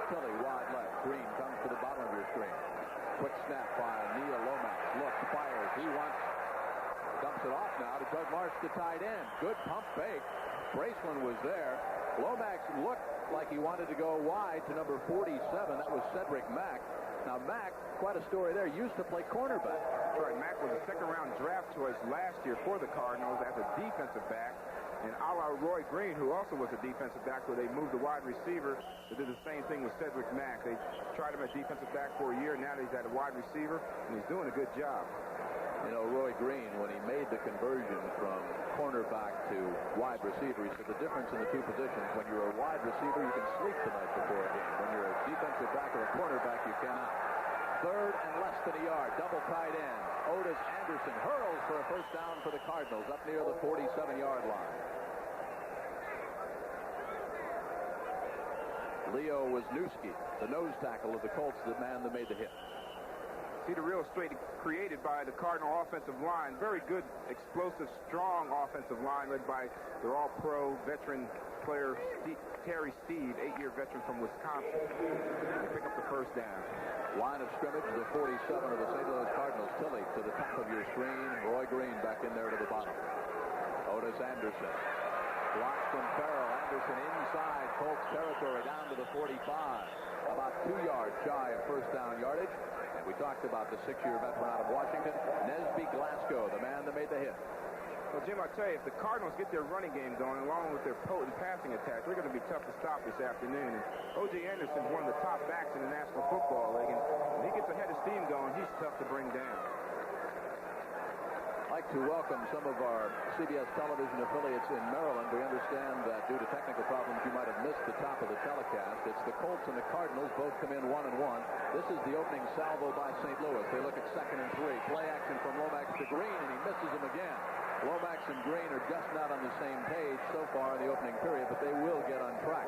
Tilly, wide left. Green comes to the bottom of your screen. Quick snap by Neil Lomax. Looks, fires. He dumps it off now to Doug Marsh, the tight end. Good pump fake. Braceland was there. Lomax looked like he wanted to go wide to number 47. That was Cedric Mack. Now, Mack, quite a story there, used to play cornerback. That's right. Mack was a second-round draft choice last year for the Cardinals as a defensive back. And a la Roy Green, who also was a defensive back, where they moved the wide receiver. They did the same thing with Cedric Mack. They tried him at defensive back for a year. Now he's at a wide receiver, and he's doing a good job. You know, Roy Green, when he made the conversion from cornerback to wide receiver, he said the difference in the two positions, when you're a wide receiver, you can sleep the night before a game. When you're a defensive back or a cornerback, you cannot. Third and less than a yard. Double tight end. Otis Anderson hurls for a first down for the Cardinals up near the 47-yard line. Leo Wisniewski, the nose tackle of the Colts, the man that made the hit. See the real straight created by the Cardinal offensive line. Very good, explosive, strong offensive line led by their all-pro veteran player, Terry Steve, 8-year veteran from Wisconsin. They pick up the first down. Line of scrimmage, the 47 of the St. Louis Cardinals. Tilly to the top of your screen. Roy Green back in there to the bottom. Otis Anderson. Blocks from Farrell. Anderson inside Colts territory down to the 45. About 2 yards shy of first down yardage. And we talked about the 6-year veteran out of Washington, Nesby Glasgow, the man that made the hit. Well, Jim, I'll tell you, if the Cardinals get their running game going, along with their potent passing attack, they're going to be tough to stop this afternoon. And O.J. Anderson's one of the top backs in the National Football League, and when he gets a head of steam going, he's tough to bring down. I'd like to welcome some of our CBS television affiliates in Maryland. We understand that due to technical problems, you might have missed the top of the telecast. It's the Colts and the Cardinals, both come in 1-1. This is the opening salvo by St. Louis. They look at 2nd and 3. Play action from Lomax to Green, and he misses him again. Lomax and Green are just not on the same page so far in the opening period, but they will get on track.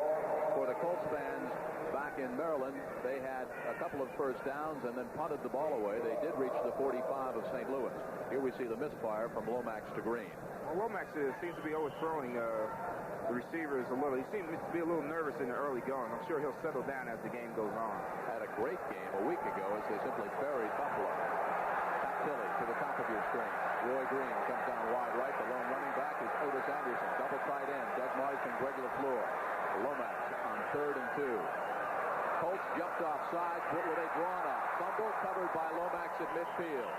For the Colts fans back in Maryland, they had a couple of first downs and then punted the ball away. They did reach the 45 of St. Louis. Here we see the misfire from Lomax to Green. Well, Lomax seems to be overthrowing the receivers a little. He seems to be a little nervous in the early going. I'm sure he'll settle down as the game goes on. Had a great game a week ago as they simply buried Buffalo. Pat Tilly to the top of your screen. Roy Green comes down wide right. The lone running back is Otis Anderson. Double tight end. Doug Marsh and Greg LaFleur. Lomax on 3rd and 2. Colts jumped offside. What were they drawn up? Fumble covered by Lomax at midfield.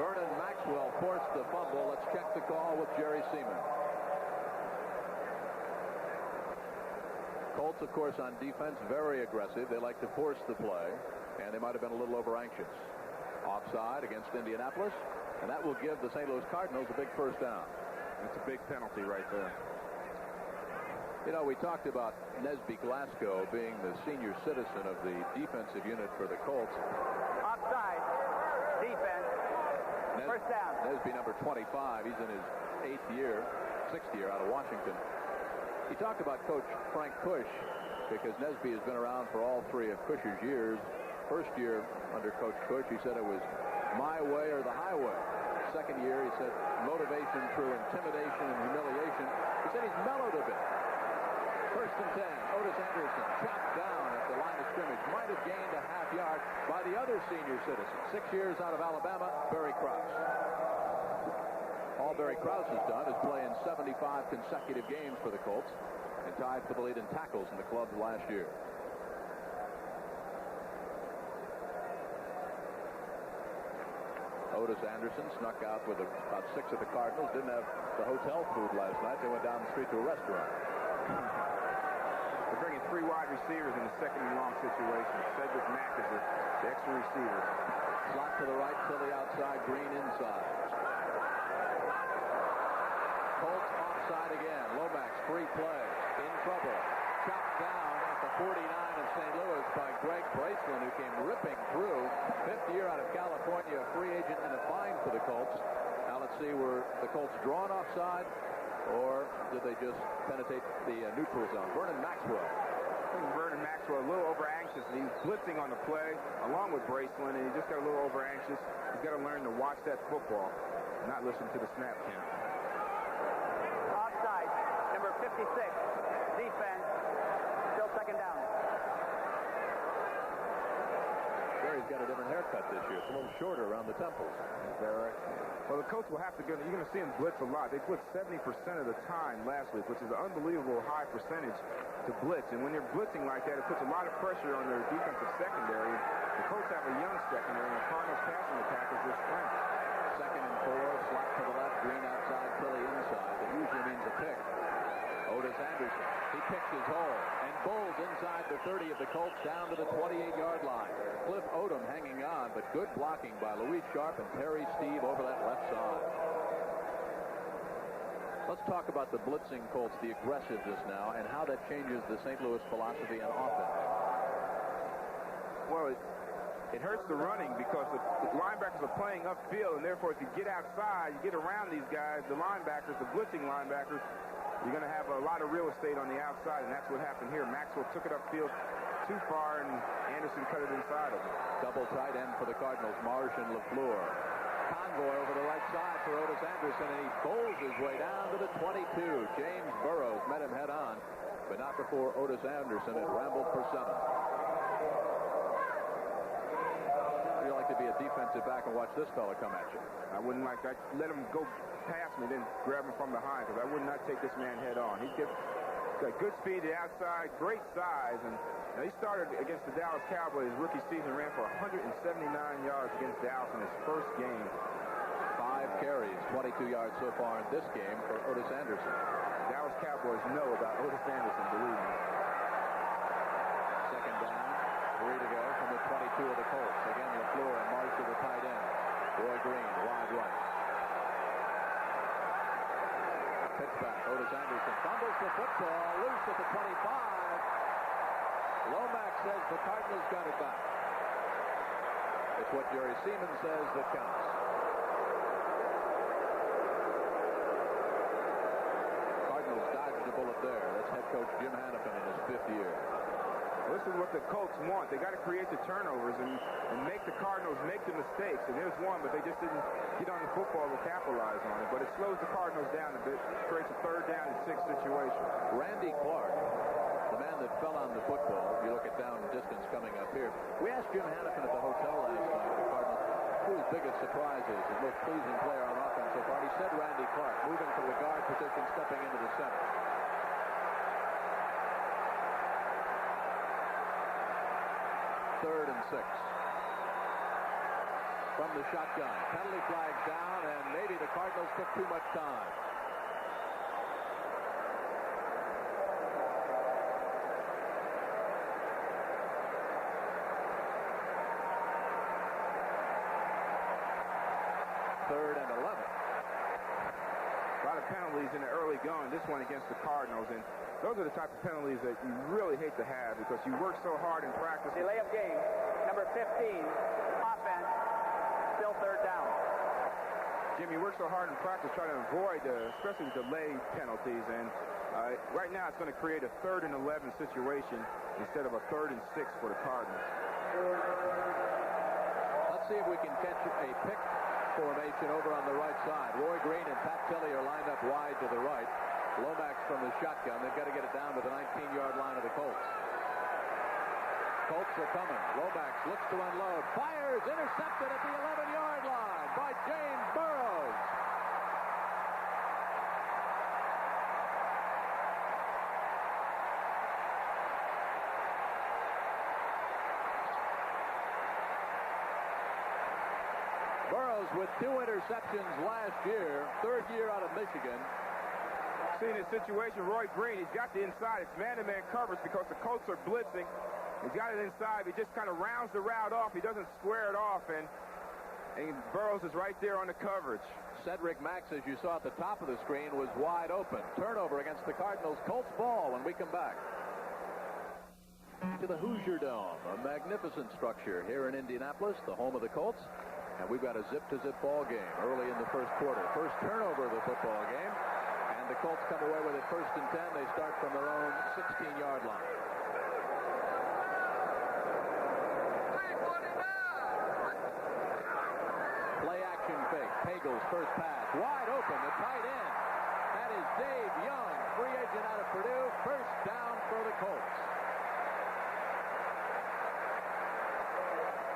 Vernon Maxwell forced the fumble. Let's check the call with Jerry Seaman. Colts, of course, on defense, very aggressive. They like to force the play, and they might have been a little over-anxious. Offside against Indianapolis, and that will give the St. Louis Cardinals a big first down. That's a big penalty right there. You know, we talked about Nesby Glasgow being the senior citizen of the defensive unit for the Colts. Offside. Defense. First down. Nesby, number 25. He's in his 6th year out of Washington. He talked about Coach Frank Cush because Nesby has been around for all 3 of Cush's years. First year under Coach Cush, he said it was my way or the highway. Second year, he said motivation through intimidation and humiliation. He said he's mellowed a bit. 1st and 10. Otis Anderson chopped down at the line of scrimmage. Might have gained a half yard by the other senior citizen. 6 years out of Alabama, Barry Krause. All Barry Krause has done is play in 75 consecutive games for the Colts and tied for the lead in tackles in the club last year. Otis Anderson snuck out with about 6 of the Cardinals. Didn't have the hotel food last night. They went down the street to a restaurant. They're bringing 3 wide receivers in the 2nd and long situation. Cedric Mack is the extra receiver. Slot to the right, Tilly outside, Green inside. Colts offside again. Lomax, free play, in trouble. Chopped down at the 49 of St. Louis by Greg Braceland, who came ripping through. 5th year out of California, a free agent and a fine for the Colts. Now let's see, were the Colts drawn offside, or did they just penetrate the neutral zone? Vernon Maxwell. I think Vernon Maxwell a little over-anxious. He was blitzing on the play along with Braceland, and he just got a little over-anxious. He's got to learn to watch that football and not listen to the snap count. Offside, number 56. Defense. Still 2nd down. haircut this year. It's a little shorter around the temples. Is that right? Well, the coach will have to go. You're going to see him blitz a lot. They blitzed 70% of the time last week, which is an unbelievable high percentage to blitz. And when you're blitzing like that, it puts a lot of pressure on their defensive secondary. The Colts have a young secondary, and the Cardinals' passing attack is their strength. 2nd and 4, slot to the left, Green outside, Tilly inside. That usually means a pick. Otis Anderson, he picks his hole and bowls inside the 30 of the Colts down to the 28-yard line. Cliff Odom hanging on, but good blocking by Louis Sharp and Terry Steve over that left side. Let's talk about the blitzing Colts, the aggressiveness now, and how that changes the St. Louis philosophy on offense. Well, it hurts the running because the linebackers are playing upfield, and therefore if you get outside, you get around these guys, the linebackers, the blitzing linebackers, you're going to have a lot of real estate on the outside, and that's what happened here. Maxwell took it upfield too far, and Anderson cut it inside of him. Double tight end for the Cardinals, Marsh and LaFleur. Convoy over the right side for Otis Anderson, and he bowls his way down to the 22. James Burrows met him head on, but not before Otis Anderson had rambled for 7. You'd like to be a defensive back and watch this fella come at you. I wouldn't like that. Let him go past me, then grab him from behind, because I would not take this man head on. He's got good speed to the outside, great size, and he started against the Dallas Cowboys. His rookie season ran for 179 yards against Dallas in his first game. 5 carries, 22 yards so far in this game for Otis Anderson. Dallas Cowboys know about Otis Anderson, believe me. 2nd down, 3 to go from the 22 of the Colts. Again, LaFleur and Marsh to the tight end. Roy Green, wide right. Pitchback, Otis Anderson fumbles the football, loose at the 25. Lomax says the Cardinals got it back. It's what Jerry Seaman says that counts. Cardinals dodged a bullet there. That's head coach Jim Hannafin in his 5th year. This is what the Colts want. They got to create the turnovers and make the Cardinals make the mistakes. And there's one, but they just didn't get on the football to capitalize on it. But it slows the Cardinals down a bit. It creates a 3rd down and 6 situation. Randy Clark, the man that fell on the football, you look at down distance coming up here. We asked Jim Hannafin at the hotel last night, the Cardinals, who his biggest surprise is, his most pleasing player on offense so far. He said Randy Clark, moving from the guard position, stepping into the center. 3rd and 6. From the shotgun. Penalty flags down, and maybe the Cardinals took too much time. Third and 11. A lot of penalties in the early going. This one against the Cardinals, and those are the type of penalties that you really hate to have because you work so hard in practice. Delay of game, number 15, offense, still 3rd down. Jim, you work so hard in practice trying to avoid, especially delay penalties, and right now it's going to create a 3rd and 11 situation instead of a 3rd and 6 for the Cardinals. Let's see if we can catch a pick formation over on the right side. Roy Green and Pat Tilley are lined up wide to the right. Lomax from the shotgun. They've got to get it down to the 19-yard line of the Colts. Colts are coming. Lomax looks to unload. Fires. Intercepted at the 11-yard line by James Burrows. Burrows with 2 interceptions last year. 3rd year out of Michigan. See this situation, Roy Green, he's got the inside. It's man-to-man coverage because the Colts are blitzing. He's got it inside. He just kind of rounds the route off. He doesn't square it off, and Burrows is right there on the coverage. Cedric Max, as you saw at the top of the screen, was wide open. Turnover against the Cardinals. Colts ball when we come back. To the Hoosier Dome, a magnificent structure here in Indianapolis, the home of the Colts. And we've got a zip-to-zip ball game early in the first quarter. First turnover of the football game. The Colts come away with it 1st and 10. They start from their own 16-yard line. Play action fake. Pagel's first pass. Wide open. The tight end. That is Dave Young, free agent out of Purdue. 1st down for the Colts.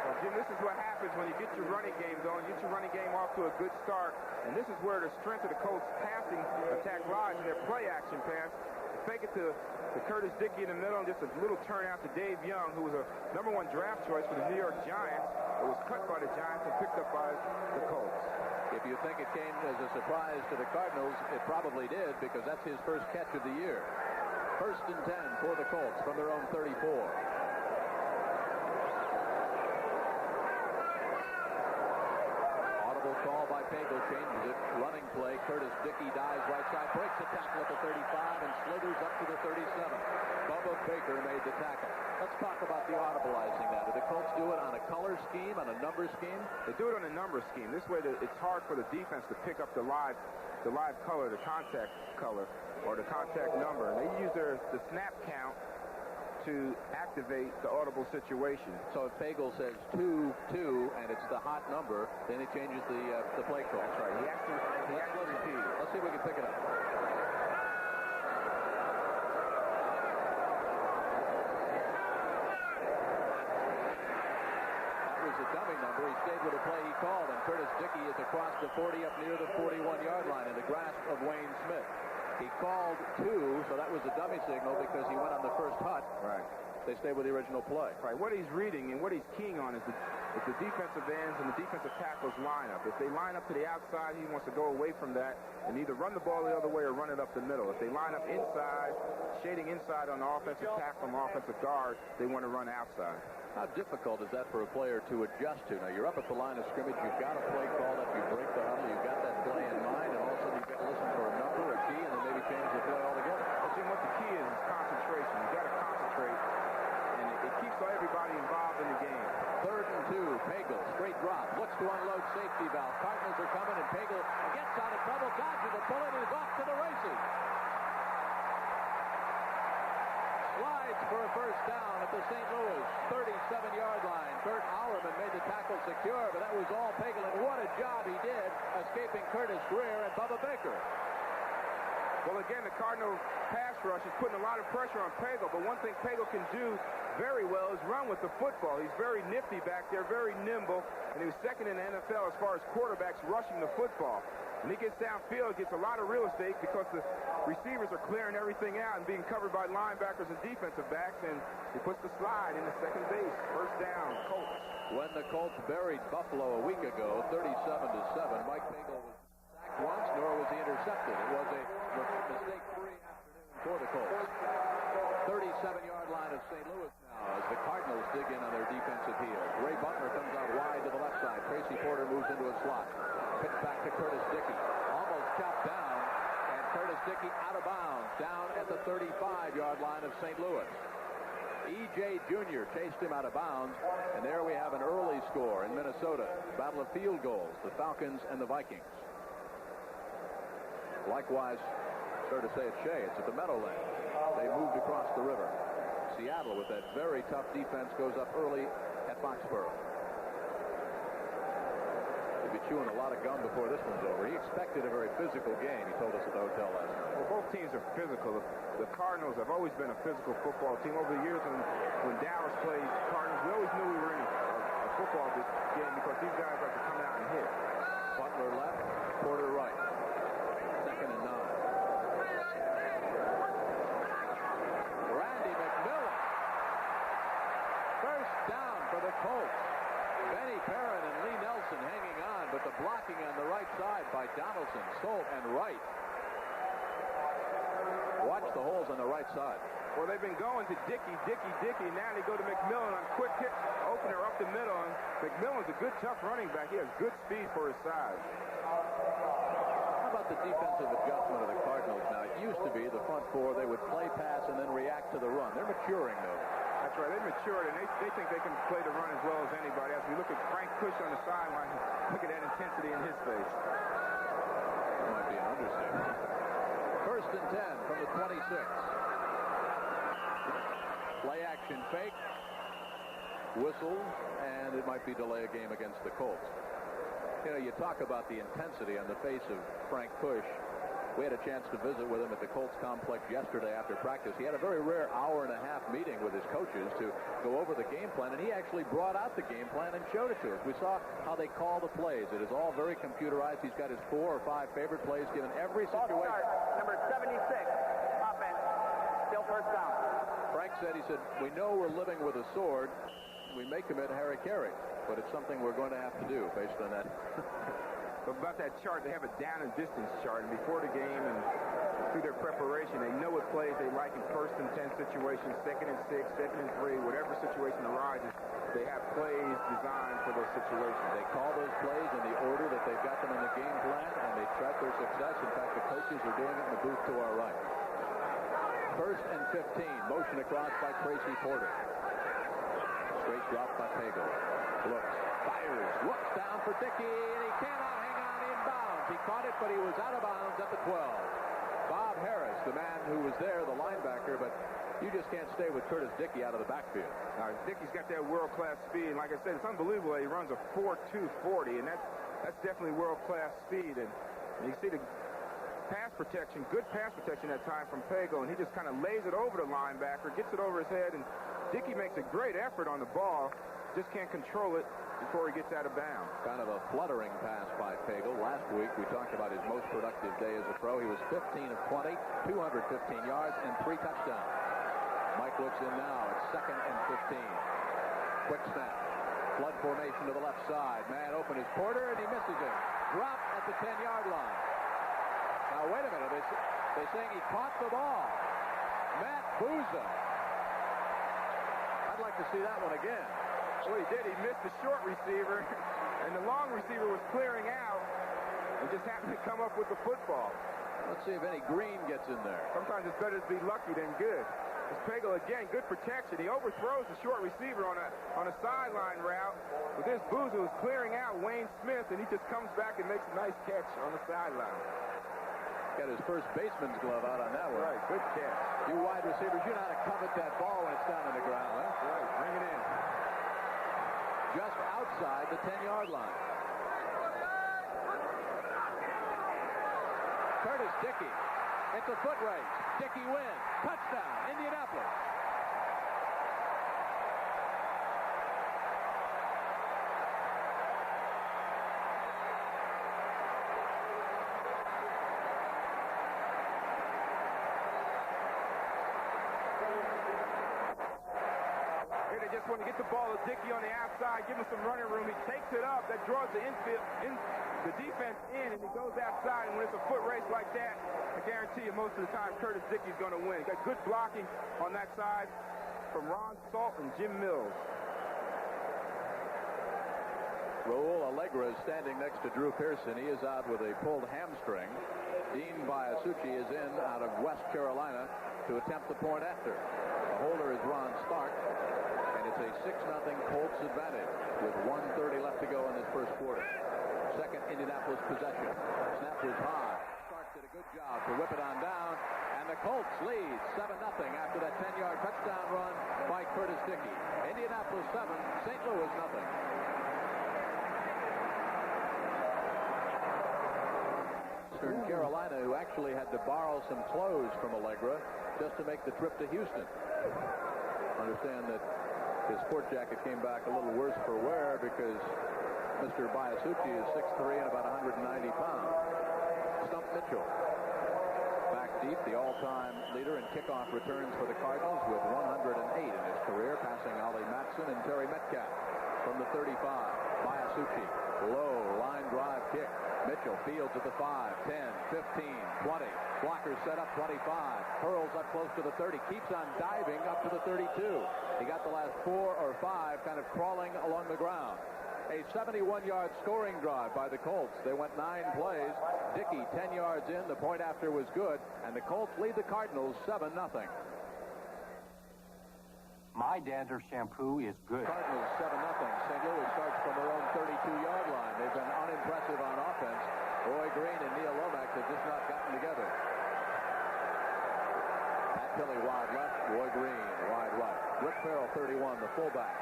Well, Jim, this is what happens when you get your running game going, get your running game off to a good start. And this is where the strength of the Colts passing attack lies in their play action pass. Fake it to Curtis Dickey in the middle, and just a little turn out to Dave Young, who was a #1 draft choice for the New York Giants. It was cut by the Giants and picked up by the Colts. If you think it came as a surprise to the Cardinals, it probably did, because that's his first catch of the year. 1st and 10 for the Colts from their own 34. Audible call by Pagel changes it. Running play. Curtis Dickey dives right side, breaks the tackle at the 35, and slithers up to the 37. Bubba Baker made the tackle. Let's talk about the audibleizing now. Do the Colts do it on a color scheme, on a number scheme? They do it on a number scheme. This way, it's hard for the defense to pick up the live color, the contact color, or the contact number. And they use the snap count to activate the audible situation. So if Pagel says 2-2 and it's the hot number, then it changes the play call. That's right. He has to repeat it. Let's see if we can pick it up. A dummy number. He stayed with the play he called, and Curtis Dickey is across the 40 up near the 41-yard line in the grasp of Wayne Smith. He called 2, so that was a dummy signal because he went on the first hut. Right. They stayed with the original play. Right. What he's reading and what he's keying on is the defensive ends and the defensive tackles line up. If they line up to the outside, he wants to go away from that and either run the ball the other way or run it up the middle. If they line up inside, shading inside on the offensive tackle and offensive guard, they want to run outside. How difficult is that for a player to adjust to? Now, you're up at the line of scrimmage. You've got a play call that you break the huddle. You've got that play in mind, and all of a sudden you've got to listen for a number, a key, and then maybe change the play altogether. Well, Jim, what the key is concentration. You've got to concentrate, and it keeps everybody involved in the game. 3rd and 2. Pagel, straight drop. Looks to unload safety valve. Cardinals are coming, and Pagel gets out of trouble, dodges the bullet, and is off to the races. Slides for a first down at the St. Louis 37-yard line. Kurt Auerman made the tackle secure, but that was all Pagel, and what a job he did escaping Curtis Greer and Bubba Baker. Well, again, the Cardinal pass rush is putting a lot of pressure on Pagel, but one thing Pagel can do very well is run with the football. He's very nifty back there, very nimble, and he was second in the NFL as far as quarterbacks rushing the football. When he gets downfield, gets a lot of real estate because the receivers are clearing everything out and being covered by linebackers and defensive backs, and he puts the slide in the second base. First down, Colts. When the Colts buried Buffalo a week ago, 37-7, Mike Pagel was sacked once, nor was he intercepted. It was a mistake-free afternoon for the Colts. 37-yard line of St. Louis now as the Cardinals dig in on their defensive heel. Ray Butler comes out wide to the left side. Tracy Porter moves into a slot. Pitch back to Curtis Dickey. Almost chopped down, and Curtis Dickey out of bounds down at the 35-yard line of St. Louis. E.J. Jr. chased him out of bounds, and there we have an early score in Minnesota. Battle of field goals, the Falcons and the Vikings. Likewise, fair to say at Shea, it's at the Meadowlands. They moved across the river. Seattle, with that very tough defense, goes up early at Foxborough. He'll be chewing a lot of gum before this one's over. He expected a very physical game, he told us at the hotel last night. Well, both teams are physical. The Cardinals have always been a physical football team. Over the years when Dallas played Cardinals, we always knew we were in a football game because these guys like to come out and hit. Butler left, Porter right. 2nd and 9. Randy McMillan. First down for the Colts. Benny Perrin and Lee Nelson hanging on, but the blocking on the right side by Donaldson, Stolt, and Wright. Watch the holes on the right side. Well, they've been going to Dickey. Now they go to McMillan on quick kick opener up the middle. And McMillan's a good, tough running back. He has good speed for his size. How about the defensive adjustment of the Cardinals now? It used to be the front four, they would play pass and then react to the run. They're maturing, though. That's right. They matured, and they think they can play the run as well as anybody. As we look at Frank Kush on the sideline, look at that intensity in his face. That might be an understatement. 1st and 10 from the 26. Play action fake. Whistle, and it might be delay a game against the Colts. You know, you talk about the intensity on the face of Frank Kush. We had a chance to visit with him at the Colts complex yesterday after practice. He had a very rare hour-and-a-half meeting with his coaches to go over the game plan, and he actually brought out the game plan and showed it to us. We saw how they call the plays. It is all very computerized. He's got his 4 or 5 favorite plays given every situation. Ball start, number 76, offense, still first down. Frank said, we know we're living with a sword. We may commit Harry-Carry, but it's something we're going to have to do based on that. About that chart, they have a down and distance chart, and before the game and through their preparation, they know what plays they like in 1st and 10 situations, 2nd and 6, 2nd and 3, whatever situation arises, they have plays designed for those situations. They call those plays in the order that they've got them in the game plan, and they track their success. In fact, the coaches are doing it in the booth to our right. 1st and 15, motion across by Tracy Porter. Straight drop by Pagel. Looks, fires, looks down for Dickey, and he cannot hang on inbounds. He caught it, but he was out of bounds at the 12. Bob Harris, the man who was there, the linebacker, but you just can't stay with Curtis Dickey out of the backfield. Dickey's got that world-class speed, and like I said, it's unbelievable. He runs a 4.240, and that's definitely world-class speed. And you see the pass protection, good pass protection that time from Pagel, and he just kind of lays it over the linebacker, gets it over his head, and Dickey makes a great effort on the ball. Just can't control it before he gets out of bounds. Kind of a fluttering pass by Pagel. Last week we talked about his most productive day as a pro. He was 15 of 20, 215 yards, and 3 touchdowns. Mike looks in now. It's 2nd and 15. Quick snap. Flood formation to the left side. Man open is Porter, and he misses it. Drop at the 10-yard line. Now wait a minute. They're saying he caught the ball. Matt Booza. I'd like to see that one again. Well, he did. He missed the short receiver, and the long receiver was clearing out and just happened to come up with the football. Let's see if any green gets in there. Sometimes it's better to be lucky than good. This Pagel, again, good protection. He overthrows the short receiver on a sideline route. But this Boozer was clearing out Wayne Smith, and he just comes back and makes a nice catch on the sideline. Got his first baseman's glove out on that one. Right, good catch. You wide receivers, you know how to covet that ball when it's down on the ground, huh? Right, bring it in. Just outside the 10-yard line. Curtis Dickey. It's a foot race. Dickey wins. Touchdown, Indianapolis. Just want to get the ball to Dickey on the outside, give him some running room. He takes it up. That draws the defense in, and he goes outside. And when it's a foot race like that, I guarantee you most of the time Curtis Dickey's going to win. Got good blocking on that side from Ron Salt and Jim Mills. Raul Allegra is standing next to Drew Pearson. He is out with a pulled hamstring. Dean Biasucci is in out of West Carolina to attempt the point after. The holder is Ron Stark. And it's a 6-0 Colts advantage with 1:30 left to go in this first quarter. Second Indianapolis possession. Snap was high. Stark did a good job to whip it on down. And the Colts lead 7-0 after that 10-yard touchdown run by Curtis Dickey. Indianapolis 7, St. Louis 0. Eastern Carolina, who actually had to borrow some clothes from Allegra just to make the trip to Houston. Understand that his sport jacket came back a little worse for wear because Mr. Biasucci is 6'3" and about 190 pounds. Stump Mitchell back deep, the all-time leader in kickoff returns for the Cardinals with 108 in his career, passing Ollie Matson and Terry Metcalf from the 35. Biasucci, low line drive kick. Mitchell fields at the 5, 10, 15, 20. Blockers set up 25. Hurls up close to the 30. Keeps on diving up to the 32. He got the last 4 or 5 kind of crawling along the ground. A 71-yard scoring drive by the Colts. They went 9 plays. Dickey 10 yards in. The point after was good. And the Colts lead the Cardinals 7-0. My Dandruff shampoo is good. Cardinals 7-0. St. Louis starts from their own 32-yard line. They've been unimpressive on offense. Roy Green and Neil Lomax have just not gotten together. Pat Tilley wide left. Roy Green wide right. Rick Farrell 31, the fullback.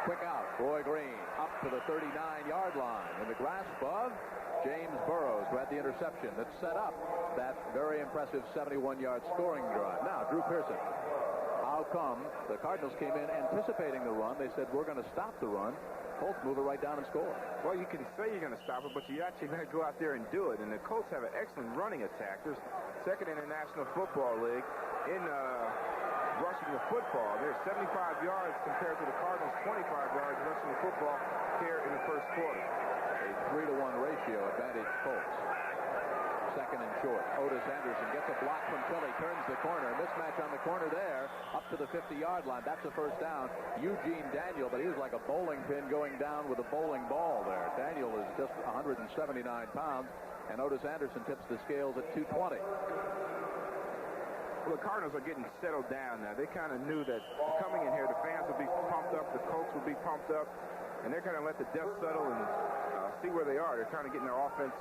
Quick out. Roy Green up to the 39-yard line in the grasp of James Burrows, who had the interception that set up that very impressive 71-yard scoring drive. Now, Drew Pearson. How come the Cardinals came in anticipating the run? They said, we're going to stop the run. Colts move it right down and score. Well, you can say you're going to stop it, but you actually got to go out there and do it. And the Colts have an excellent running attack. There's second in the National Football League in rushing the football. They're 75 yards compared to the Cardinals' 25 yards rushing the football here in the first quarter. A 3-to-1 ratio advantage Colts. Second and short. Otis Anderson gets a block from Philly, turns the corner. Mismatch on the corner there, up to the 50-yard line. That's a first down. Eugene Daniel, but he was like a bowling pin going down with a bowling ball there. Daniel is just 179 pounds, and Otis Anderson tips the scales at 220. Well, the Cardinals are getting settled down now. They kind of knew that coming in here, the fans would be pumped up, the Colts would be pumped up, and they're going to let the dust settle and see where they are. They're trying to get in their offense,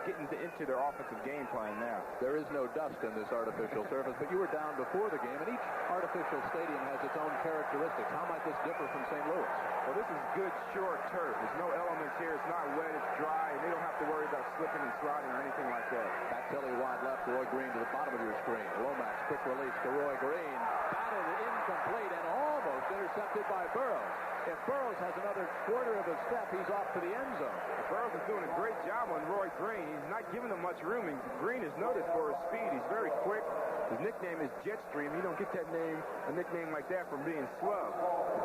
into their offensive game plan now. There is no dust in this artificial surface, but you were down before the game, and each artificial stadium has its own characteristics. How might this differ from St. Louis? Well, this is good, short turf. There's no elements here. It's not wet. It's dry, and they don't have to worry about slipping and sliding or anything like that. Pat Tilley wide left, Roy Green to the bottom of your screen. Lomax, quick release to Roy Green. Batted incomplete and almost intercepted by Burrows. If Burrows has another quarter of a step, he's off to the end zone. Burrows is doing a great job on Roy Green. He's not giving him much room. And Green is noted for his speed. He's very quick. His nickname is Jetstream. You don't get that name, a nickname like that, from being slow.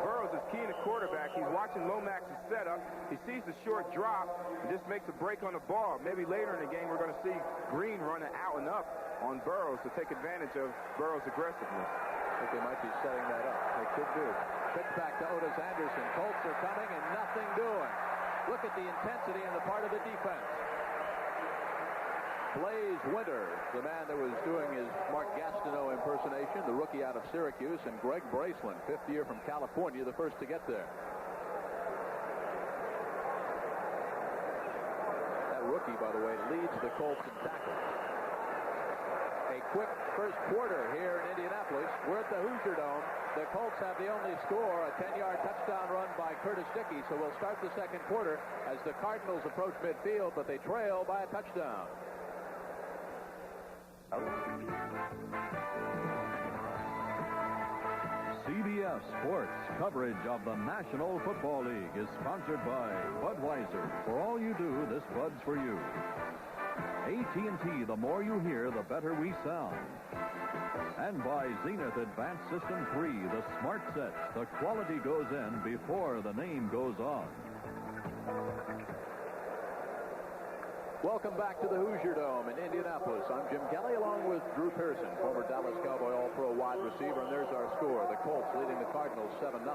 Burrows is keying the quarterback. He's watching Lomax's setup. He sees the short drop and just makes a break on the ball. Maybe later in the game, we're going to see Green running out and up on Burrows to take advantage of Burrows' aggressiveness. I think they might be setting that up. They could do. Pitch back to Otis Anderson. Colts are coming and nothing doing. Look at the intensity on the part of the defense. Blaze Winter, the man that was doing his Mark Gastineau impersonation, the rookie out of Syracuse, and Greg Braceland, fifth year from California, the first to get there. That rookie, by the way, leads the Colts in tackles. A quick first quarter here in Indianapolis. We're at the Hoosier Dome. The Colts have the only score, a 10-yard touchdown run by Curtis Dickey. So we'll start the second quarter as the Cardinals approach midfield, but they trail by a touchdown. CBS Sports coverage of the National Football League is sponsored by Budweiser. For all you do, this Bud's for you. AT&T, the more you hear, the better we sound. And by Zenith Advanced System 3, the smart sets. The quality goes in before the name goes on. Welcome back to the Hoosier Dome in Indianapolis. I'm Jim Kelly along with Drew Pearson, former Dallas Cowboy All-Pro wide receiver, and there's our score. The Colts leading the Cardinals 7-0.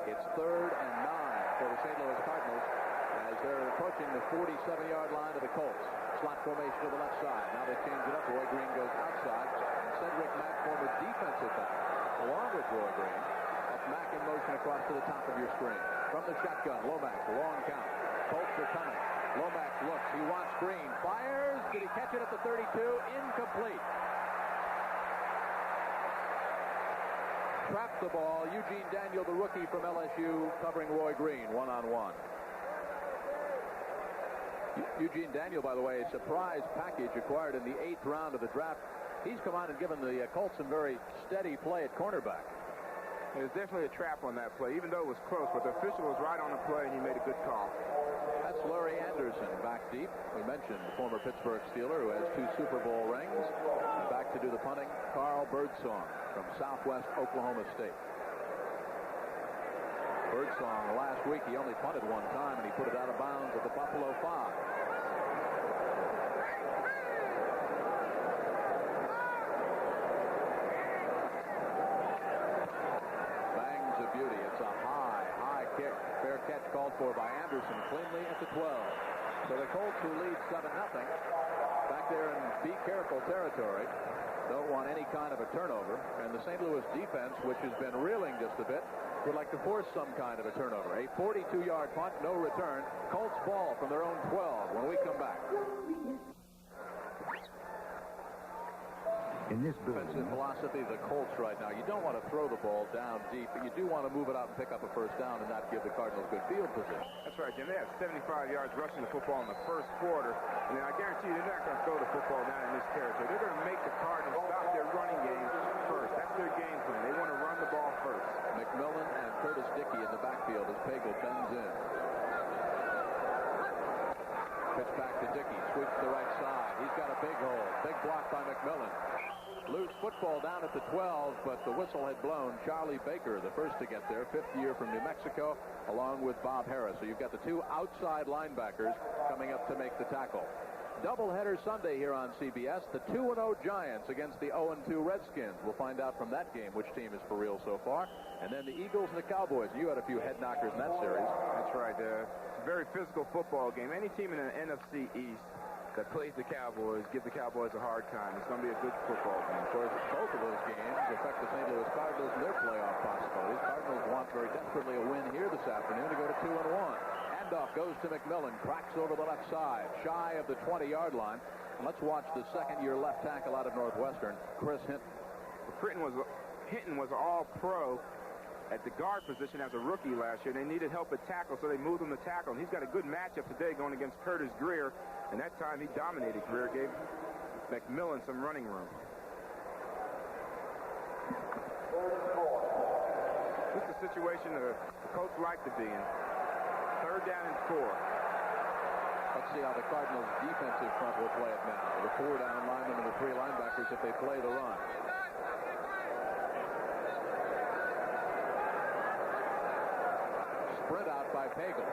It's 3rd and 9 for the St. Louis Cardinals as they're approaching the 47-yard line of the Colts. Slot formation to the left side. Now they change it up. Roy Green goes outside. And Cedric Mack, former defensive back, along with Roy Green. That's Mack in motion across to the top of your screen. From the shotgun, Lomax, a long count. Colts are coming. Lomax looks. He wants Green. Fires. Did he catch it at the 32? Incomplete. Trapped the ball. Eugene Daniel, the rookie from LSU, covering Roy Green one-on-one. Eugene Daniel, by the way, a surprise package acquired in the 8th round of the draft. He's come on and given the Colts some very steady play at cornerback. There's definitely a trap on that play, even though it was close, but the official was right on the play, and he made a good call. That's Larry Anderson back deep. We mentioned the former Pittsburgh Steeler who has 2 Super Bowl rings. And back to do the punting, Carl Birdsong from Southwest Oklahoma State. Birdsong, last week, he only punted one time, and he put it out of bounds at the Buffalo 5. Bangs of beauty. It's a high kick. Fair catch called for by Anderson, cleanly at the 12. So the Colts, who lead 7-0, back there in be careful territory, don't want any kind of a turnover. And the St. Louis defense, which has been reeling just a bit, would like to force some kind of a turnover. A 42-yard punt, no return. Colts ball from their own 12 when we come back. in this Defensive building. philosophy of the Colts right now. You don't want to throw the ball down deep, but you do want to move it out and pick up a first down and not give the Cardinals good field position. That's right, Jim. They had 75 yards rushing the football in the first quarter, and then I guarantee you they're not going to throw the football down in this territory. They're going to make the Cardinals stop their running game first. That's their game plan. They want to run the ball first. McMillan and Curtis Dickey in the backfield as Pagel bends in. Pitch back to Dickey. Sweeps to the right side. He's got a big hole. Big block by McMillan. Loose football down at the 12, but the whistle had blown. Charlie Baker, the first to get there, fifth year from New Mexico, along with Bob Harris. So you've got the two outside linebackers coming up to make the tackle. Doubleheader Sunday here on CBS. The 2-0 Giants against the 0-2 Redskins. We'll find out from that game which team is for real so far. And then the Eagles and the Cowboys. You had a few head knockers in that series. That's right. It's a very physical football game. Any team in the NFC East that plays the Cowboys, give the Cowboys a hard time. It's going to be a good football game. Of course, both of those games affect the St. Louis Cardinals and their playoff possibilities. Cardinals want very desperately a win here this afternoon to go to 2-1. Handoff goes to McMillan, cracks over the left side, shy of the 20-yard line. And let's watch the second-year left tackle out of Northwestern, Chris Hinton. Hinton was all-pro at the guard position as a rookie last year. They needed help at tackle, so they moved him to tackle. And he's got a good matchup today going against Curtis Greer. And that time he dominated Greer, gave McMillan some running room. This is a situation the coach liked to be in. Third down and 4. Let's see how the Cardinals' defensive front will play it now. The 4 down linemen and the 3 linebackers if they play the run. Sprint out by Pagel.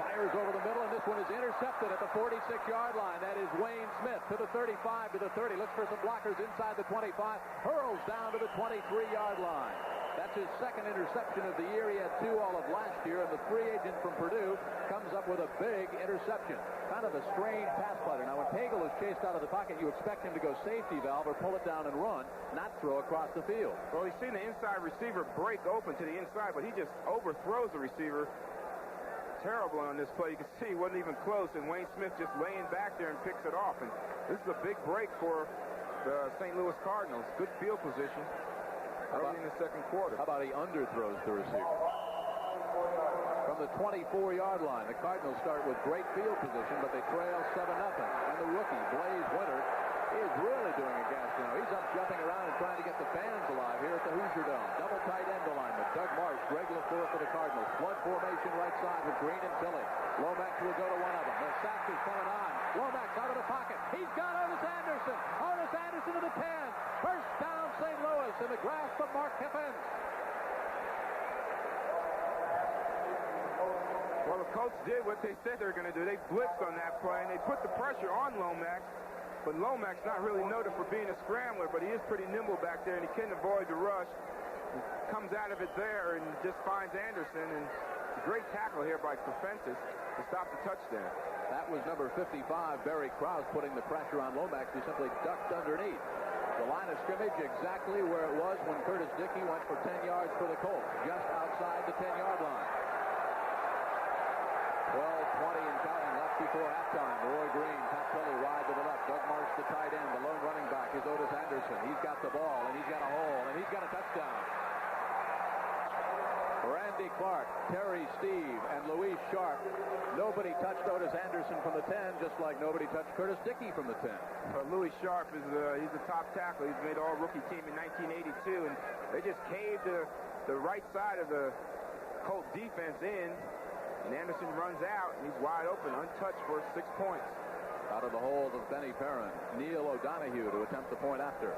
Fires over the middle, and this one is intercepted at the 46-yard line. That is Wayne Smith to the 35, to the 30. Looks for some blockers inside the 25. Hurls down to the 23-yard line. That's his second interception of the year. He had 2 all of last year, and the free agent from Purdue comes up with a big interception. Kind of a strange pass putter. Now, when Pagel is chased out of the pocket, you expect him to go safety valve or pull it down and run, not throw across the field. Well, he's seen the inside receiver break open to the inside, but he just overthrows the receiver. Terrible on this play. You can see he wasn't even close, and Wayne Smith just laying back there and picks it off. And this is a big break for the St. Louis Cardinals. Good field position early in the second quarter. How about he underthrows the receiver? From the 24-yard line, the Cardinals start with great field position, but they trail 7-0. And the rookie, Blaze Winter, is really doing a gas now. He's up jumping around and trying to get the fans alive here at the Hoosier Dome. Double tight end alignment. Doug Marsh, regular 4 for the Cardinals. Flood formation right side with Green and Tilley. Lomax will go to one of them. The sack is coming on. Lomax out of the pocket. He's got Otis Anderson. Otis Anderson to the 10. First down, St. Louis in the grasp of Mark Kiffin. Well, the coach did what they said they were going to do. They blitzed on that play, and they put the pressure on Lomax. But Lomax not really noted for being a scrambler, but he is pretty nimble back there, and he can avoid the rush. He comes out of it there and just finds Anderson, and a great tackle here by Profentis to stop the touchdown. That was number 55, Barry Krause, putting the pressure on Lomax. He simply ducked underneath. The line of scrimmage exactly where it was when Curtis Dickey went for 10 yards for the Colts, just outside the 10-yard line. 12:20 and counting left before halftime. Roy Green, Pat Tilley wide to the left. Doug Marsh, the tight end. The lone running back is Otis Anderson. He's got the ball, and he's got a hole, and he's got a touchdown. Randy Clark, Terry Steve, and Luis Sharp. Nobody touched Otis Anderson from the 10, just like nobody touched Curtis Dickey from the 10. Luis Sharp is he's a top tackle. He's made all-rookie team in 1982, and they just caved the right side of the Colt defense in. And Anderson runs out, and he's wide open, untouched for 6 points. Out of the hold of Benny Perrin. Neil O'Donohue to attempt the point after.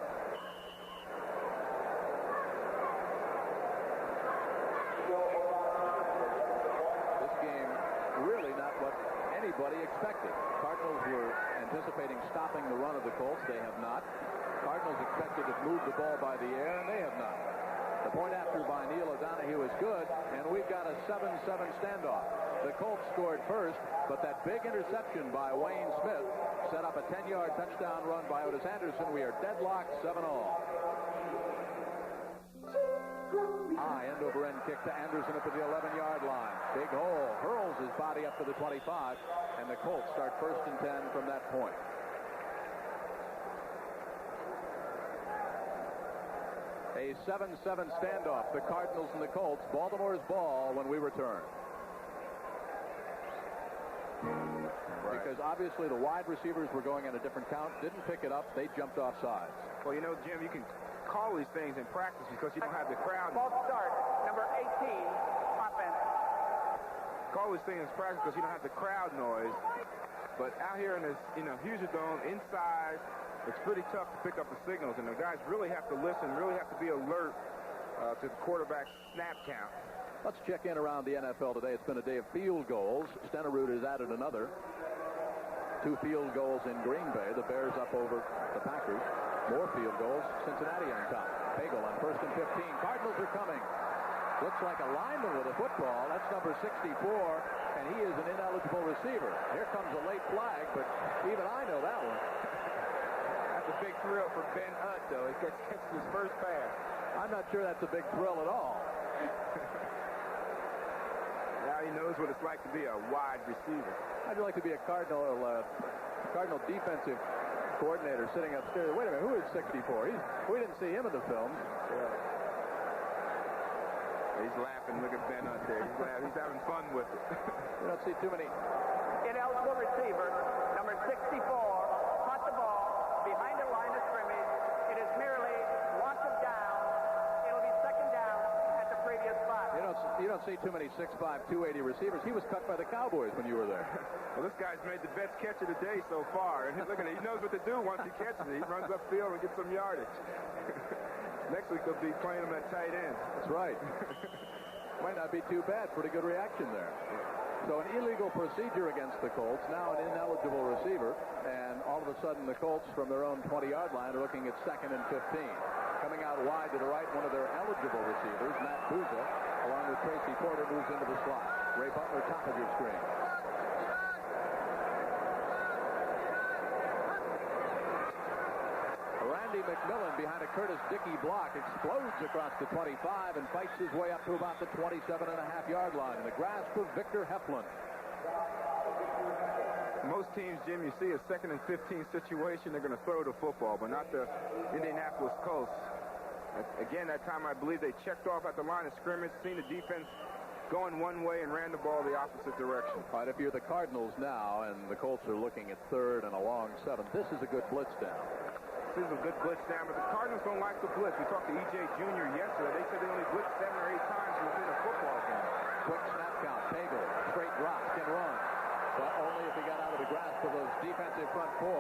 This game really not what anybody expected. Cardinals were anticipating stopping the run of the Colts. They have not. Cardinals expected to move the ball by the air, and they have not. The point after by Neil O'Donohue is good, and we've got a 7-7 standoff. The Colts scored first, but that big interception by Wayne Smith set up a 10-yard touchdown run by Otis Anderson. We are deadlocked 7-all. High end-over-end kick to Anderson up at the 11-yard line. Big hole. Hurls his body up to the 25, and the Colts start 1st and 10 from that point. A 7-7 standoff, the Cardinals and the Colts. Baltimore's ball when we return. Because obviously the wide receivers were going on a different count, didn't pick it up, they jumped off sides. Well, you know, Jim, you can call these things in practice because you don't have the crowd. False start, number 18, offense. Call these things in practice because you don't have the crowd noise. But out here in this, Hoosier Dome, inside, it's pretty tough to pick up the signals, and the guys really have to listen, really have to be alert to the quarterback's snap count. Let's check in around the NFL today. It's been a day of field goals. Stenerud has added another. 2 field goals in Green Bay. The Bears up over the Packers. More field goals. Cincinnati on top. Pagel on 1st and 15. Cardinals are coming. Looks like a lineman with a football. That's number 64, and he is an ineligible receiver. Here comes a late flag, but even I know that one. That's a big thrill for Ben Hunt, though. He catches his first pass. I'm not sure that's a big thrill at all. Now he knows what it's like to be a wide receiver. I'd like to be a Cardinal defensive coordinator sitting upstairs. Wait a minute, who is 64? We didn't see him in the film. Yeah. He's laughing. Look at Ben Hunt there. He's laughing. He's having fun with it. You don't see too many. Ineligible receiver, number 64, caught the ball behind the line of scrimmage. It is merely loss of down. It'll be second down at the previous spot. You don't see too many 6'5", 280 receivers. He was cut by the Cowboys when you were there. Well, this guy's made the best catch of the day so far. And look at it. He knows what to do once he catches it. He runs upfield and gets some yardage. Next week they'll be playing him at tight end. That's right. Might not be too bad. Pretty good reaction there. So an illegal procedure against the Colts. Now an ineligible receiver. And all of a sudden the Colts from their own 20-yard line are looking at 2nd and 15. Coming out wide to the right, one of their eligible receivers, Matt Bouza, along with Tracy Porter, moves into the slot. Ray Butler, top of your screen. Randy McMillan behind a Curtis Dickey block explodes across the 25 and fights his way up to about the 27.5-yard line in the grasp of Victor Heflin. Most teams, Jim, you see a 2nd and 15 situation, they're going to throw the football, but not the Indianapolis Colts. Again, that time I believe they checked off at the line of scrimmage, seen the defense going one way and ran the ball the opposite direction. All right, if you're the Cardinals now and the Colts are looking at 3rd and a long 7th, this is a good blitz down. This is a good blitz down, but the Cardinals don't like the blitz. We talked to E.J. Jr. yesterday. They said they only blitzed 7 or 8 times within a football game. Quick snap count. Pagel, straight drops, can run. But only if he got out of the grasp of those defensive front 4.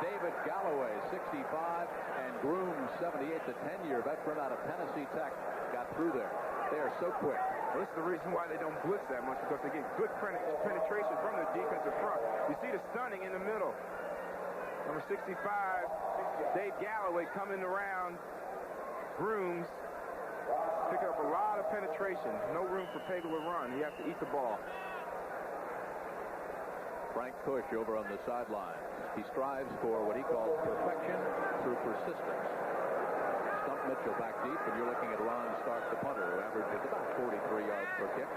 David Galloway, 65, and Groom, 78, the 10-year veteran out of Tennessee Tech, got through there. They are so quick. Well, this is the reason why they don't blitz that much, because they get good penetration from their defensive front. You see the stunning in the middle. Number 65, Dave Galloway coming around. Grooms picking up a lot of penetration. No room for Pagel to run. He has to eat the ball. Frank Kush over on the sideline. He strives for what he calls perfection through persistence. Stump Mitchell back deep, and you're looking at Ron Stark, the punter, who averages about 43 yards per kick.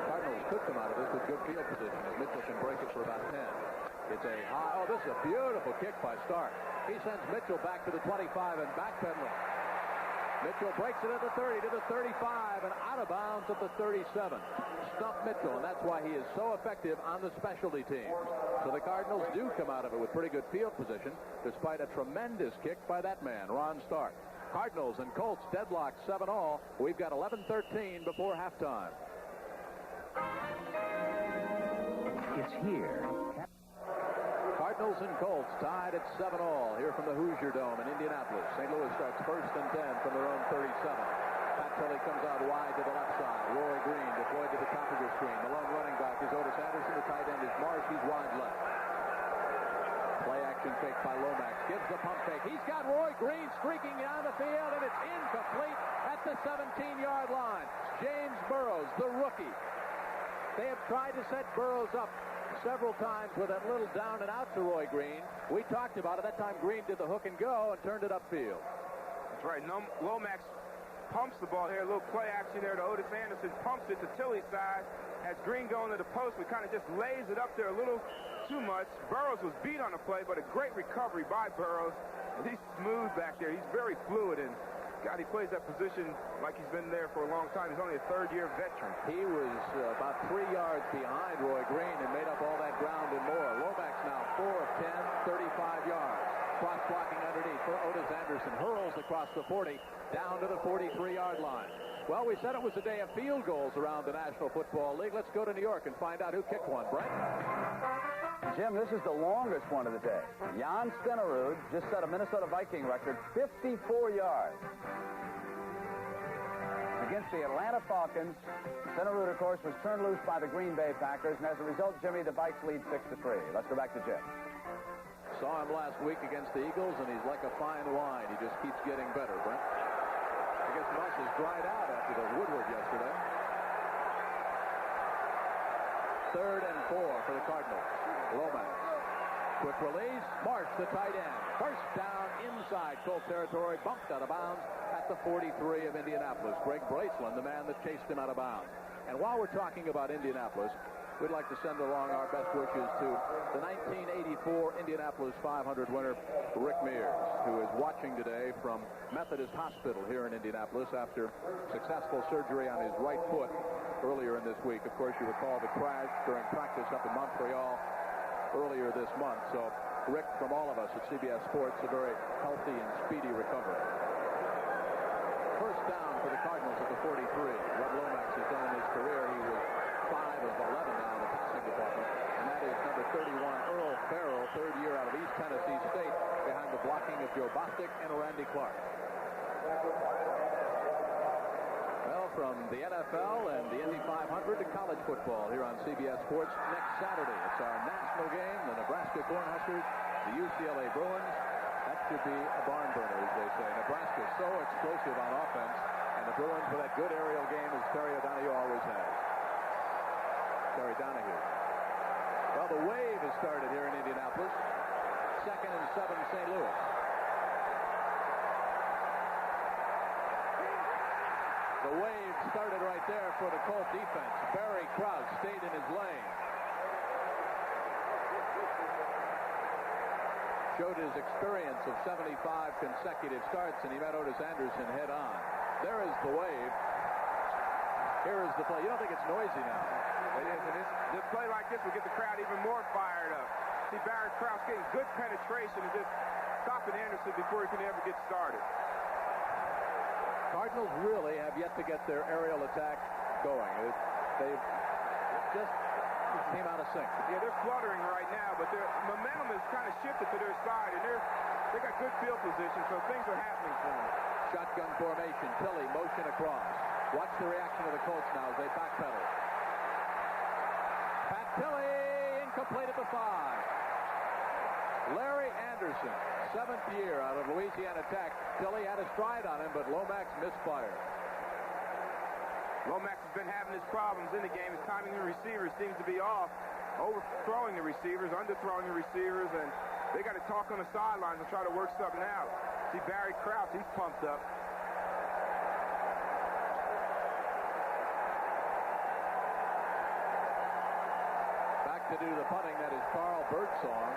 Cardinals could come out of this with good field position, as Mitchell can break it for about 10. It's a high, oh, this is a beautiful kick by Stark. He sends Mitchell back to the 25 and backpedaling. Mitchell breaks it at the 30 to the 35 and out of bounds at the 37. Stump Mitchell, and that's why he is so effective on the specialty teams. So the Cardinals do come out of it with pretty good field position, despite a tremendous kick by that man, Ron Stark. Cardinals and Colts deadlocked 7-all. We've got 11-13 before halftime. It's here. Cardinals and Colts tied at 7-all here from the Hoosier Dome in Indianapolis. St. Louis starts 1st and 10 from their own 37. Pat Kelly comes out wide to the left side. Roy Green deployed to the top of your screen. The lone running back is Otis Anderson. The tight end is Marsh. He's wide left. Play action fake by Lomax. Gives the pump fake. He's got Roy Green streaking down the field, and it's incomplete at the 17-yard line. James Burrows, the rookie. They have tried to set Burrows up several times with that little down and out to Roy Green. We talked about it. That time Green did the hook and go and turned it upfield. That's right. Lomax pumps the ball here. A little play action there to Otis Anderson. Pumps it to Tilley's side. Has Green going to the post, but kind of just lays it up there a little too much. Burrows was beat on the play, but a great recovery by Burrows. He's smooth back there. He's very fluid, and God, he plays that position like he's been there for a long time. He's only a third-year veteran. He was about 3 yards behind Roy Green and made up all that ground and more. Lomax now 4 of 10, 35 yards. Cross blocking underneath for Otis Anderson. Hurls across the 40 down to the 43-yard line. Well, we said it was a day of field goals around the National Football League. Let's go to New York and find out who kicked one. Brent? Jim, this is the longest one of the day. Jan Stenerud just set a Minnesota Viking record, 54 yards. Against the Atlanta Falcons, Stenerud, of course, was turned loose by the Green Bay Packers, and as a result, Jimmy, the Vikes lead 6-3. Let's go back to Jim. Saw him last week against the Eagles, and he's like a fine wine. He just keeps getting better, Brent. I guess Muss has dried out after the Woodward yesterday. 3rd and 4 for the Cardinals. Lomax. Quick release. Marsh, the tight end. First down inside Colt territory. Bumped out of bounds at the 43 of Indianapolis. Greg Braceland, the man that chased him out of bounds. And while we're talking about Indianapolis, we'd like to send along our best wishes to the 1984 Indianapolis 500 winner, Rick Mears, who is watching today from Methodist Hospital here in Indianapolis after successful surgery on his right foot earlier in this week. Of course, you recall the crash during practice up in Montreal earlier this month. So, Rick, from all of us at CBS Sports, a very healthy and speedy recovery. First down for the Cardinals at the 43. What Lomax has done in his career, he was 5 of 11 now in the passing department. And that is number 31, Earl Farrell, 3rd year out of East Tennessee State, behind the blocking of Joe Bostic and Randy Clark. Well, from the NFL and the Indy 500 to college football here on CBS Sports next Saturday. It's our national game, the Nebraska Cornhuskers, the UCLA Bruins. That should be a barn burner, as they say. Nebraska is so explosive on offense, and the Bruins with that good aerial game as Terry O'Donohue always has. Terry Donahue. Well, the wave has started here in Indianapolis. 2nd and 7, St. Louis. The wave started right there for the Colt defense. Barry Krause stayed in his lane. Showed his experience of 75 consecutive starts, and he met Otis Anderson head on. There is the wave. Here is the play. You don't think it's noisy now? It is, and this play like this will get the crowd even more fired up. See Barry Krause getting good penetration and just stopping Anderson before he can ever get started. Cardinals really have yet to get their aerial attack going. They've just came out of sync. Yeah, they're fluttering right now, but their momentum has kind of shifted to their side, and they got good field position, so things are happening for them. Shotgun formation. Tilley motion across. Watch the reaction of the Colts now as they backpedal. Pat Tilley incomplete at the 5. Larry Anderson, 7th year out of Louisiana Tech. Tilley had a stride on him, but Lomax misfired. Lomax has been having his problems in the game. His timing of the receivers seems to be off. Overthrowing the receivers, underthrowing the receivers, and they got to talk on the sidelines and try to work something out. See Barry Krause, he's pumped up. Back to do the punting, that is Carl Birdsong.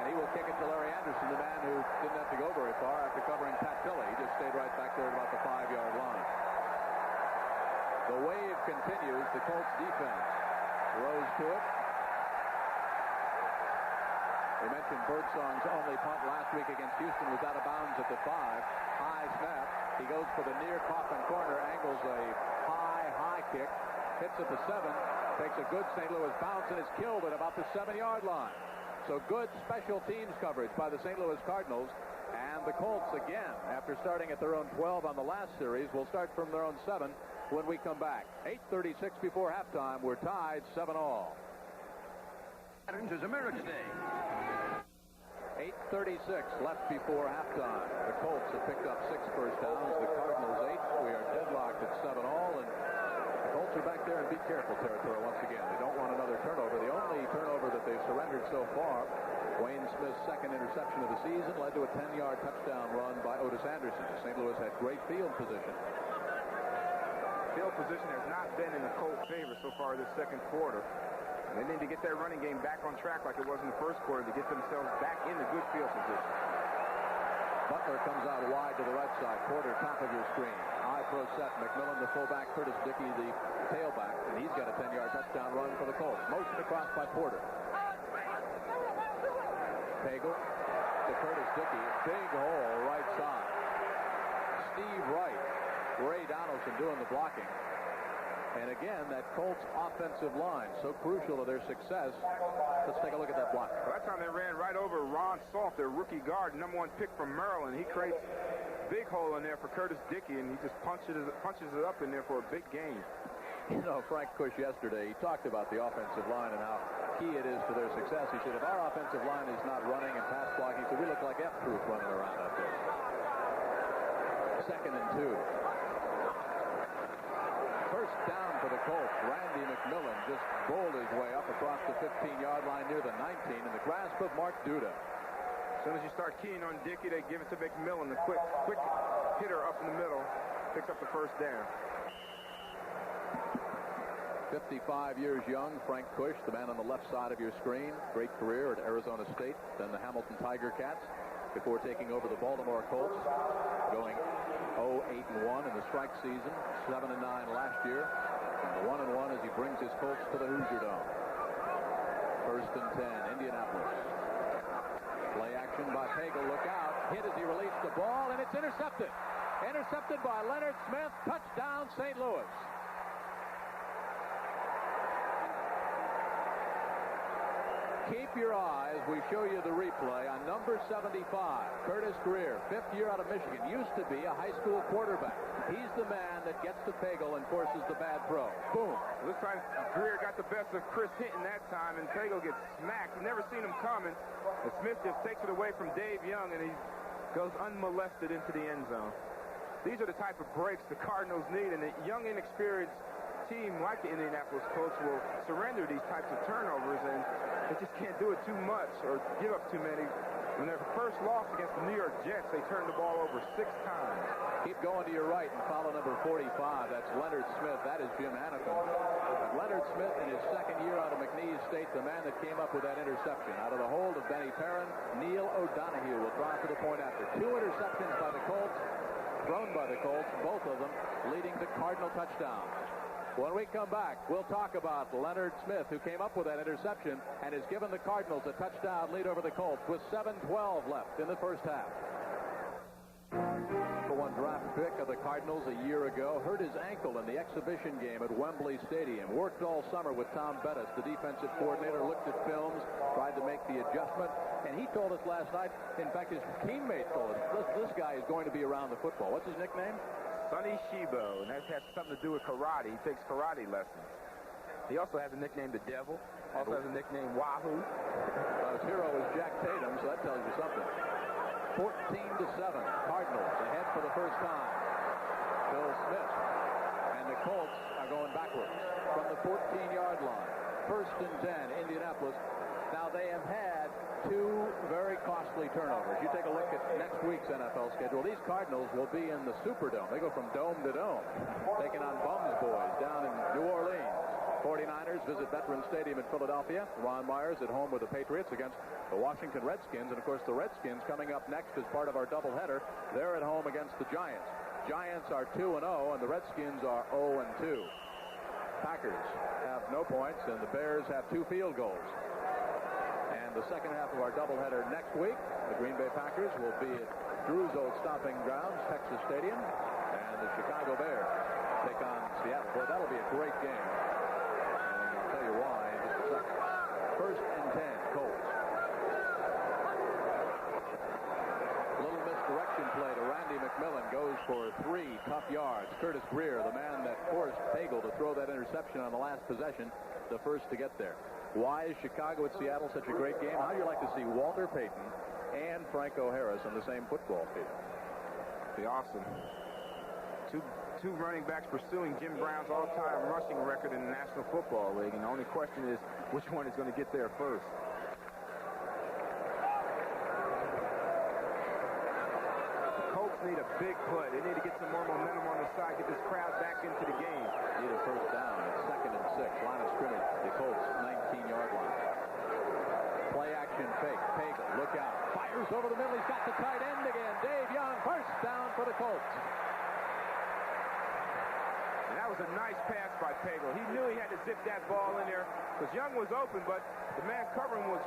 And he will kick it to Larry Anderson, the man who didn't have to go very far after covering Pat Tilley. He just stayed right back there at about the 5-yard line. The wave continues. The Colts defense rose to it. We mentioned Birdsong's only punt last week against Houston was out of bounds at the 5. High snap. He goes for the near coffin corner, angles a high kick, hits at the 7, takes a good St. Louis bounce, and is killed at about the 7-yard line. So good special teams coverage by the St. Louis Cardinals. And the Colts, again, after starting at their own 12 on the last series, will start from their own 7 when we come back. 8:36 before halftime. We're tied 7-all. Saturns is America's Day. 8:36 left before halftime. The Colts have picked up 6 first downs. The Cardinals 8. We are deadlocked at 7-all. And the Colts are back there in be careful territory once again. They don't want another turnover. The only turnover that they've surrendered so far, Wayne Smith's 2nd interception of the season, led to a 10-yard touchdown run by Otis Anderson. St. Louis had great field position. Field position has not been in the Colts' favor so far this second quarter. And they need to get their running game back on track like it was in the first quarter to get themselves back in the good field position. Butler comes out wide to the right side. Porter, top of your screen. I pro set. McMillan, the fullback. Curtis Dickey, the tailback. And he's got a 10-yard touchdown run for the Colts. Motion across by Porter. Pagel to Curtis Dickey. Big hole right side. Steve Wright. Ray Donaldson doing the blocking. And again, that Colts offensive line, so crucial to their success. Let's take a look at that block. Well, that time they ran right over Ron Salt, their rookie guard, #1 pick from Maryland. He creates a big hole in there for Curtis Dickey, and he just punches it up in there for a big gain. You know, Frank Kush yesterday, he talked about the offensive line and how key it is to their success. He said, if our offensive line is not running and pass blocking, he said, we look like F-Troop running around out there. 2nd and 2. First down for the Colts. Randy McMillan just bowled his way up across the 15-yard line near the 19 in the grasp of Mark Duda. As soon as you start keying on Dickey, they give it to McMillan. The quick hitter up in the middle picks up the first down. 55 years young, Frank Kush, the man on the left side of your screen. Great career at Arizona State, then the Hamilton Tiger Cats, before taking over the Baltimore Colts, going 0-8-1 in the strike season, 7-9 last year, and the 1-1 as he brings his Colts to the Hoosier Dome. 1st and 10, Indianapolis. Play action by Pagel. Look out. Hit as he released the ball, and it's intercepted. Intercepted by Leonard Smith. Touchdown, St. Louis. Keep your eyes. We show you the replay on number 75, Curtis Greer, 5th year out of Michigan. Used to be a high school quarterback. He's the man that gets to Pagel and forces the bad throw. Boom. This time, Greer got the best of Chris Hinton that time, and Pagel gets smacked. You've never seen him coming. And Smith just takes it away from Dave Young, and he goes unmolested into the end zone. These are the type of breaks the Cardinals need, and a young, inexperienced team like the Indianapolis Colts will surrender these types of turnovers, and they just can't do it too much or give up too many. When their first loss against the New York Jets, they turned the ball over 6 times. Keep going to your right and follow number 45. That's Leonard Smith. That is Jim Hannafin. Leonard Smith in his 2nd year out of McNeese State, the man that came up with that interception. Out of the hold of Benny Perrin, Neil O'Donohue will draw for the point after. 2 interceptions by the Colts, thrown by the Colts, both of them leading to Cardinal touchdowns. When we come back, we'll talk about Leonard Smith, who came up with that interception and has given the Cardinals a touchdown lead over the Colts with 7:12 left in the first half. #1 draft pick of the Cardinals a year ago hurt his ankle in the exhibition game at Wembley Stadium. Worked all summer with Tom Bettis, the defensive coordinator, looked at films, tried to make the adjustment, and he told us last night, in fact, his teammate told us, this guy is going to be around the football. What's his nickname? Sonny Shibo, and that has something to do with karate. He takes karate lessons. He also has a nickname, the Devil. Also has a nickname, Wahoo. His hero is Jack Tatum, so that tells you something. 14-7, Cardinals ahead for the first time. Bill Smith and the Colts are going backwards from the 14-yard line. 1st and 10, Indianapolis. Now they have had 2 very costly turnovers. You take a look at next week's NFL schedule. These Cardinals will be in the Superdome. They go from dome to dome, taking on Bums Boys down in New Orleans. 49ers visit Veterans Stadium in Philadelphia. Ron Myers at home with the Patriots against the Washington Redskins. And, of course, the Redskins coming up next as part of our doubleheader. They're at home against the Giants. Giants are 2-0, and the Redskins are 0-2. Packers have no points, and the Bears have 2 field goals. And the second half of our doubleheader next week, the Green Bay Packers will be at Drew's old stomping grounds, Texas Stadium, and the Chicago Bears take on Seattle. Boy, that'll be a great game. And I'll tell you why in just a second. 1st and 10, Colts. Little misdirection play to Randy McMillan, goes for 3 tough yards. Curtis Greer, the man that forced Pagel to throw that interception on the last possession, the first to get there. Why is Chicago at Seattle such a great game? How do you like to see Walter Payton and Franco Harris on the same football field? Be awesome. Two running backs pursuing Jim Brown's all-time rushing record in the National Football League, and the only question is which one is going to get there first. The Colts need a big play. They need to get some more momentum on the side, get this crowd back into the game. Need a first down. It's 2nd and 6. Line of scrimmage. The Colts 19-yard line. Play action fake. Pagel, look out. Fires over the middle. He's got the tight end again. Dave Young, first down for the Colts. And that was a nice pass by Pagel. He knew he had to zip that ball in there because Young was open, but the man covering was,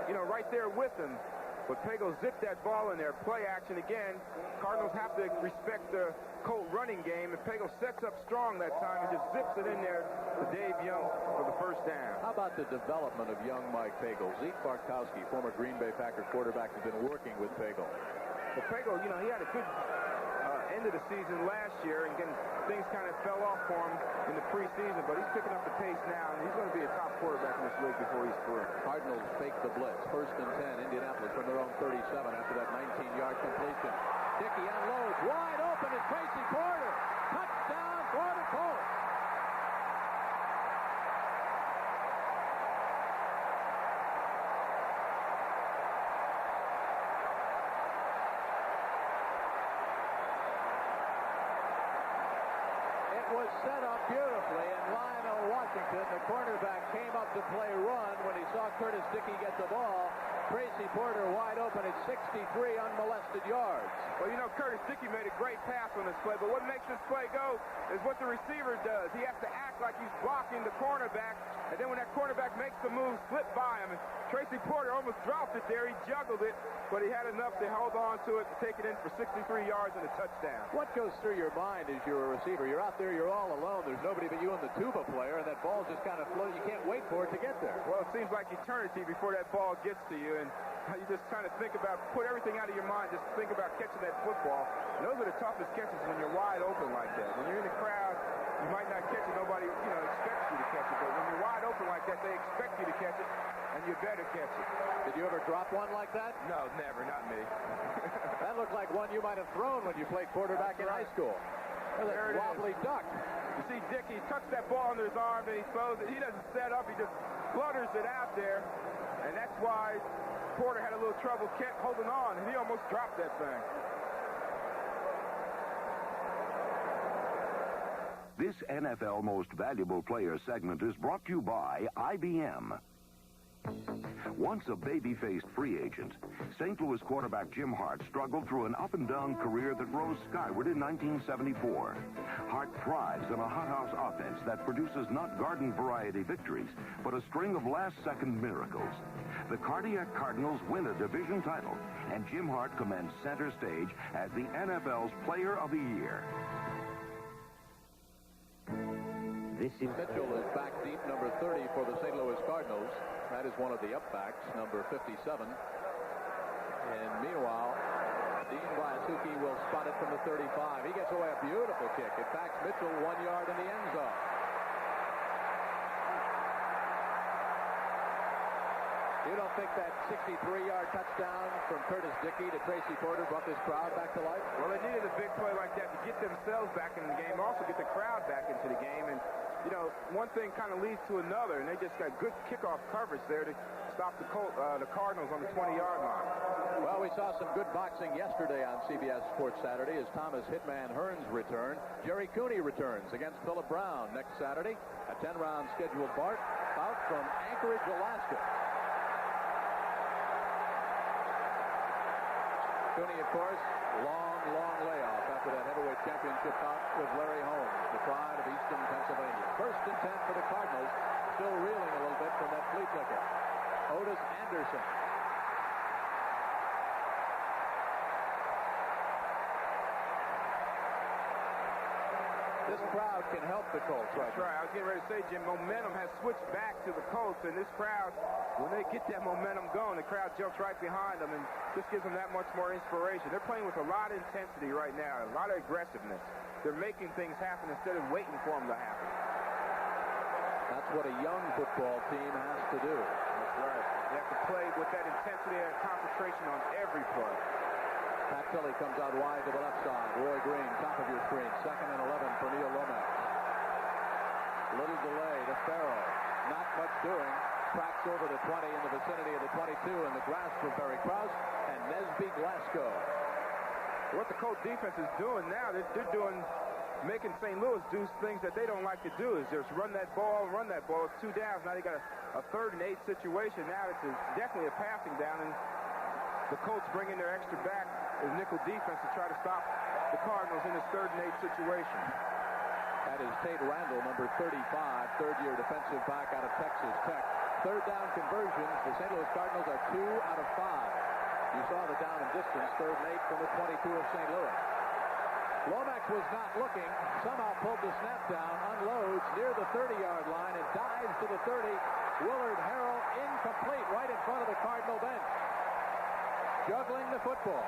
right there with him. But Pagel zipped that ball in there. Play action again. Cardinals have to respect the Colt running game. And Pagel sets up strong that time and just zips it in there to Dave Young for the first down. How about the development of young Mike Pagel? Zeke Bartkowski, former Green Bay Packers quarterback, has been working with Pagel. Well, Pagel, he had a good end of the season last year, and again, things kind of fell off for him in the preseason, but he's picking up the pace now, and he's going to be a top quarterback in this league before he's through. Cardinals fake the blitz. 1st and 10, Indianapolis from their own 37 after that 19-yard completion. Dickey unloads, wide open is Tracy Porter. Touchdown for the Colts. Was set up beautifully, and Lionel Washington, the cornerback, came up to play run when he saw Curtis Dickey get the ball. Tracy Porter wide open at 63 unmolested yards. Well, Curtis Dickey made a great pass on this play, but what makes this play go is what the receiver does. He has to act like he's blocking the cornerback, and then when that cornerback makes the move, slip by him. And Tracy Porter almost dropped it there. He juggled it, but he had enough to hold on to it to take it in for 63 yards and a touchdown. What goes through your mind as you're a receiver? You're out there, you're all alone. There's nobody but you and the tuba player, and that ball just kind of floats. You can't wait for it to get there. Well, it seems like eternity before that ball gets to you, and you just kind of think about, put everything out of your mind, just think about catching that football. And those are the toughest catches when you're wide open like that. When you're in the crowd, you might not catch it. Nobody, expects you to catch it. But when you're wide open like that, they expect you to catch it, and you better catch it. Did you ever drop one like that? No, never. Not me. That looked like one you might have thrown when you played quarterback in high school. There it wobbly is. duck. You see Dickey tucks that ball under his arm, and he throws it. He doesn't set up. He just flutters it out there, and that's why Porter had a little trouble holding on, and he almost dropped that thing. This NFL Most Valuable Player segment is brought to you by IBM. Once a baby-faced free agent, St. Louis quarterback Jim Hart struggled through an up-and-down career that rose skyward in 1974. Hart thrives on a hothouse offense that produces not garden-variety victories, but a string of last-second miracles. The Cardiac Cardinals win a division title, and Jim Hart commands center stage as the NFL's Player of the Year. Mitchell is back deep, number 30 for the St. Louis Cardinals. That is one of the upbacks, number 57. And meanwhile, Dean Vlasuki will spot it from the 35. He gets away a beautiful kick. It backs Mitchell 1 yard in the end zone. You don't think that 63-yard touchdown from Curtis Dickey to Tracy Porter brought this crowd back to life? Well, they needed a big play like that to get themselves back in the game, also get the crowd back into the game. And, one thing kind of leads to another, and they just got good kickoff coverage there to stop the Cardinals on the 20-yard line. Well, we saw some good boxing yesterday on CBS Sports Saturday as Thomas Hitman Hearns returned. Jerry Cooney returns against Philip Brown next Saturday. A 10-round scheduled bout from Anchorage, Alaska. Cooney, of course, long layoff after that heavyweight championship bout with Larry Holmes, the pride of Eastern Pennsylvania. 1st and 10 for the Cardinals, still reeling a little bit from that flea flicker. Otis Anderson. This crowd can help the Colts, right? That's right. I was getting ready to say, Jim, momentum has switched back to the Colts, and this crowd, when they get that momentum going, the crowd jumps right behind them and just gives them that much more inspiration. They're playing with a lot of intensity right now, a lot of aggressiveness. They're making things happen instead of waiting for them to happen. That's what a young football team has to do. That's right. They have to play with that intensity and concentration on every play. Pat Philly comes out wide to the left side. Roy Green, top of your screen. 2nd and 11 for Neil Lomax. Little delay to Farrow. Not much doing. Cracks over the 20 in the vicinity of the 22 in the grasp of Barry Krause and Nesby Glasgow. What the Colts defense is doing now, they're making St. Louis do things that they don't like to do, is just run that ball. It's 2 downs. Now they got a 3rd and 8 situation. Now it's definitely a passing down, and the Colts bring in their extra back as nickel defense to try to stop the Cardinals in this 3rd and 8 situation. That is Tate Randall, number 35, third-year defensive back out of Texas Tech. 3rd down conversions. The St. Louis Cardinals are 2 out of 5. You saw the down and distance, 3rd and 8 from the 22 of St. Louis. Lomax was not looking, somehow pulled the snap down, unloads near the 30-yard line and dives to the 30. Willard Harrell incomplete right in front of the Cardinal bench. Juggling the football.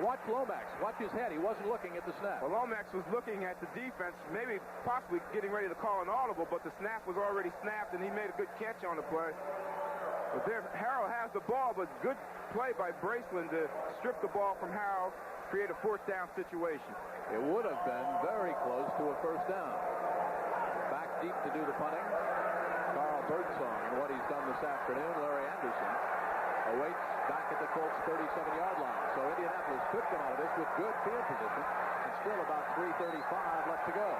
Watch Lomax. Watch his head. He wasn't looking at the snap. Well, Lomax was looking at the defense, maybe possibly getting ready to call an audible, but the snap was already snapped, and he made a good catch on the play. But there, Harrell has the ball, but good play by Braceland to strip the ball from Harrell, create a 4th down situation. It would have been very close to a 1st down. Back deep to do the punting. Carl Birdsong, and what he's done this afternoon, Larry Anderson awaits back at the Colts 37-yard line. So Indianapolis could come out of this with good field position and still about 3:35 left to go.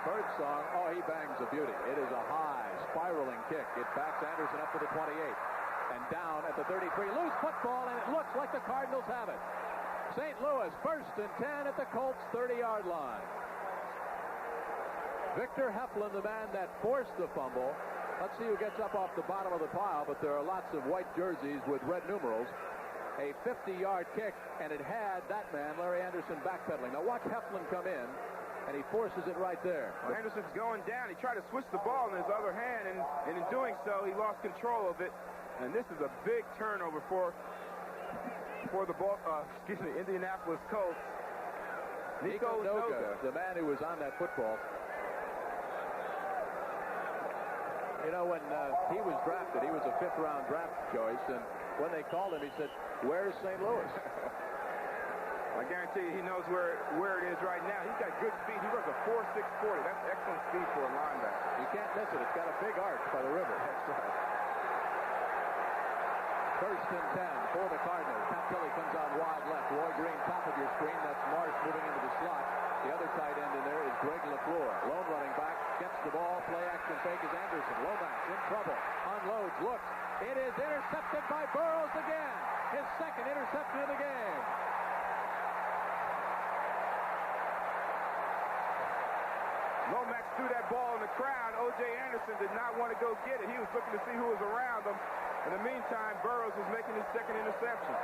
Birdsong, oh, he bangs a beauty. It is a high, spiraling kick. It backs Anderson up to the 28 and down at the 33. Loose football, and it looks like the Cardinals have it. St. Louis, 1st and 10 at the Colts 30-yard line. Victor Heflin, the man that forced the fumble. Let's see who gets up off the bottom of the pile, but there are lots of white jerseys with red numerals. A 50-yard kick, and it had that man, Larry Anderson, backpedaling. Now watch Heflin come in, and he forces it right there. Well, Anderson's going down. He tried to switch the ball in his other hand, and in doing so, he lost control of it. And this is a big turnover for the ball, Indianapolis Colts. Nico Noga, the man who was on that football. You know, when he was drafted, he was a 5th-round draft choice, and when they called him, he said, "Where's St. Louis?" I guarantee you he knows where it is right now. He's got good speed. He runs a 4.6 40. That's excellent speed for a linebacker. You can't miss it. It's got a big arch by the river. That's right. 1st and 10 for the Cardinals. Pat Kelly comes out wide left. Roy Green, top of your screen. That's Marsh moving into the slot. The other tight end in there is Greg LaFleur. Lone running back. Gets the ball. Play action fake is Anderson. Lomax in trouble. Unloads. Looks. It is intercepted by Burrows again. His 2nd interception of the game. Lomax threw that ball in the crowd. O.J. Anderson did not want to go get it. He was looking to see who was around him. In the meantime, Burrows was making his 2nd interception.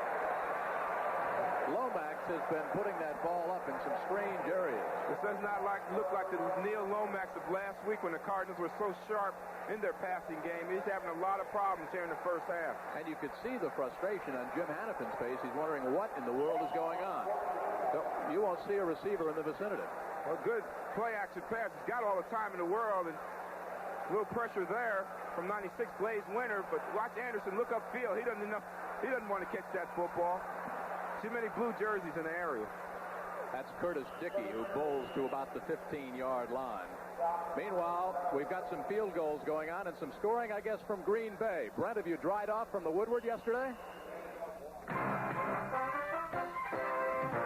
Lomax has been putting that ball up in some strange areas. This does not look like the Neil Lomax of last week when the Cardinals were so sharp in their passing game. He's having a lot of problems here in the 1st half. And you could see the frustration on Jim Hannafin's face. He's wondering what in the world is going on. So you won't see a receiver in the vicinity. Well, good play-action pass. He's got all the time in the world, and a little pressure there from 96 Blaze Winter. But watch Anderson look upfield. He doesn't want to catch that football. Too many blue jerseys in the area. That's Curtis Dickey, who bowls to about the 15-yard line. Meanwhile, we've got some field goals going on and some scoring, I guess, from Green Bay. Brent, have you dried off from the Woodward yesterday?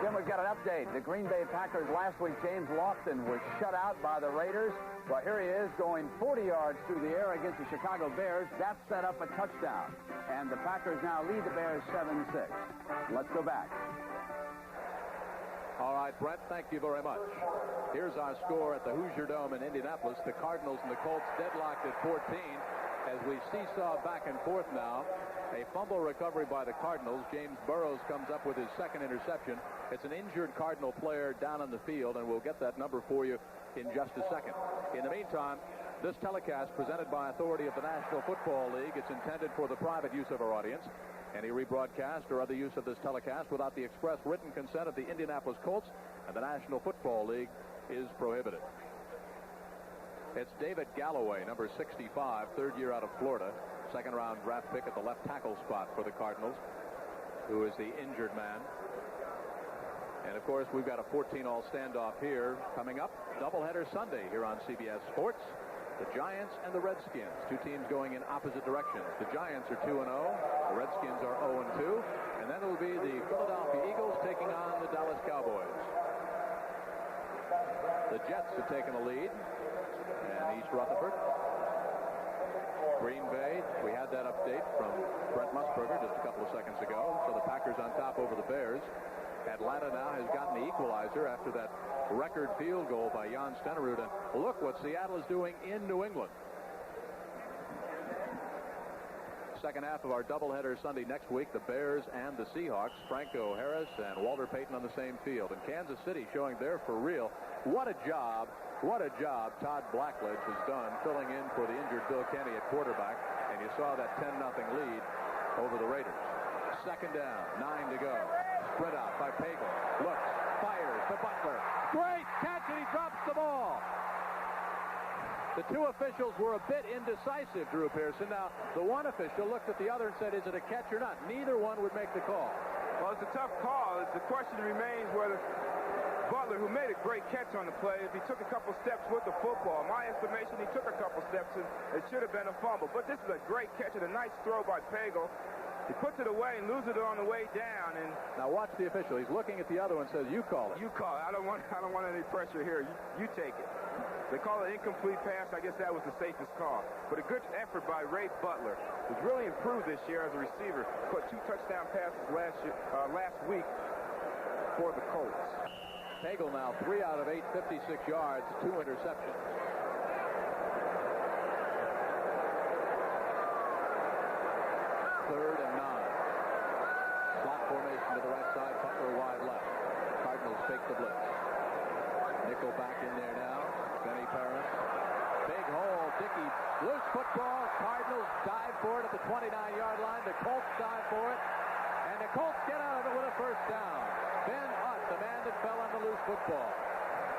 Jim, we've got an update. The Green Bay Packers last week, James Lofton was shut out by the Raiders. Well, here he is going 40 yards through the air against the Chicago Bears. That set up a touchdown. And the Packers now lead the Bears 7-6. Let's go back. All right, Brent, thank you very much. Here's our score at the Hoosier Dome in Indianapolis. The Cardinals and the Colts deadlocked at 14. As we seesaw back and forth now, a fumble recovery by the Cardinals. James Burrows comes up with his 2nd interception. It's an injured Cardinal player down on the field, and we'll get that number for you in just a second. In the meantime, this telecast presented by authority of the National Football League. It's intended for the private use of our audience. Any rebroadcast or other use of this telecast without the express written consent of the Indianapolis Colts and the National Football League is prohibited. It's David Galloway, number 65, 3rd year out of Florida, 2nd-round draft pick at the left tackle spot for the Cardinals, who is the injured man. And, of course, we've got a 14-all standoff here coming up. Doubleheader Sunday here on CBS Sports. The Giants and the Redskins, two teams going in opposite directions. The Giants are 2-0. The Redskins are 0-2. And then it will be the Philadelphia Eagles taking on the Dallas Cowboys. The Jets have taken a lead. And East Rutherford. Green Bay, we had that update from Brent Musburger just a couple of seconds ago. So the Packers on top over the Bears. Atlanta now has gotten the equalizer after that record field goal by Jan Stenerud. And look what Seattle is doing in New England. Second half of our doubleheader Sunday next week, the Bears and the Seahawks. Franco Harris and Walter Payton on the same field. And Kansas City showing they're for real. What a job Todd Blackledge has done filling in for the injured Bill Kenny at quarterback. And you saw that 10-0 lead over the Raiders. Second down, 9 to go. Sprint out by Pagel. Looks, fires to Butler. Great catch, and he drops the ball. The two officials were a bit indecisive, Drew Pearson. Now, the one official looked at the other and said, is it a catch or not? Neither one would make the call. Well, it's a tough call. The question remains whether Butler, who made a great catch on the play, if he took a couple steps with the football. In my estimation, he took a couple steps, and it should have been a fumble. But this is a great catch and a nice throw by Pagel. He puts it away and loses it on the way down. And now watch the official. He's looking at the other one and says, you call it. You call it. I don't want any pressure here. You take it. They call it incomplete pass. I guess that was the safest call. But a good effort by Ray Butler. He's really improved this year as a receiver. Put 2 touchdown passes last week for the Colts. Pagel now 3 out of 8, 56 yards, 2 interceptions. Third and 9. Slot formation to the right side, Butler wide left. Cardinals fake the blitz. Nickel back in there now. Benny Parent. Big hole. Dickey. Loose football. Cardinals dive for it at the 29-yard line. The Colts dive for it. And the Colts get out of it with a first down. Ben Utt, the man that fell on the loose football.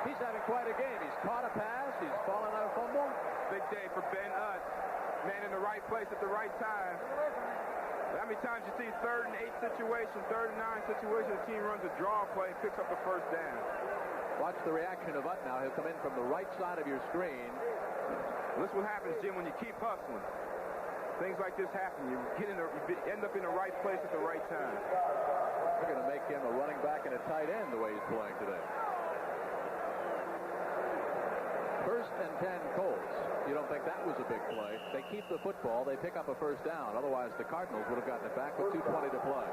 He's having quite a game. He's caught a pass. He's fallen on a fumble. Big day for Ben Utt. Man in the right place at the right time. How many times you see 3rd and 8 situation, 3rd and 9 situation, the team runs a draw play and picks up the first down. Watch the reaction of Utt now. He'll come in from the right side of your screen. Well, this is what happens, Jim, when you keep hustling. Things like this happen. You end up in the right place at the right time. They're going to make him a running back and a tight end the way he's playing today. First and 10 Colts. You don't think that was a big play. They keep the football. They pick up a first down. Otherwise, the Cardinals would have gotten it back with 2:20 to play.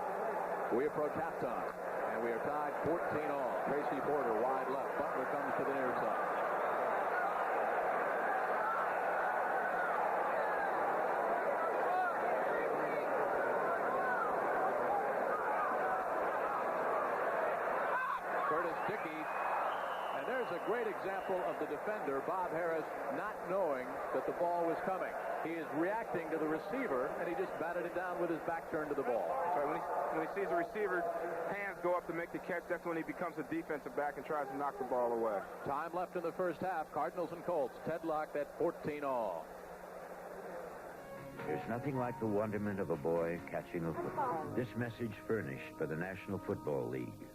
We approach halftime, and we are tied 14-all. Tracy Porter wide left. Butler comes to the near side. Curtis Dickey. And there's a great example of the defender, Bob Harris, not knowing that the ball was coming. He is reacting to the receiver, and he just batted it down with his back turned to the ball. Right, when he sees the receiver's hands go up to make the catch, that's when he becomes a defensive back and tries to knock the ball away. Time left in the first half. Cardinals and Colts. Deadlocked at 14-all. There's nothing like the wonderment of a boy catching a football. This message furnished by the National Football League.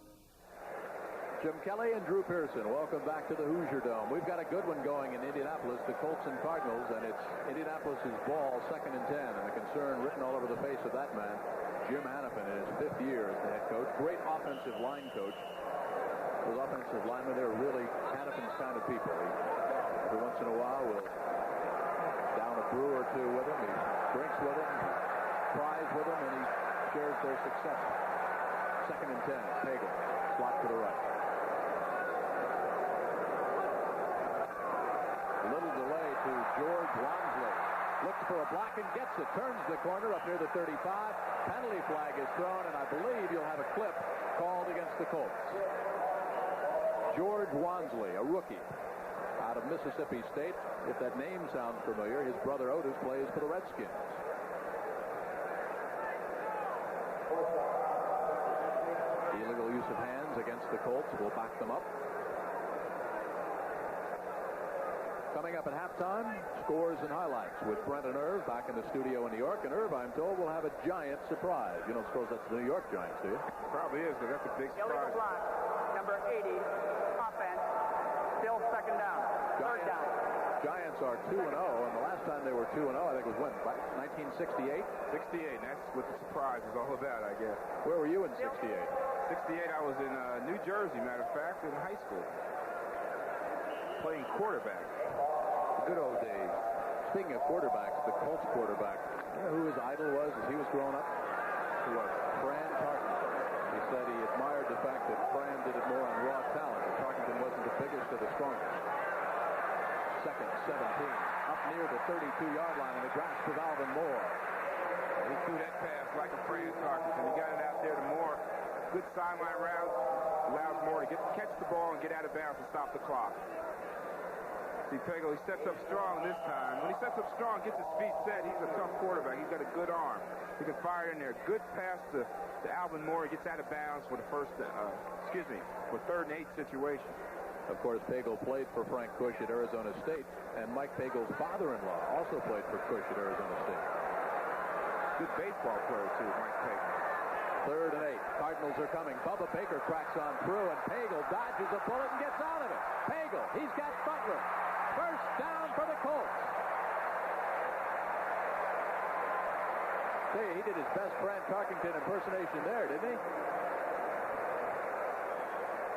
Jim Kelly and Drew Pearson, welcome back to the Hoosier Dome. We've got a good one going in Indianapolis, the Colts and Cardinals, and it's Indianapolis' ball, 2nd and 10, and the concern written all over the face of that man, Jim Hannafin, in his 5th year as the head coach. Great offensive line coach. Those offensive linemen, they're really Hannafin's kind of people. Every once in a while, we'll down a brew or two with him. He drinks with him, cries with him, and he shares their success. 2nd and 10, Pagel, slot to the right. Little delay to George Wansley. Looks for a block and gets it. Turns the corner up near the 35. Penalty flag is thrown, and I believe you'll have a clip called against the Colts. George Wansley, a rookie out of Mississippi State. If that name sounds familiar, his brother Otis plays for the Redskins. Illegal use of hands against the Colts will back them up. Coming up at halftime, scores and highlights with Brent and Irv back in the studio in New York. And Irv, I'm told, will have a giant surprise. You don't suppose that's the New York Giants, do you? Probably is, but that's a big surprise. Illegal block, number 80, offense, still 2nd down, 3rd down. Giants are 2-0, and the last time they were 2-0, I think was when? 1968? 68, that's what the surprise is all about, I guess. Where were you in 68? 68, I was in New Jersey, matter of fact, in high school. playing quarterback. The good old days. Speaking of quarterbacks, the Colts quarterback, you know who his idol was as he was growing up? Who was? Fran Tarkenton. He said he admired the fact that Fran did it more on raw talent, and Tarkenton wasn't the biggest or the strongest. Second, 17. Up near the 32-yard line in the grasp of Alvin Moore. He threw that pass like a Fran Tarkenton. He got it out there to Moore. Good sideline route. Allows Moore to catch the ball and get out of bounds and stop the clock. See, Pagel, he sets up strong this time. When he sets up strong, gets his feet set, he's a tough quarterback. He's got a good arm. He can fire it in there. Good pass to Alvin Moore. He gets out of bounds for the for 3rd and 8 situation. Of course, Pagel played for Frank Kush at Arizona State, and Mike Pagel's father-in-law also played for Kush at Arizona State. Good baseball player, too, Mike Pagel. 3rd and 8. Cardinals are coming. Bubba Baker cracks on through, and Pagel dodges a bullet and gets out of it. Pagel, he's got Butler. First down for the Colts. See, he did his best Fran Tarkenton impersonation there, didn't he?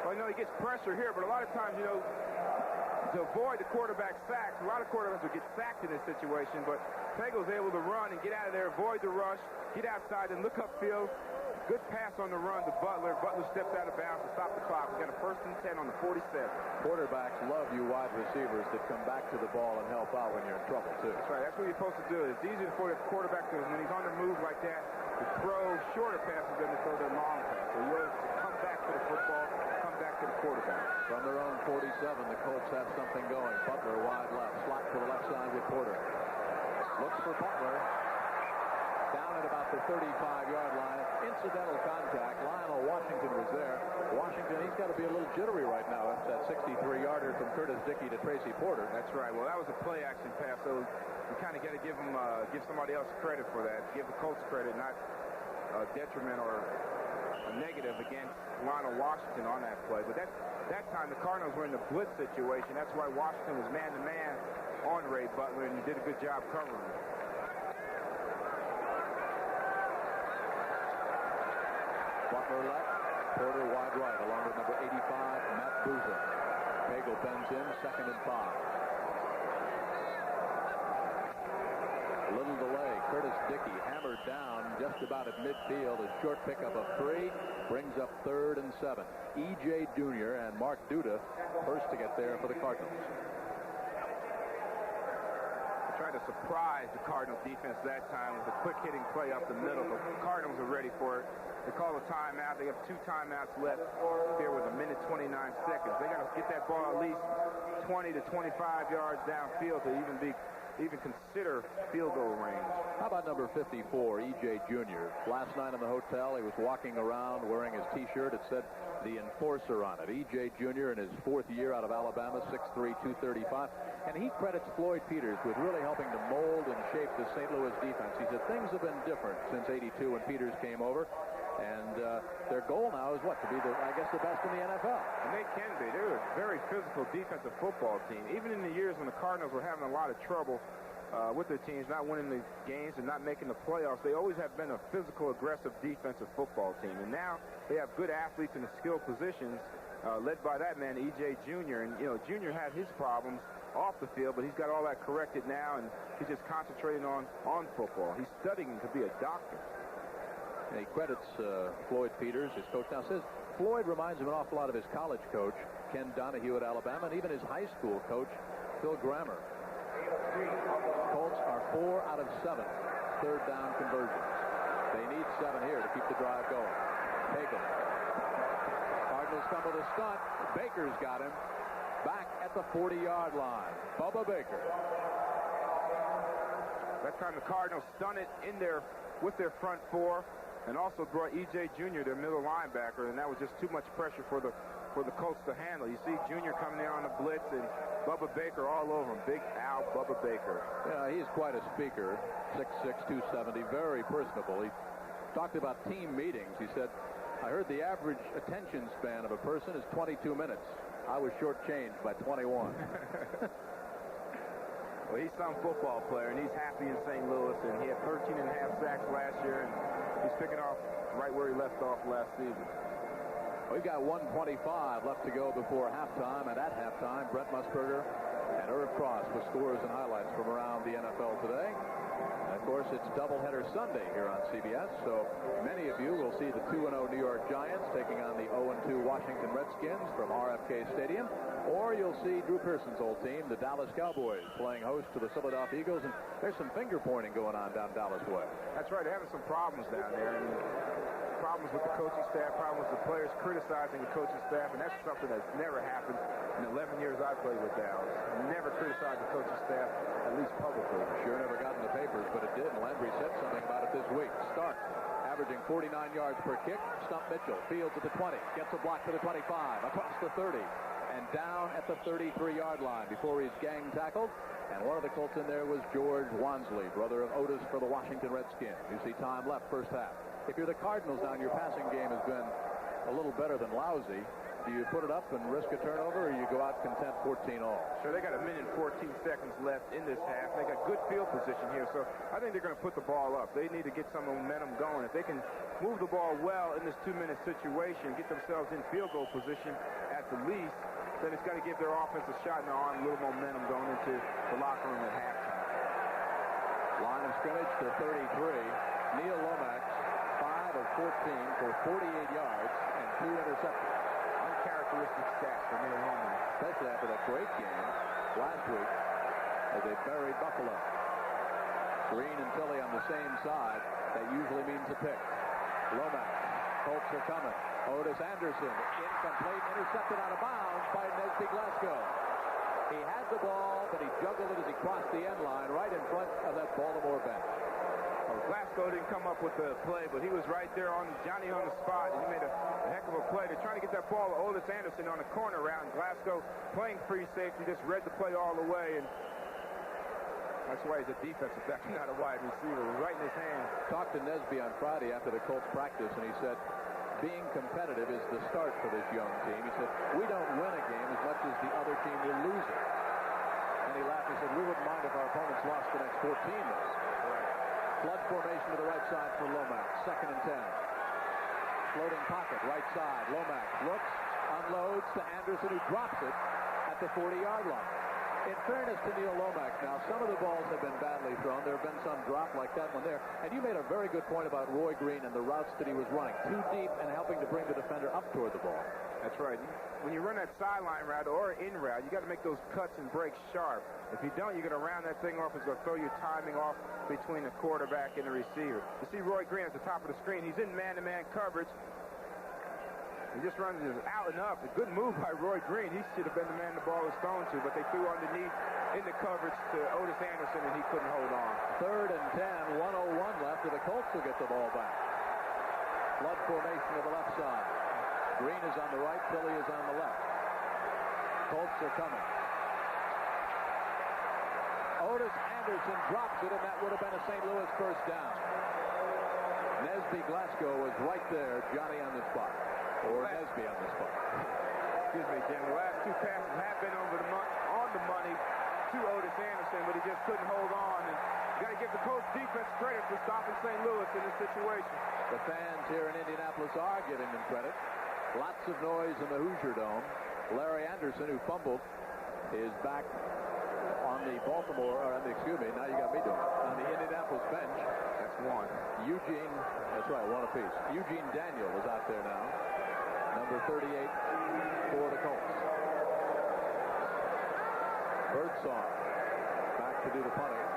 Well, he gets pressure here, but a lot of times, to avoid the quarterback sacks, a lot of quarterbacks will get sacked in this situation, but Pagel's able to run and get out of there, avoid the rush, get outside and look upfield. Good pass on the run to Butler. Butler stepped out of bounds to stop the clock. We got a 1st and 10 on the 47. Quarterbacks love you wide receivers that come back to the ball and help out when you're in trouble, too. That's right. That's what you're supposed to do. It's easier for the quarterback to, when he's on the move like that, to throw shorter passes than to throw their long pass. So you always come back to the football, come back to the quarterback. From their own 47, the Colts have something going. Butler wide left. Slot to the left side with Porter. Looks for Butler. Down at about the 35-yard line. Incidental contact. Lionel Washington was there. Washington, he's got to be a little jittery right now. That's that 63-yarder from Curtis Dickey to Tracy Porter. That's right. Well, that was a play-action pass, so you kind of got to give somebody else credit for that. Give the Colts credit, not a detriment or a negative against Lionel Washington on that play. But that time, the Cardinals were in the blitz situation. That's why Washington was man-to-man on Ray Butler, and he did a good job covering him. Butler left, Porter wide right, along with number 85, Matt Boozer. Pagel bends in, 2nd and 5. A little delay. Curtis Dickey hammered down just about at midfield. A short pickup of 3 brings up 3rd and 7. E.J. Jr. and Mark Duda first to get there for the Cardinals. Trying to surprise the Cardinals defense that time with a quick hitting play up the middle, but the Cardinals are ready for it. They call a timeout. They have 2 timeouts left here with 1:29. They got to get that ball at least 20 to 25 yards downfield to even consider field goal range. How about number 54, E.J. Jr.? Last night in the hotel, he was walking around wearing his T-shirt. It said the Enforcer on it. E.J. Jr. in his 4th year out of Alabama, 6'3", 235. And he credits Floyd Peters with really helping to mold and shape the St. Louis defense. He said things have been different since '82 when Peters came over. And their goal now is what? To be, the best in the NFL. And they can be. They're a very physical defensive football team. Even in the years when the Cardinals were having a lot of trouble with their teams, not winning the games and not making the playoffs, they always have been a physical, aggressive defensive football team. And now they have good athletes in the skill positions, led by that man, E.J. Jr. And, Jr. had his problems off the field, but he's got all that corrected now, and he's just concentrating on football. He's studying to be a doctor. And he credits Floyd Peters, his coach. Now says Floyd reminds him an awful lot of his college coach, Ken Donahue at Alabama, and even his high school coach, Phil Grammer. Colts are 4 out of 7 third down conversions. They need 7 here to keep the drive going. Pagel. Cardinals stumble to stunt. Baker's got him. Back at the 40-yard line. Bubba Baker. That time the Cardinals stunted in there with their front 4. And also brought E.J. Jr., their middle linebacker, and that was just too much pressure for the Colts to handle. You see Jr. coming in on the blitz, and Bubba Baker all over him. Big Al Bubba Baker. Yeah, he's quite a speaker. 6'6", 270, very personable. He talked about team meetings. He said, I heard the average attention span of a person is 22 minutes. I was shortchanged by 21. Well, he's some football player, and he's happy in St. Louis, and he had 13.5 sacks last year, and he's picking off right where he left off last season. We've got 1:25 left to go before halftime, and at halftime, Brent Musburger and Irv Cross with scores and highlights from around the NFL today. And of course, it's doubleheader Sunday here on CBS, so many of you will see the 2-0 New York Giants taking on the 0-2 Washington Redskins from RFK Stadium, or you'll see Drew Pearson's old team, the Dallas Cowboys, playing host to the Philadelphia Eagles, and there's some finger pointing going on down Dallas way. That's right. They're having some problems down there. And problems with the coaching staff, problems with the players criticizing the coaching staff, and that's something that's never happened in 11 years I've played with Dallas. Never criticized the coaching staff, at least publicly. Sure never got in the papers, but it did, and Landry said something about it this week. Stark, averaging 49 yards per kick. Stump Mitchell, fields at the 20, gets a block to the 25, across the 30, and down at the 33-yard line before he's gang tackled. And one of the Colts in there was George Wansley, brother of Otis for the Washington Redskins. You see time left, first half. If you're the Cardinals now, your passing game has been a little better than lousy. Do you put it up and risk a turnover, or you go out content 14-all? Sure, they got 1 minute and 14 seconds left in this half. They got good field position here, so I think they're going to put the ball up. They need to get some momentum going. If they can move the ball well in this 2-minute situation, get themselves in field goal position at the least, then it's got to give their offense a shot in the arm, a little momentum going into the locker room at halftime. Line of scrimmage to 33. Neil Lomax, 5 of 14 for 48 yards and 2 interceptions. Uncharacteristic stats for Neil Lomax. Especially after that great game last week as they buried Buffalo. Green and Tilly on the same side. That usually means a pick. Lomax. Colts are coming. Otis Anderson, incomplete, intercepted out of bounds by Nesby Glasgow. He had the ball, but he juggled it as he crossed the end line right in front of that Baltimore bench. Well, Glasgow didn't come up with the play, but he was right there on Johnny on the spot, and he made a heck of a play. They're trying to get that ball to Otis Anderson on the corner route, and Glasgow playing free safety, just read the play all the way, and that's why he's a defensive back, not a wide receiver. It was right in his hands. Talked to Nesby on Friday after the Colts practice, and he said, being competitive is the start for this young team. He said, we don't win a game as much as the other team will lose it. And he laughed. He said, we wouldn't mind if our opponents lost the next 14 minutes. Flood formation to the right side for Lomax. 2nd and 10. Floating pocket, right side. Lomax looks, unloads to Anderson, who drops it at the 40-yard line. In fairness to Neil Lomax now, some of the balls have been badly thrown. There have been some drop like that one there. And you made a very good point about Roy Green and the routes that he was running. Too deep and helping to bring the defender up toward the ball. That's right. When you run that sideline route or in route, you got to make those cuts and breaks sharp. If you don't, you're going to round that thing off. It's going to throw your timing off between the quarterback and the receiver. You see Roy Green at the top of the screen. He's in man-to-man coverage. He just runs out and up. A good move by Roy Green. He should have been the man the ball was thrown to, but they threw underneath in the coverage to Otis Anderson, and he couldn't hold on. 3rd and 10, 1:01 left, and the Colts will get the ball back. Flood formation to the left side. Green is on the right, Tilly is on the left. Colts are coming. Otis Anderson drops it, and that would have been a St. Louis first down. Nesby Glasgow was right there, Johnny on the spot. Or Nesby on the spot. Excuse me, Jim. The last 2 passes have been on the money to Otis Anderson, but he just couldn't hold on. And you got to give the Colts defense credit for stopping St. Louis in this situation. The fans here in Indianapolis are giving them credit. Lots of noise in the Hoosier Dome. Larry Anderson, who fumbled, is back on the Baltimore, or excuse me, now you got me doing it, on the Indianapolis bench. That's one. Eugene, that's right, one apiece. Eugene Daniel is out there now. Number 38 for the Colts. Birdsong back to do the punting.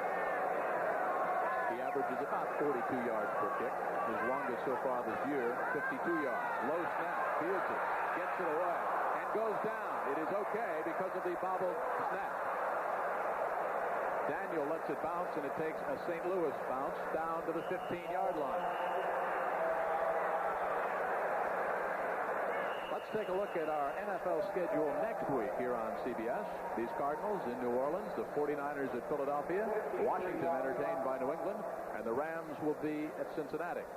He averages about 42 yards per kick. His longest so far this year, 52 yards. Low snap, fields it, gets it away, and goes down. It is okay because of the bobbled snap. Daniel lets it bounce, and it takes a St. Louis bounce down to the 15-yard line. Let's take a look at our NFL schedule next week here on CBS. These Cardinals in New Orleans, the 49ers at Philadelphia, Washington entertained by New England, and the Rams will be at Cincinnati.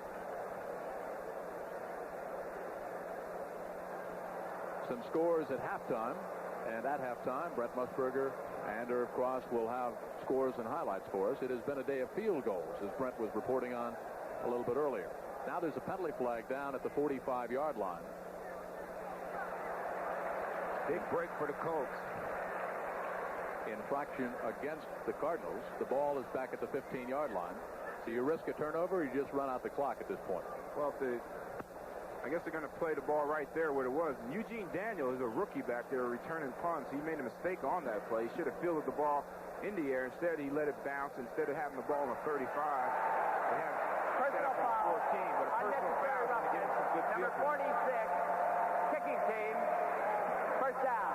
Some scores at halftime, and at halftime, Brent Musburger and Irv Cross will have scores and highlights for us. It has been a day of field goals, as Brent was reporting on a little bit earlier. Now there's a penalty flag down at the 45-yard line. Big break for the Colts. Infraction against the Cardinals. The ball is back at the 15-yard line. Do you risk a turnover, or you just run out the clock at this point? Well, I guess they're going to play the ball right there where it was. And Eugene Daniel is a rookie back there returning punts. He made a mistake on that play. He should have fielded the ball in the air. Instead, he let it bounce. Instead of having the ball on the 35, they have set up on 14, but a personal foul is going to get him some good field. Number 46, kicking team, first down.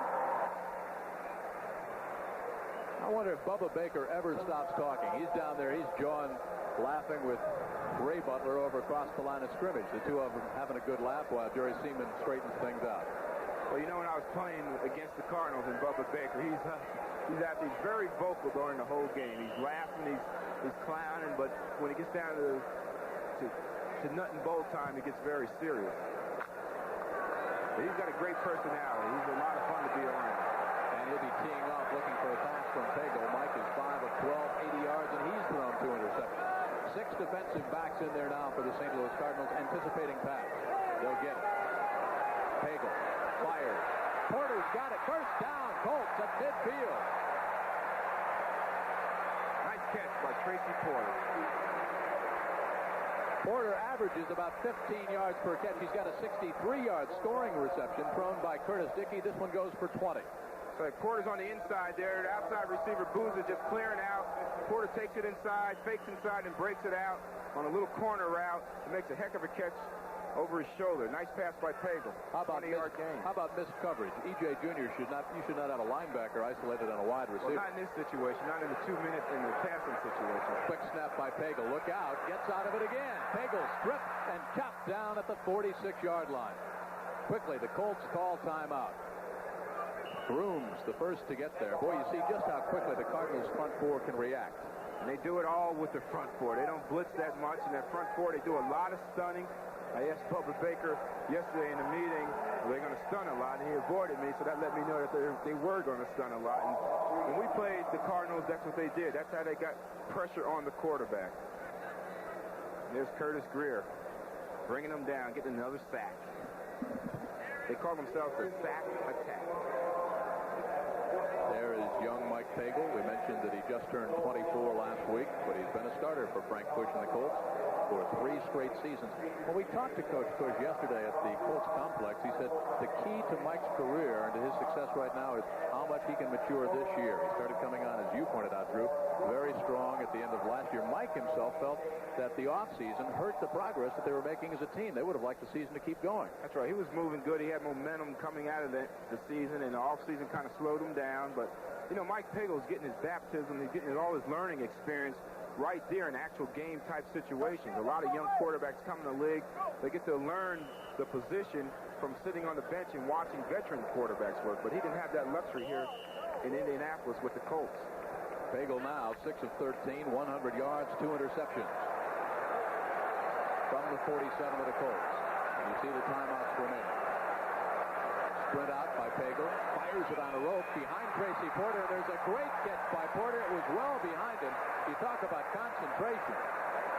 I wonder if Bubba Baker ever stops talking. He's down there. He's jawing, laughing with Ray Butler over across the line of scrimmage. The two of them having a good laugh while Jerry Seaman straightens things out. Well, you know, when I was playing against the Cardinals and Bubba Baker, he's actually very vocal during the whole game. He's laughing, he's clowning, but when it gets down to nut and bolt time, it gets very serious. But he's got a great personality. He's a lot of fun to be around. And he'll be teeing off looking for a pass from Pagel. Mike is 5 of 12, 80 yards, and he's thrown 2 interceptions. 6 defensive backs in there now for the St. Louis Cardinals, anticipating pass. They'll get it. Pagel fires. Porter's got it. First down, Colts at midfield. Nice catch by Tracy Porter. Porter averages about 15 yards per catch. He's got a 63-yard scoring reception thrown by Curtis Dickey. This one goes for 20. So Porter's on the inside there. The outside receiver, Boozer, just clearing out. Porter takes it inside, fakes inside, and breaks it out on a little corner route. It makes a heck of a catch over his shoulder. Nice pass by Pagel. How about missed coverage? E.J. Jr. should not have a linebacker isolated on a wide receiver. Well, not in this situation. Not in the 2 minutes in the passing situation. Quick snap by Pagel. Look out. Gets out of it again. Pagel stripped and chopped down at the 46-yard line. Quickly, the Colts call timeout. Grooms the first to get there. Boy, you see just how quickly the Cardinals' front four can react. And they do it all with the front four. They don't blitz that much. In that front four, they do a lot of stunning. I asked Bubba Baker yesterday in the meeting, they're going to stun a lot, and he avoided me, so that let me know that they were going to stun a lot. And when we played the Cardinals, that's what they did. That's how they got pressure on the quarterback. There's Curtis Greer bringing them down, getting another sack. They call themselves the sack attack. There is young Mike Pagel. We mentioned that he just turned 24 last week, but he's been a starter for Frank Bush and the Colts for 3 straight seasons. When we talked to Coach Bush yesterday at the Colts complex, he said the key to Mike's career and to his success right now is how much he can mature this year. He started coming on, as you pointed out, Drew, very strong at the end of last year. Mike himself felt that the offseason hurt the progress that they were making as a team. They would have liked the season to keep going. That's right. He was moving good. He had momentum coming out of the season, and the offseason kind of slowed him down. But, you know, Mike Pagel's getting his baptism. He's getting all his learning experience right there in actual game-type situations. A lot of young quarterbacks come in the league. They get to learn the position from sitting on the bench and watching veteran quarterbacks work. But he didn't have that luxury here in Indianapolis with the Colts. Pagel now 6 of 13, 100 yards, 2 interceptions from the 47 of the Colts. And you see the timeouts remaining. Sprint out by Pagel, fires it on a rope behind Tracy Porter. There's a great catch by Porter. It was well behind him. You talk about concentration.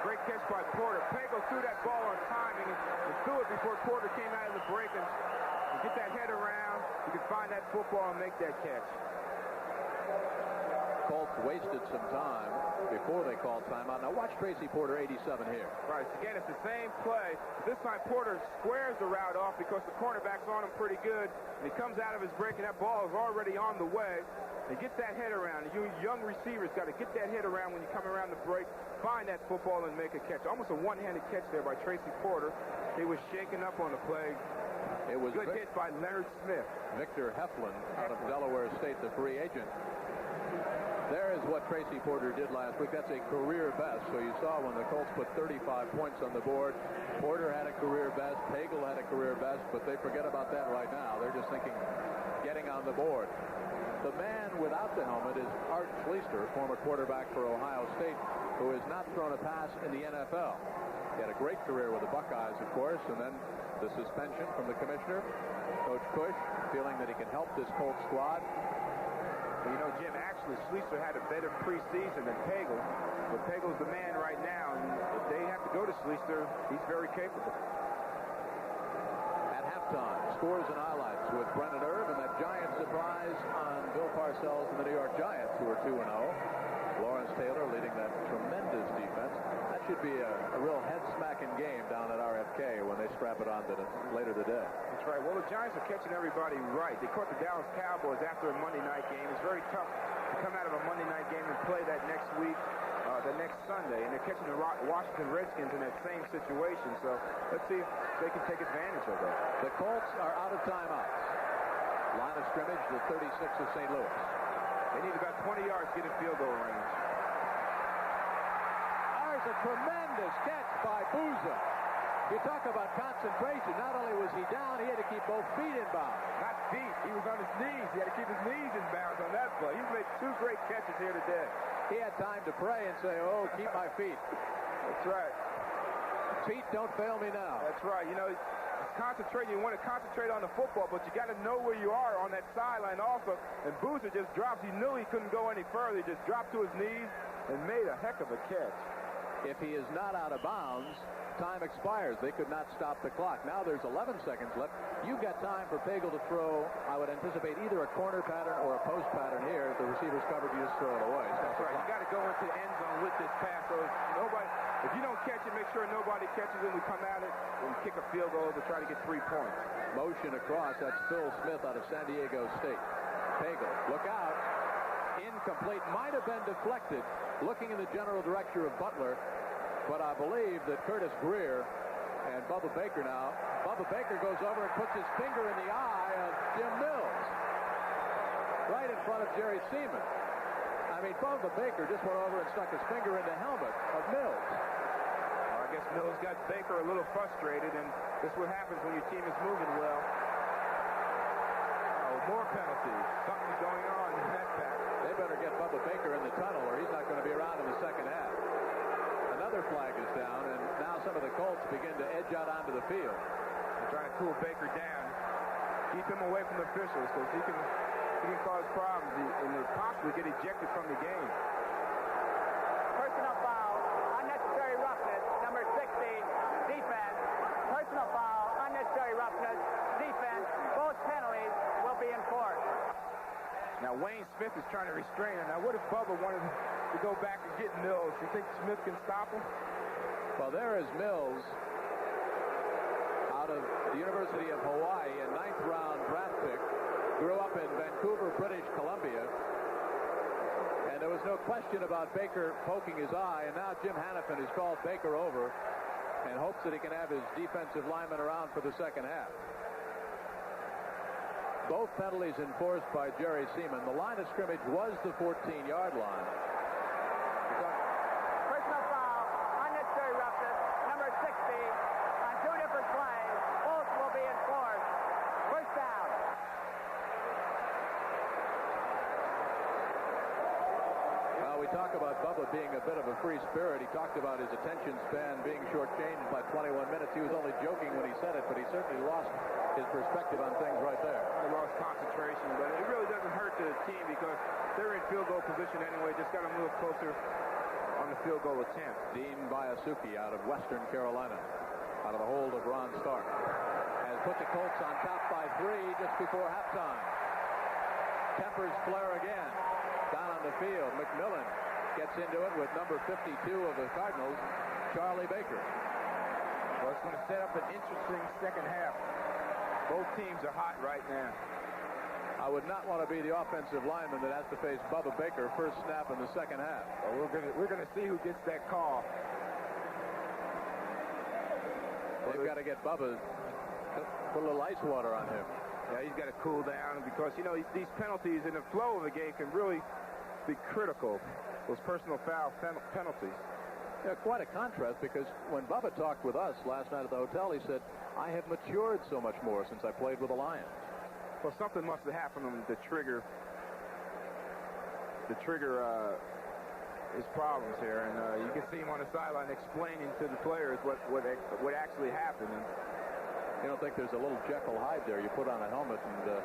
Great catch by Porter. Pagel threw that ball on timing and threw it before Porter came out of the break. And get that head around, you can find that football and make that catch. Colts wasted some time before they called timeout. Now watch Tracy Porter, 87 here. Right, again, it's the same play. This time Porter squares the route off because the cornerback's on him pretty good. And he comes out of his break, and that ball is already on the way. And get that head around. You young receivers got to get that head around when you come around the break, find that football and make a catch. Almost a one-handed catch there by Tracy Porter. He was shaken up on the play. It was good hit by Leonard Smith. Victor Heflin out of Delaware State, the free agent. There is what Tracy Porter did last week. That's a career best. So you saw when the Colts put 35 points on the board, Porter had a career best, Pagel had a career best, but they forget about that right now. They're just thinking getting on the board. The man without the helmet is Art Schleister, former quarterback for Ohio State, who has not thrown a pass in the NFL. He had a great career with the Buckeyes, of course, and then the suspension from the commissioner. Coach Bush feeling that he can help this Colts squad. Well, you know, Jim, actually, Schleister had a better preseason than Pagel, but Pagel's the man right now, and if they have to go to Schleister, he's very capable. At halftime. Scores and highlights with Brennan Irv and that giant surprise on Bill Parcells and the New York Giants, who are 2-0. Lawrence Taylor leading that tremendous defense. That should be a real head-smacking game down at RFK when they strap it on later today. That's right. Well, the Giants are catching everybody right. They caught the Dallas Cowboys after a Monday night game. It's very tough to come out of a Monday night game and play that next week, the next Sunday. And they're catching the Washington Redskins in that same situation. So let's see if they can take advantage of that. The Colts are out of timeouts. Line of scrimmage, the 36 of St. Louis. They need about 20 yards to get in field goal range. There's a tremendous catch by Booza. You talk about concentration. Not only was he down, he had to keep both feet in bounds. Not feet. He was on his knees. He had to keep his knees in bounds on that play. He's made 2 great catches here today. He had time to pray and say, oh, keep my feet. That's right. Feet don't fail me now. That's right. You know, concentrating. You want to concentrate on the football, but you got to know where you are on that sideline also. And Boozer just drops. He knew he couldn't go any further. He just dropped to his knees and made a heck of a catch. If he is not out of bounds, time expires. They could not stop the clock. Now there's 11 seconds left. You've got time for Pagel to throw. I would anticipate either a corner pattern or a post pattern here. If the receiver's covered, you just throw it away. That's right. You got to go into the end zone with this pass. So if you don't catch it, make sure nobody catches it. We come at it and kick a field goal to try to get 3 points. Motion across. That's Phil Smith out of San Diego State. Pagel, look out. Incomplete. Might have been deflected. Looking in the general direction of Butler. But I believe that Curtis Greer and Bubba Baker now. Bubba Baker goes over and puts his finger in the eye of Jim Mills. Right in front of Jerry Seaman. I mean, Bubba Baker just went over and stuck his finger in the helmet of Mills. Well, I guess Mills got Baker a little frustrated, and this is what happens when your team is moving well. Oh, more penalties. Something's going on in that pack. They better get Bubba Baker in the tunnel or he's not going to be around in the second half. Another flag is down, and now some of the Colts begin to edge out onto the field. They're trying to cool Baker down. Keep him away from the officials because he can cause problems and possibly get ejected from the game. Personal foul, unnecessary roughness, number 60, defense. Personal foul, unnecessary roughness, defense. Both penalties will be enforced. Now Wayne Smith is trying to restrain him. Now what if Bubba wanted to go back and get Mills? You think Smith can stop him? Well, there is Mills out of the University of Hawaii, a 9th round draft pick. Grew up in Vancouver, British Columbia. And there was no question about Baker poking his eye. And now Jim Hannafin has called Baker over and hopes that he can have his defensive lineman around for the second half. Both penalties enforced by Jerry Seaman. The line of scrimmage was the 14-yard line. Personal foul, unnecessary roughness, number 60, on 2 different plays. Both will be enforced. First down. Well, we talk about Bubba being a bit of a free spirit. He talked about his attention span being shortchanged by 21 minutes. He was only joking when he said it, but he certainly lost his perspective on things right there. He lost concentration, but it really doesn't hurt the team because they're in field goal position anyway. Just got to move closer on the field goal attempt. Dean Bayasuki out of Western Carolina, out of the hold of Ron Stark, has put the Colts on top by 3 just before halftime. Tempers flare again. Down on the field, McMillan gets into it with number 52 of the Cardinals, Charlie Baker. Well, it's going to set up an interesting second half. Both teams are hot right now. I would not want to be the offensive lineman that has to face Bubba Baker first snap in the second half. Well, we're gonna see who gets that call. They've got to get Bubba, put a little ice water on him. Yeah, he's got to cool down because, you know, these penalties in the flow of the game can really be critical. Those personal foul penalties. Yeah, quite a contrast because when Bubba talked with us last night at the hotel, he said, I have matured so much more since I played with the Lions. Well, something must have happened to trigger his problems here, and you can see him on the sideline explaining to the players what actually happened. And you don't think there's a little Jekyll Hyde there? You put on a helmet and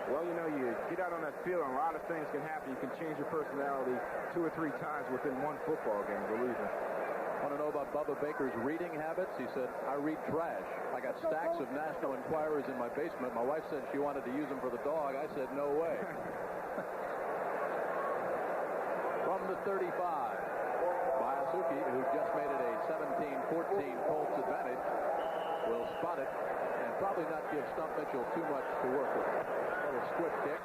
well, you know, you get out on that field and a lot of things can happen. You can change your personality 2 or 3 times within one football game, believe me. Want to know about Bubba Baker's reading habits. He said, I read trash. I got stacks of National Enquirers in my basement. My wife said she wanted to use them for the dog. I said, no way. From the 35, Bayasuki, who just made it a 17-14 Colts advantage, will spot it and probably not give Stump Mitchell too much to work with. A little swift kick.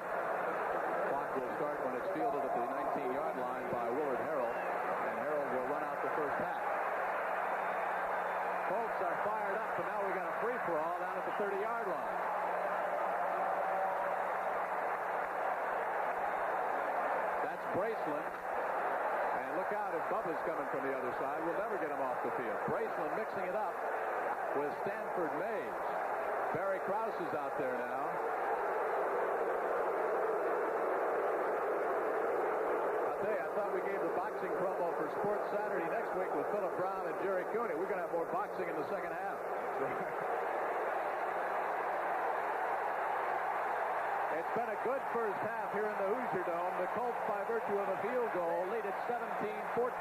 Clock will start when it's fielded at the 19-yard line by Willard Harrell, and Harrell will run out the first half. Colts are fired up, and now we got a free-for-all down at the 30-yard line. That's Braceland. And look out if Bubba's coming from the other side. We'll never get him off the field. Braceland mixing it up with Stanford Mays. Barry Krause is out there now. I thought we gave the boxing promo for Sports Saturday next week with Philip Brown and Jerry Cooney. We're going to have more boxing in the second half. It's been a good first half here in the Hoosier Dome. The Colts, by virtue of a field goal, lead at 17-14.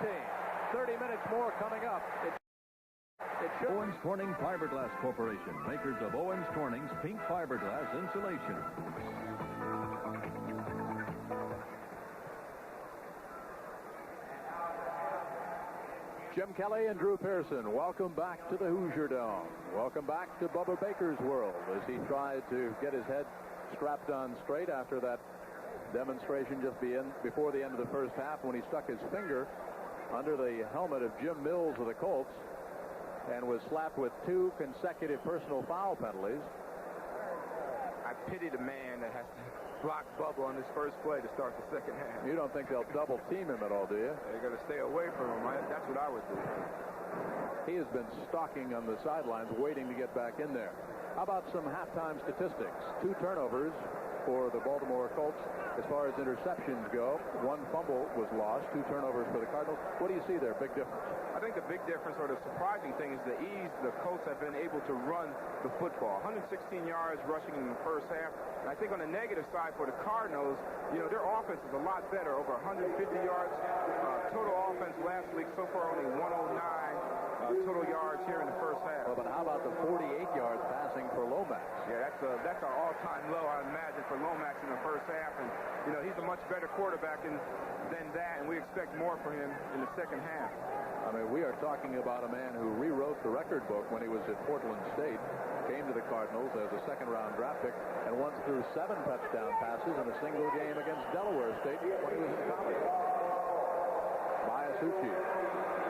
30 minutes more coming up. Owens Corning Fiberglass Corporation, makers of Owens Corning's pink fiberglass insulation. Jim Kelly and Drew Pearson, welcome back to the Hoosier Dome. Welcome back to Bubba Baker's world as he tried to get his head strapped on straight after that demonstration just before the end of the first half when he stuck his finger under the helmet of Jim Mills of the Colts and was slapped with 2 consecutive personal foul penalties. I pity the man that has to block Bubba on his first play to start the second half. You don't think they'll double team him at all, do you? They're going to stay away from him. That's what I would do. He has been stalking on the sidelines, waiting to get back in there. How about some halftime statistics? 2 turnovers for the Baltimore Colts as far as interceptions go. 1 fumble was lost, 2 turnovers for the Cardinals. What do you see there? Big difference. I think the big difference, or the surprising thing, is the ease the Colts have been able to run the football. 116 yards rushing in the first half. And I think on the negative side for the Cardinals, their offense is a lot better, over 150 yards. Total offense last week, so far only 109 total yards here in the first half. Well, but how about the 48 yards passing for Lomax? Yeah, that's our all-time low, I imagine, for Lomax in the first half. And, he's a much better quarterback than that, and we expect more from him in the second half. I mean, we are talking about a man who rewrote the record book when he was at Portland State, came to the Cardinals as a second-round draft pick, and once threw 7 touchdown passes in a single game against Delaware State when he was in college. Bayasuki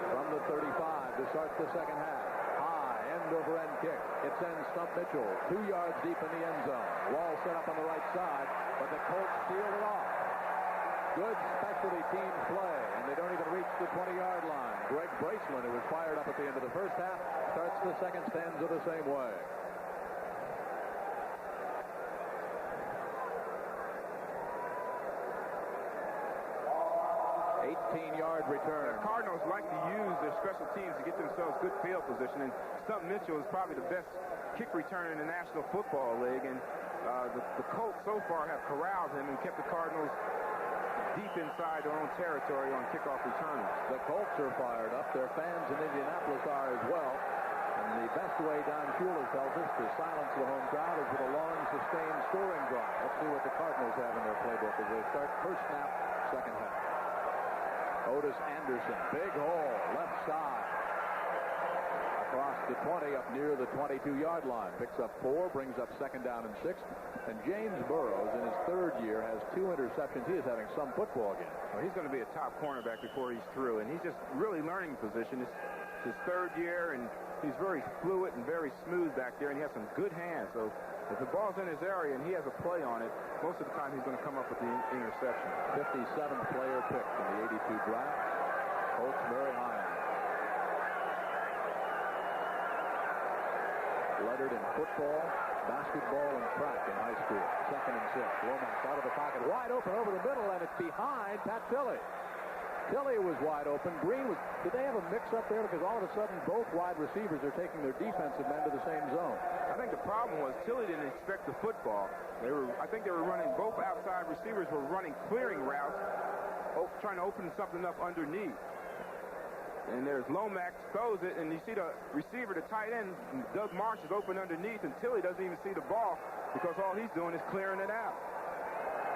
from the 35 to start the second half. High end-over-end kick. It sends Stump Mitchell 2 yards deep in the end zone. Wall set up on the right side, but the Colts sealed it off. Good specialty teams play, and they don't even reach the 20-yard line. Greg Braceland, who was fired up at the end of the first half, starts the second stanza the same way. 18-yard return. The Cardinals like to use their special teams to get themselves good field position, and Stump Mitchell is probably the best kick returner in the National Football League, and the Colts so far have corralled him and kept the Cardinals deep inside their own territory on kickoff returns. The Colts are fired up. Their fans in Indianapolis are as well. And the best way Don Shula tells us to silence the home crowd is with a long, sustained scoring drive. Let's see what the Cardinals have in their playbook as they start first snap, second half. Otis Anderson, big hole, left side. Across the 20, up near the 22-yard line. Picks up 4, brings up second down and 6. And James Burrows, in his 3rd year, has 2 interceptions. He is having some football again. Well, he's going to be a top cornerback before he's through, and he's just really learning position. It's his 3rd year, and he's very fluid and very smooth back there, and he has some good hands. So if the ball's in his area and he has a play on it, most of the time he's going to come up with the interception. 57th player picked in the 82 draft. Colts Murray Hines. Lettered in football, basketball, and track in high school. 2nd and 6. Lomax out of the pocket, wide open over the middle, and it's behind Pat Tilley. Tilley was wide open. Green was. Did they have a mix-up there? Because all of a sudden, both wide receivers are taking their defensive men to the same zone. I think the problem was Tilley didn't expect the football. I think they were running, both outside receivers were running clearing routes, trying to open something up underneath. And there's Lomax, throws it, and you see the receiver, the tight end, Doug Marsh, is open underneath until he doesn't even see the ball because all he's doing is clearing it out.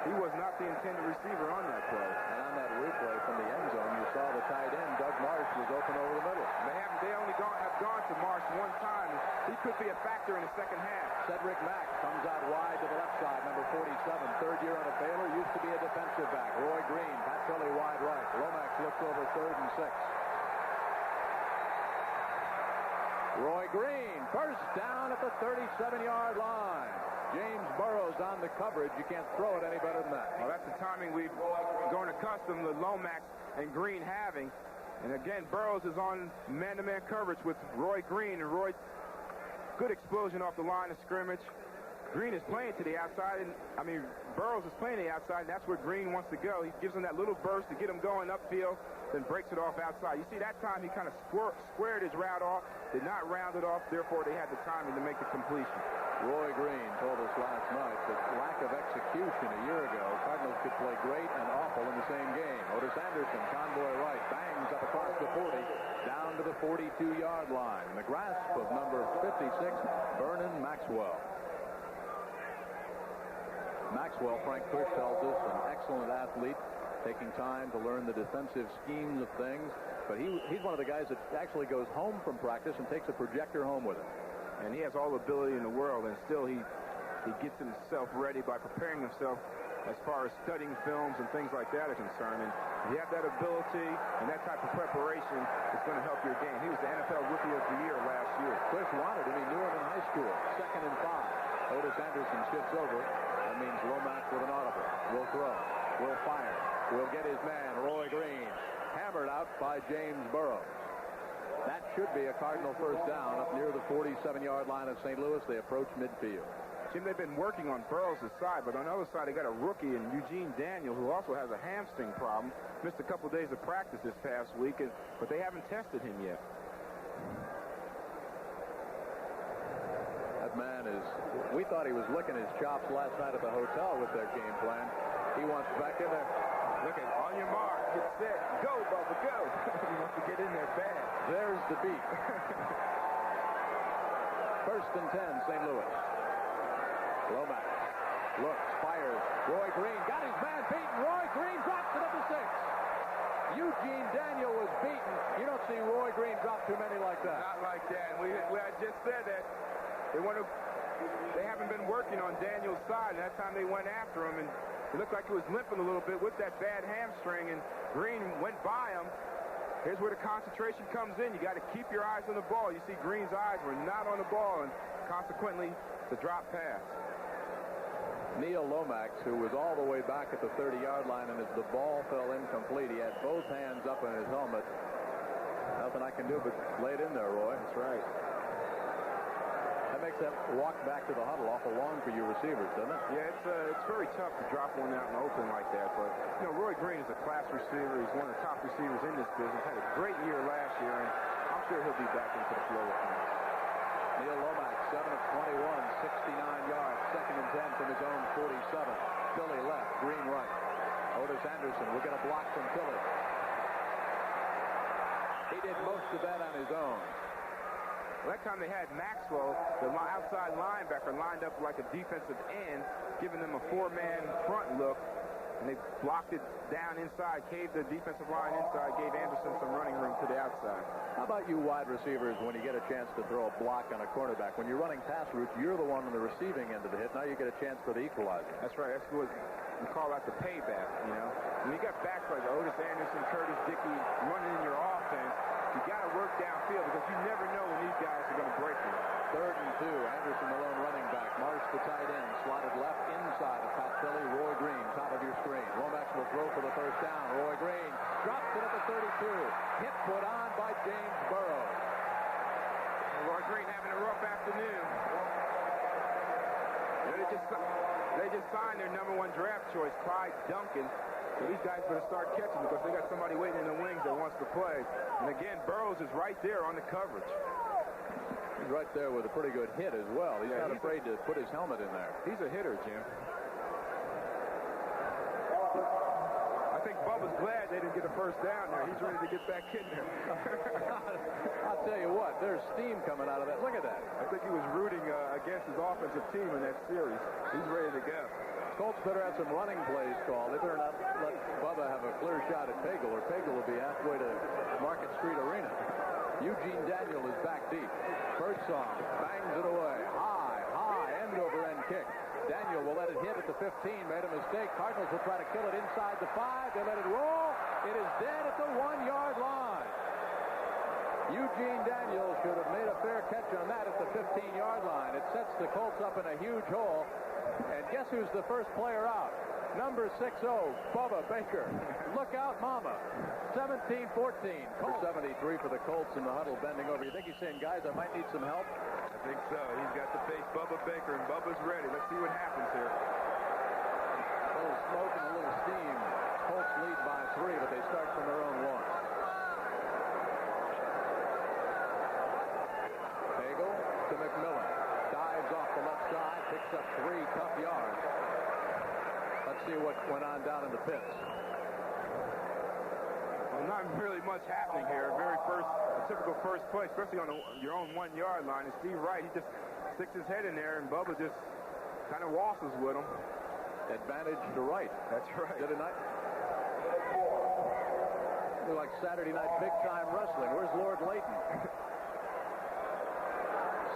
He was not the intended receiver on that play. And on that replay from the end zone, you saw the tight end, Doug Marsh, was open over the middle. They only have gone to Marsh one time. He could be a factor in the second half. Cedric Mack comes out wide to the left side, number 47, third year out of Baylor, used to be a defensive back. Roy Green, Pat Philly wide right. Lomax looks over 3rd and 6. Roy Green, first down at the 37-yard line. James Burrows on the coverage. You can't throw it any better than that. Well, that's the timing we've grown accustomed to Lomax and Green having. And again, Burrows is on man-to-man coverage with Roy Green. And Roy, good explosion off the line of scrimmage. Green is playing to the outside. Burrows is playing to the outside, and that's where Green wants to go. He gives him that little burst to get him going upfield, then breaks it off outside. You see, that time he kind of squared his route off, did not round it off, therefore they had the timing to make the completion. Roy Green told us last night that lack of execution a year ago, Cardinals could play great and awful in the same game. Otis Anderson, convoy right, bangs up across the 40, down to the 42-yard line. In the grasp of number 56, Vernon Maxwell. Maxwell, Frank Kush tells us, an excellent athlete, taking time to learn the defensive schemes of things. But he's one of the guys that actually goes home from practice and takes a projector home with him. And he has all the ability in the world, and still he gets himself ready by preparing himself as far as studying films and things like that are concerned. And if you have that ability and that type of preparation, it's going to help your game. He was the NFL Rookie of the Year last year. Kush wanted him. He knew him in high school. 2nd and 5. Otis Anderson shifts over. That means Lomax with an audible. Will throw. Will fire. Will get his man, Roy Green. Hammered out by James Burrows. That should be a Cardinal first down up near the 47-yard line of St. Louis. They approach midfield. Jim, they've been working on Burrows' side, but on the other side, they got a rookie in Eugene Daniel, who also has a hamstring problem. Missed a couple days of practice this past week, but they haven't tested him yet. That man is, we thought he was licking his chops last night at the hotel with their game plan. He wants back in there. Look at, on your mark, get set, go, Bubba, go. He wants to get in there bad. There's the beat. 1st and 10, St. Louis. Lomax looks, fires. Roy Green got his man beaten. Roy Green drops it at the 6. Eugene Daniel was beaten. You don't see Roy Green drop too many like that. Not like that. I just said that they haven't been working on Daniel's side, and that time they went after him, and it looked like he was limping a little bit with that bad hamstring, and Green went by him. Here's where the concentration comes in. You got to keep your eyes on the ball. You see Green's eyes were not on the ball, and consequently, the drop pass. Neil Lomax, who was all the way back at the 30-yard line, and as the ball fell incomplete, he had both hands up in his helmet. Nothing I can do but lay it in there, Roy. That's right. That makes that walk back to the huddle awful long for your receivers, doesn't it? Yeah, it's very tough to drop one out in the open like that. But, Roy Green is a class receiver. He's one of the top receivers in this business. Had a great year last year, and I'm sure he'll be back into the flow of things. Neil Lomax, 7 of 21, 69 yards, 2nd and 10 from his own 47. Philly left, Green right. Otis Anderson will get a block from Philly. He did most of that on his own. Well, that time they had Maxwell, the outside linebacker, lined up like a defensive end, giving them a 4-man front look. And they blocked it down inside, caved the defensive line inside, gave Anderson some running room to the outside. How about you wide receivers when you get a chance to throw a block on a cornerback? When you're running pass routes, you're the one on the receiving end of the hit. Now you get a chance for the equalizer. That's right. That's what we call that the payback, When you got backs like Otis Anderson, Curtis Dickey running in your offense, you got to work downfield because you never know when these guys are going to break you. 3rd and 2, Anderson the lone running back. Marsh the tight end, slotted left inside of Pat Philly. Roy Green, top of your screen. Lomax will throw for the first down. Roy Green drops it at the 32. Hit put on by James Burrows. Roy Green having a rough afternoon. They just signed their #1 draft choice, Clyde Duncan. So these guys better start catching because they got somebody waiting in the wings that wants to play. And again, Burrows is right there on the coverage. He's right there with a pretty good hit as well. He's not afraid to put his helmet in there. He's a hitter, Jim. I think Bubba's glad they didn't get a first down there. He's ready to get back in there. I'll tell you what, there's steam coming out of that. Look at that. I think he was rooting against his offensive team in that series. He's ready to go. Colts better have some running plays called. They better not let Bubba have a clear shot at Pagel, or Pagel will be halfway to Market Street Arena. Eugene Daniel is back deep. First song, bangs it away. High, end-over-end kick. Daniel will let it hit at the 15. Made a mistake. Cardinals will try to kill it inside the 5. They let it roll. It is dead at the 1-yard line. Eugene Daniel should have made a fair catch on that at the 15-yard line. It sets the Colts up in a huge hole. And guess who's the first player out? Number 60, Bubba Baker. Look out, mama. 17-14. 73 for the Colts in the huddle, bending over. You think he's saying, guys, I might need some help? I think so. He's got to face Bubba Baker, and Bubba's ready. Let's see what happens here. A little smoke and a little steam. Colts lead by 3, but they start from their own 1. Pagel to McMillan. Dives off the left side, picks up 3 tough yards. Let's see what went on down in the pits. Well, not really much happening here. Typical first play, especially on your own 1-yard line. And Steve Wright, he just sticks his head in there, and Bubba just kind of waltzes with him. Advantage to Wright. That's right. Did it not? Look like Saturday night big-time wrestling. Where's Lord Layton?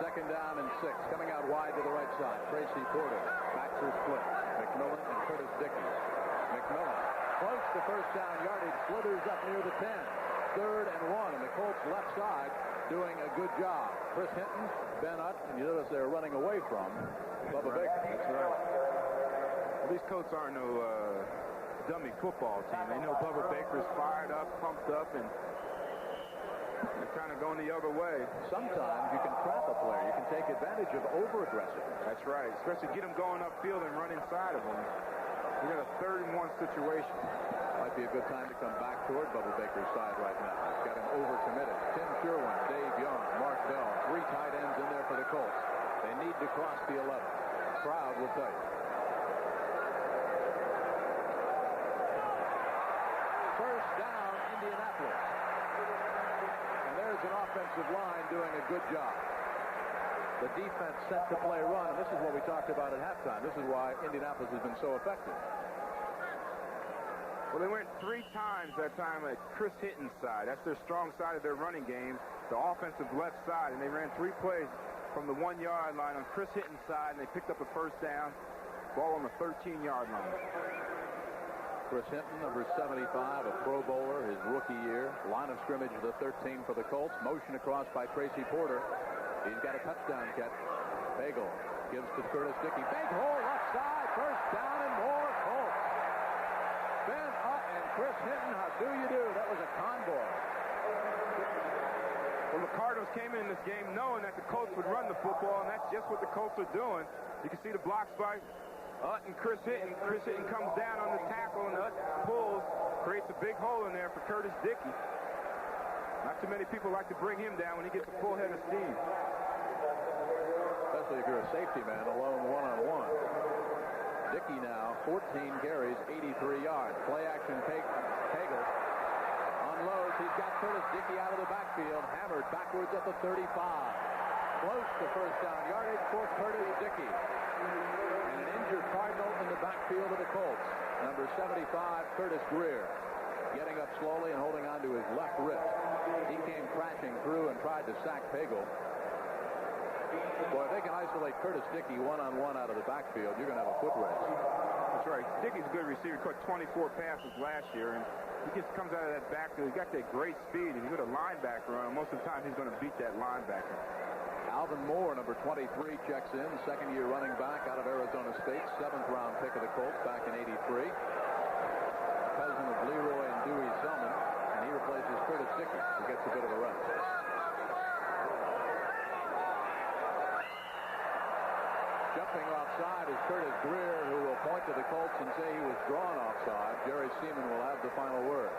Second down and 6. Coming out wide to the right side. Tracy Porter. Backs are split. McMillan and Curtis Dickey. McMillan close to first down yardage. Slithers up near the 10. 3rd and 1. And the Colts left side doing a good job. Chris Hinton, Ben Utt, and you notice they're running away from Bubba Baker. That's right. Well, these Colts aren't no dummy football team. They know Bubba Baker's fired up, pumped up, and they're kind of going the other way. Sometimes you can trap a player. You can take advantage of over-aggressiveness. That's right. Especially get him going upfield and run inside of him. You got a 3rd and 1 situation. Might be a good time to come back toward Bubba Baker's side right now. He's got him overcommitted. Tim Sherwin, Dave Young, Mark Bell, 3 tight ends in there for the Colts. They need to cross the 11. Crowd will tell you. First down, Indianapolis. And there's an offensive line doing a good job. The defense set to play run, and this is what we talked about at halftime. This is why Indianapolis has been so effective. Well, they went 3 times that time at Chris Hinton's side. That's their strong side of their running game, the offensive left side, and they ran 3 plays from the 1-yard line on Chris Hinton's side, and they picked up a first down, ball on the 13-yard line. Chris Hinton, number 75, a Pro Bowler, his rookie year. Line of scrimmage, the 13 for the Colts. Motion across by Tracy Porter. He's got a touchdown catch. Pagel gives to Curtis Dickey. Big hole left side. First down and more Colts. Ben Utt and Chris Hinton, how do you do? That was a convoy. Well, the Cardinals came in this game knowing that the Colts would run the football, and that's just what the Colts are doing. You can see the blocks by Utt and Chris Hinton. Chris Hinton comes down on the tackle, and Utt pulls, creates a big hole in there for Curtis Dickey. Not too many people like to bring him down when he gets a full head of steam. Especially if you're a safety man alone one-on-one. Dickey now, 14 carries, 83 yards. Play action, Pagel unloads. He's got Curtis Dickey out of the backfield, hammered backwards at the 35. Close to first down yardage for Curtis Dickey. And an injured Cardinal in the backfield of the Colts. Number 75, Curtis Greer, getting up slowly and holding on to his left wrist. He came crashing through and tried to sack Pagel. Boy, if they can isolate Curtis Dickey one-on-one out of the backfield, you're going to have a foot race. That's right. Dickey's a good receiver. He caught 24 passes last year, and he just comes out of that backfield. He's got that great speed, and he's got a linebacker on him. Most of the time, he's going to beat that linebacker. Alvin Moore, number 23, checks in. Second-year running back out of Arizona State. 7th-round pick of the Colts back in '83. Cousin of Leroy and Dewey Selman, and he replaces Curtis Dickey, who gets a bit of a rest. Jumping offside is Curtis Greer, who will point to the Colts and say he was drawn offside. Jerry Seaman will have the final word.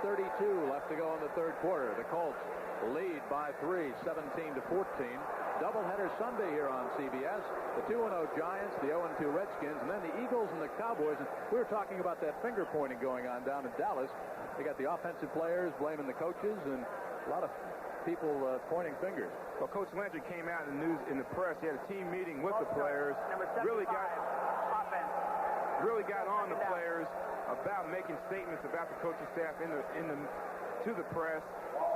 8:32 left to go in the 3rd quarter. The Colts lead by 3, 17-14. Doubleheader Sunday here on CBS. The 2-0 Giants, the 0-2 Redskins, and then the Eagles and the Cowboys. And we were talking about that finger pointing going on down in Dallas. They got the offensive players blaming the coaches and a lot of people pointing fingers. Well, Coach Landry came out in the news, in the press. He had a team meeting with the players. Really got on the players about making statements about the coaching staff to the press.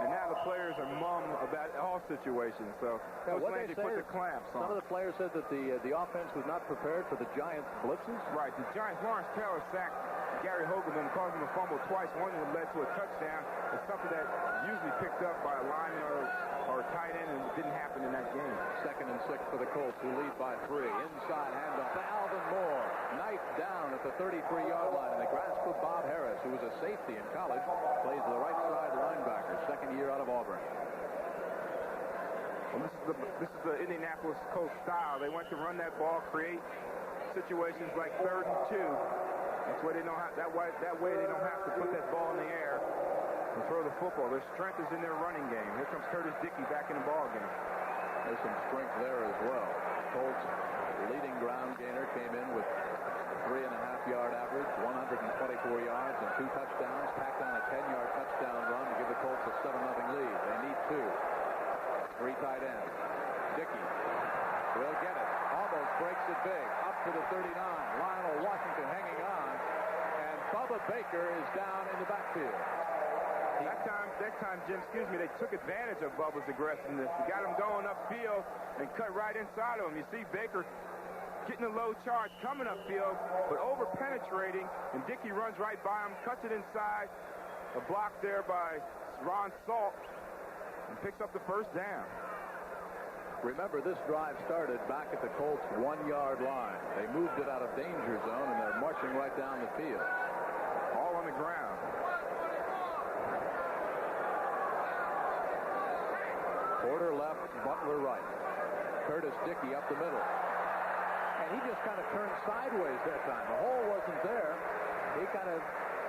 And now the players are mum about all situations. So Coach Landry put the clamps on. Some of the players said that the offense was not prepared for the Giants' blitzes. Right. The Giants, Lawrence Taylor sacked Gary Hogelman, caused him a fumble twice. One that led to a touchdown. It's something that usually picked up by a lineman or a tight end, and it didn't happen in that game. 2nd and 6 for the Colts, who lead by 3. Inside handoff to Alvin Moore. Knife down at the 33-yard line in the grasp of Bob Harris, who was a safety in college. Plays the right side linebacker, second year out of Auburn. Well, this is the Indianapolis Colts style. They want to run that ball, create situations like 3rd and 2. That's why they don't have that way they don't have to put that ball in the air and throw the football. Their strength is in their running game. Here comes Curtis Dickey back in the ball game. There's some strength there as well. Colts leading ground gainer came in with a 3.5-yard average, 124 yards and 2 touchdowns. Tacked on a 10-yard touchdown run to give the Colts a 7-0 lead. They need 2. 3 tight ends. Dickey will get it. Almost breaks it big. Up to the 39. Lionel Washington hanging on. And Bubba Baker is down in the backfield. That time, Jim, they took advantage of Bubba's aggressiveness. He got him going upfield and cut right inside of him. You see Baker getting a low charge coming upfield, but over-penetrating, and Dickey runs right by him, cuts it inside. A block there by Ron Salt, and picks up the first down. Remember, this drive started back at the Colts' 1-yard line. They moved it out of danger zone, and they're marching right down the field. All on the ground. Porter left, Butler right. Curtis Dickey up the middle. And he just kind of turned sideways that time. The hole wasn't there. He kind of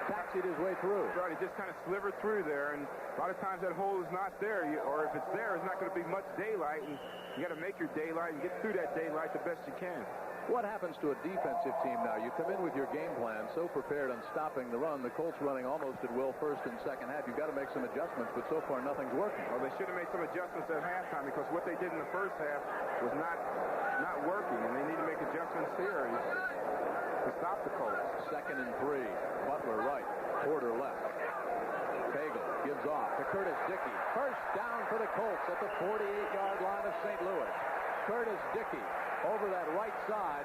taxied his way through. Right, he just kind of slivered through there, and a lot of times that hole is not there, or if it's there, it's not going to be much daylight, and you got to make your daylight and get through that daylight the best you can. What happens to a defensive team now? You come in with your game plan so prepared on stopping the run. The Colts running almost at will first and second half. You've got to make some adjustments, but so far nothing's working. Well, they should have made some adjustments at halftime because what they did in the first half was not working, and they need to make adjustments here to stop the Colts. 2nd and 3. Butler right. Porter left. Pagel gives off to Curtis Dickey. First down for the Colts at the 48-yard line of St. Louis. Curtis Dickey over that right side,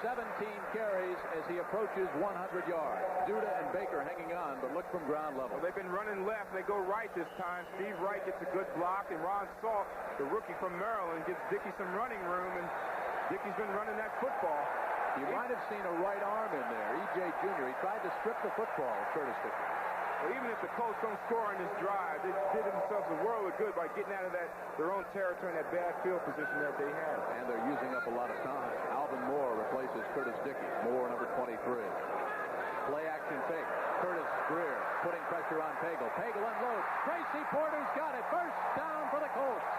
17 carries as he approaches 100 yards. Duda and Baker hanging on, but look from ground level. Well, they've been running left. They go right this time. Steve Wright gets a good block, and Ron Salt, the rookie from Maryland, gives Dickey some running room, and Dickey's been running that football. You might have seen a right arm in there. E.J. Jr., he tried to strip the football, Curtis Dickey. Well, even if the Colts don't score on this drive, they did themselves a world of good by getting out of their own territory in that bad field position that they had. And they're using up a lot of time. Alvin Moore replaces Curtis Dickey. Moore, number 23. Play action fake. Curtis Greer putting pressure on Pagel. Pagel unloads. Tracy Porter's got it. First down for the Colts.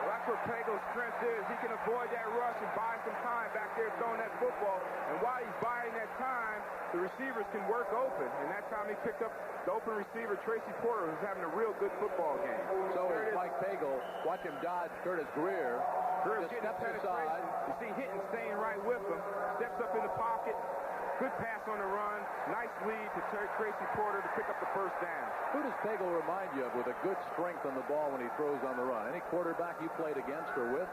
Well, that's where Pagel's strength is. He can avoid that rush and buy some time back there throwing that football. And while he's buying that time, the receivers can work open. And that time he picked up the open receiver, Tracy Porter, who's having a real good football game. So is Mike Pagel. Watch him dodge Curtis Greer. Greer's just steps aside. You see Hinton staying right with him. Steps up in the pocket. Good pass on the run. Nice lead to Tracy Porter to pick up the first down. Who does Pagel remind you of with a good strength on the ball when he throws on the run? Any quarterback you played against or with?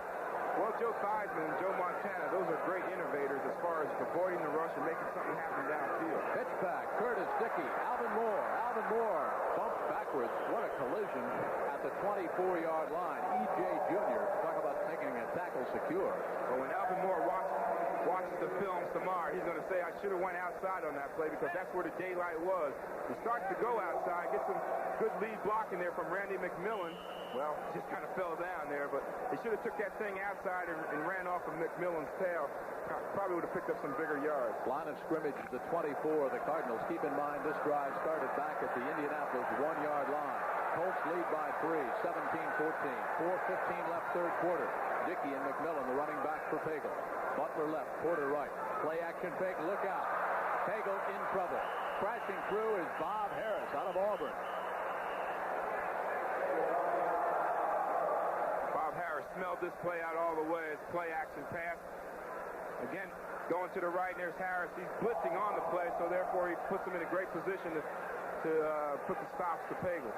Well, Joe Theismann and Joe Montana, those are great innovators as far as avoiding the rush and making something happen downfield. Pitch back, Curtis Dickey, Alvin Moore. Alvin Moore bumped backwards. What a collision at the 24-yard line. E.J. Jr., talk about taking a tackle secure. But when Alvin Moore watches the film tomorrow, he's going to say, I should have went outside on that play because that's where the daylight was. He starts to go outside, gets some good lead blocking there from Randy McMillan. Well, just kind of fell down there, but he should have took that thing outside and ran off of McMillan's tail. Probably would have picked up some bigger yards. Line of scrimmage at the 24 of the Cardinals. Keep in mind, this drive started back at the Indianapolis 1-yard line. Colts lead by 3, 17-14. 4:15 left third quarter. Dickey and McMillan, the running back for Pagel. Butler left, Porter right. Play action fake, look out. Pagel in trouble. Crashing through is Bob Harris out of Auburn. Bob Harris smelled this play out all the way. It's play action pass. Again, going to the right, and there's Harris. He's blitzing on the play, so therefore he puts him in a great position to put the stops to Pagel.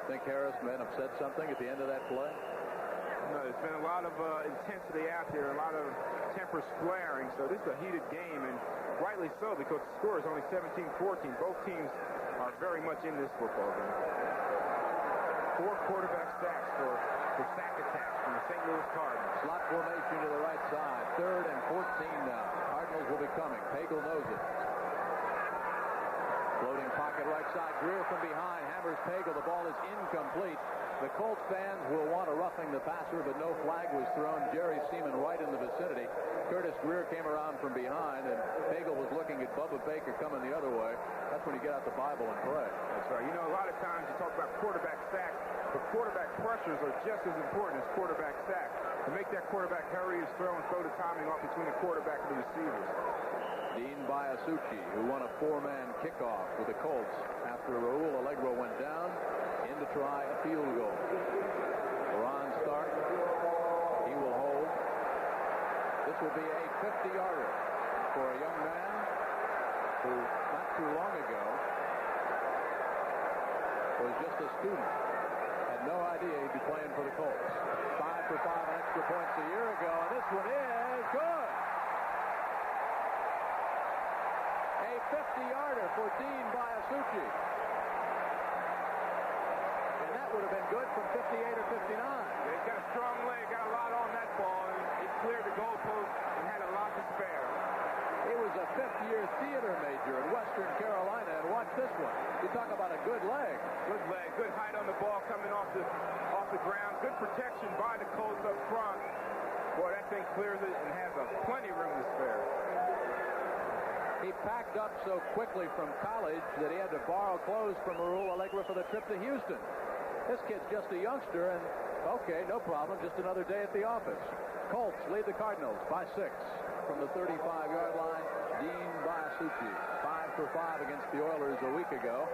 Think Harris may have said something at the end of that play? No, there's been a lot of intensity out there, a lot of tempers flaring, so this is a heated game, and rightly so, because the score is only 17-14. Both teams are very much in this football game. 4 quarterback sacks for sack attacks from the St. Louis Cardinals. Slot formation to the right side. 3rd and 14 now. Cardinals will be coming. Pagel knows it. Floating pocket right side. Greer from behind. Hammers Pagel. The ball is incomplete. The Colts fans will want a roughing the passer, but no flag was thrown. Jerry Seaman right in the vicinity. Curtis Greer came around from behind, and Pagel was looking at Bubba Baker coming the other way. That's when you get out the Bible and pray. That's right. You know, a lot of times you talk about quarterback sacks, but quarterback pressures are just as important as quarterback sacks. To make that quarterback hurry his throw and throw the timing off between the quarterback and the receivers. Dean Biasucci, who won a 4-man kickoff with the Colts after Raul Allegro went down, in to try a field goal. Ron Stark, he will hold. This will be a 50-yarder for a young man who, not too long ago, was just a student. Had no idea he'd be playing for the Colts. 5 for 5 extra points a year ago, and this one is good. A 50-yarder for Dean Biasucci. And that would have been good from 58 or 59. He's got a strong leg, got a lot on that ball, and he cleared the goalpost and had a lot to spare. He was a 5th-year theater major in Western Carolina, and watch this one. You talk about a good leg. Good leg, good height on the ball coming off the ground. Good protection by the Colts up front. Boy, that thing clears it and has plenty room to spare. He packed up so quickly from college that he had to borrow clothes from Raul Allegro for the trip to Houston. This kid's just a youngster, and okay, no problem, just another day at the office. Colts lead the Cardinals by 6 from the 35-yard line. Dean Biasucci, 5 for 5 against the Oilers a week ago.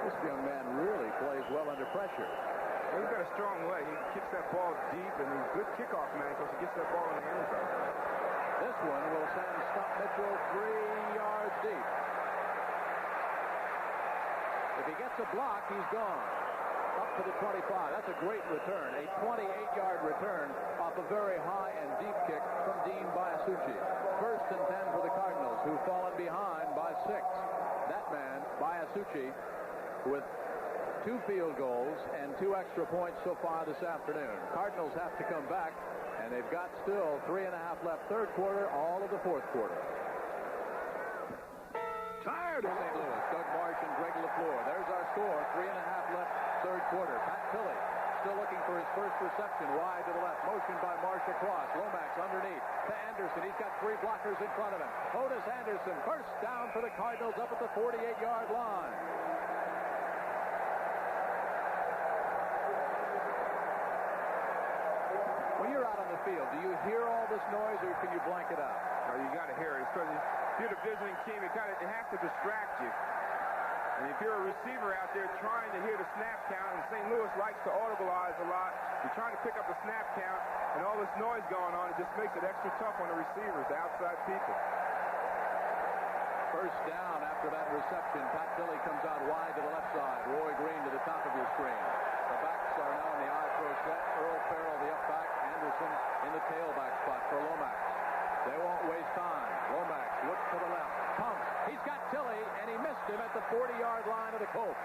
This young man really plays well under pressure. Well, he's got a strong leg. He kicks that ball deep, and he's a good kickoff man because he gets that ball in the end zone. This one will send Stump Mitchell 3 yards deep. If he gets a block, he's gone. Up to the 25. That's a great return. A 28-yard return off a very high and deep kick from Dean Biasucci. 1st and 10 for the Cardinals, who've fallen behind by 6. That man, Biasucci, with 2 field goals and 2 extra points so far this afternoon. Cardinals have to come back, and they've got still 3.5 left third quarter, all of the fourth quarter. Tired of St. Louis. Doug Marsh and Greg LaFleur. There's our score. 3.5 left third quarter. Pat Tilley still looking for his first reception. Wide to the left. Motion by Marsh across. Lomax underneath to Anderson. He's got 3 blockers in front of him. Otis Anderson. First down for the Cardinals up at the 48-yard line. When you're out on the field, do you hear all this noise or can you blank it out? No, you got to hear it. Because if you're the visiting team, it has to distract you. And if you're a receiver out there trying to hear the snap count, and St. Louis likes to audibilize a lot, you're trying to pick up the snap count, and all this noise going on, it just makes it extra tough on the receivers, the outside people. First down after that reception. Pat Tilley comes out wide to the left side. Roy Green to the top of your screen. The backs are now in the I-pro set. Earl Farrell, the up back. Anderson in the tailback spot for Lomax. They won't waste time. Lomax looks to the left. Pumps. He's got Tilley, and he missed him at the 40-yard line of the Colts.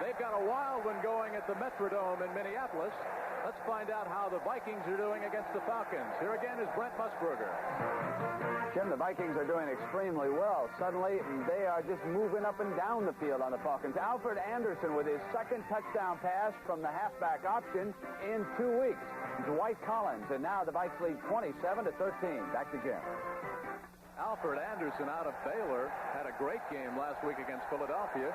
They've got a wild one going at the Metrodome in Minneapolis. Let's find out how the Vikings are doing against the Falcons. Here again is Brent Musburger. Jim, the Vikings are doing extremely well. Suddenly, they are just moving up and down the field on the Falcons. Alfred Anderson with his 2nd touchdown pass from the halfback option in 2 weeks. Dwight Collins, and now the Vikes lead 27-13. Back to Jim. Alfred Anderson out of Baylor had a great game last week against Philadelphia.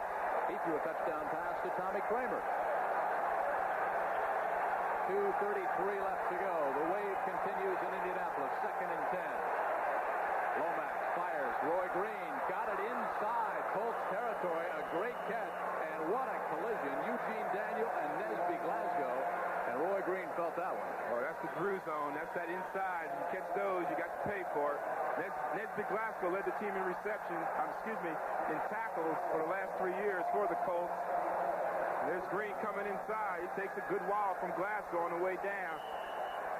He threw a touchdown pass to Tommy Kramer. 2:33 left to go. The wave continues in Indianapolis. 2nd and 10. Lomax fires. Roy Green got it inside Colts territory. A great catch. And what a collision. Eugene Daniel and Nesby Glasgow. And Roy Green felt that one. Oh, that's the Drew zone. That's that inside. You catch those, you got to pay for it. Nesby Glasgow led the team in receptions, in tackles for the last 3 years for the Colts. And there's Green coming inside. He takes a good while from Glasgow on the way down.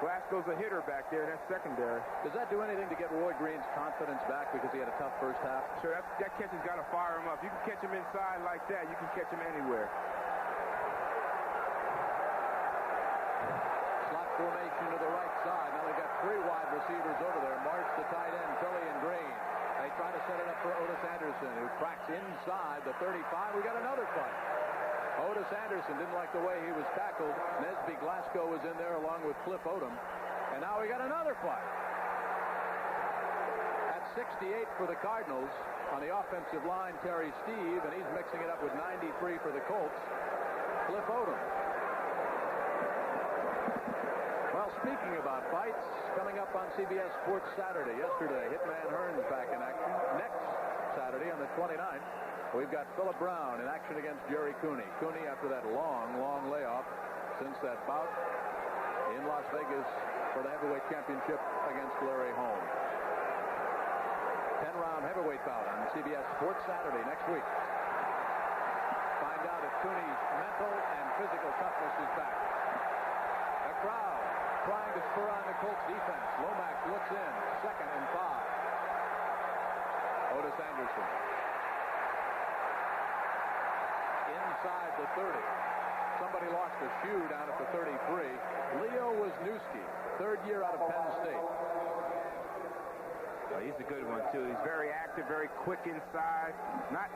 Glasgow's a hitter back there in that secondary. Does that do anything to get Roy Green's confidence back because he had a tough first half? Sure, that catch has got to fire him up. You can catch him inside like that. You can catch him anywhere. Slot formation to the right side. Now they've got 3 wide receivers over there. March, the tight end, Philly and Green. They try to set it up for Otis Anderson, who cracks inside the 35. We got another fight. Otis Anderson didn't like the way he was tackled. Nesby Glasgow was in there along with Cliff Odom. And now we got another fight. At 68 for the Cardinals. On the offensive line, Terry Steve, and he's mixing it up with 93 for the Colts. Cliff Odom. Well, speaking about fights, coming up on CBS Sports Saturday. Yesterday, Hitman Hearns back in action. Next Saturday on the 29th. We've got Philip Brown in action against Jerry Cooney. Cooney, after that long layoff since that bout in Las Vegas for the heavyweight championship against Larry Holmes. 10-round heavyweight bout on CBS Sports Saturday next week. Find out if Cooney's mental and physical toughness is back. The crowd trying to spur on the Colts defense. Lomax looks in. 2nd and 5. Otis Anderson. Inside the 30. Somebody lost a shoe down at the 33. Leo Wisniewski, 3rd year out of Penn State. Well, he's a good one, too. He's very active, very quick inside. Not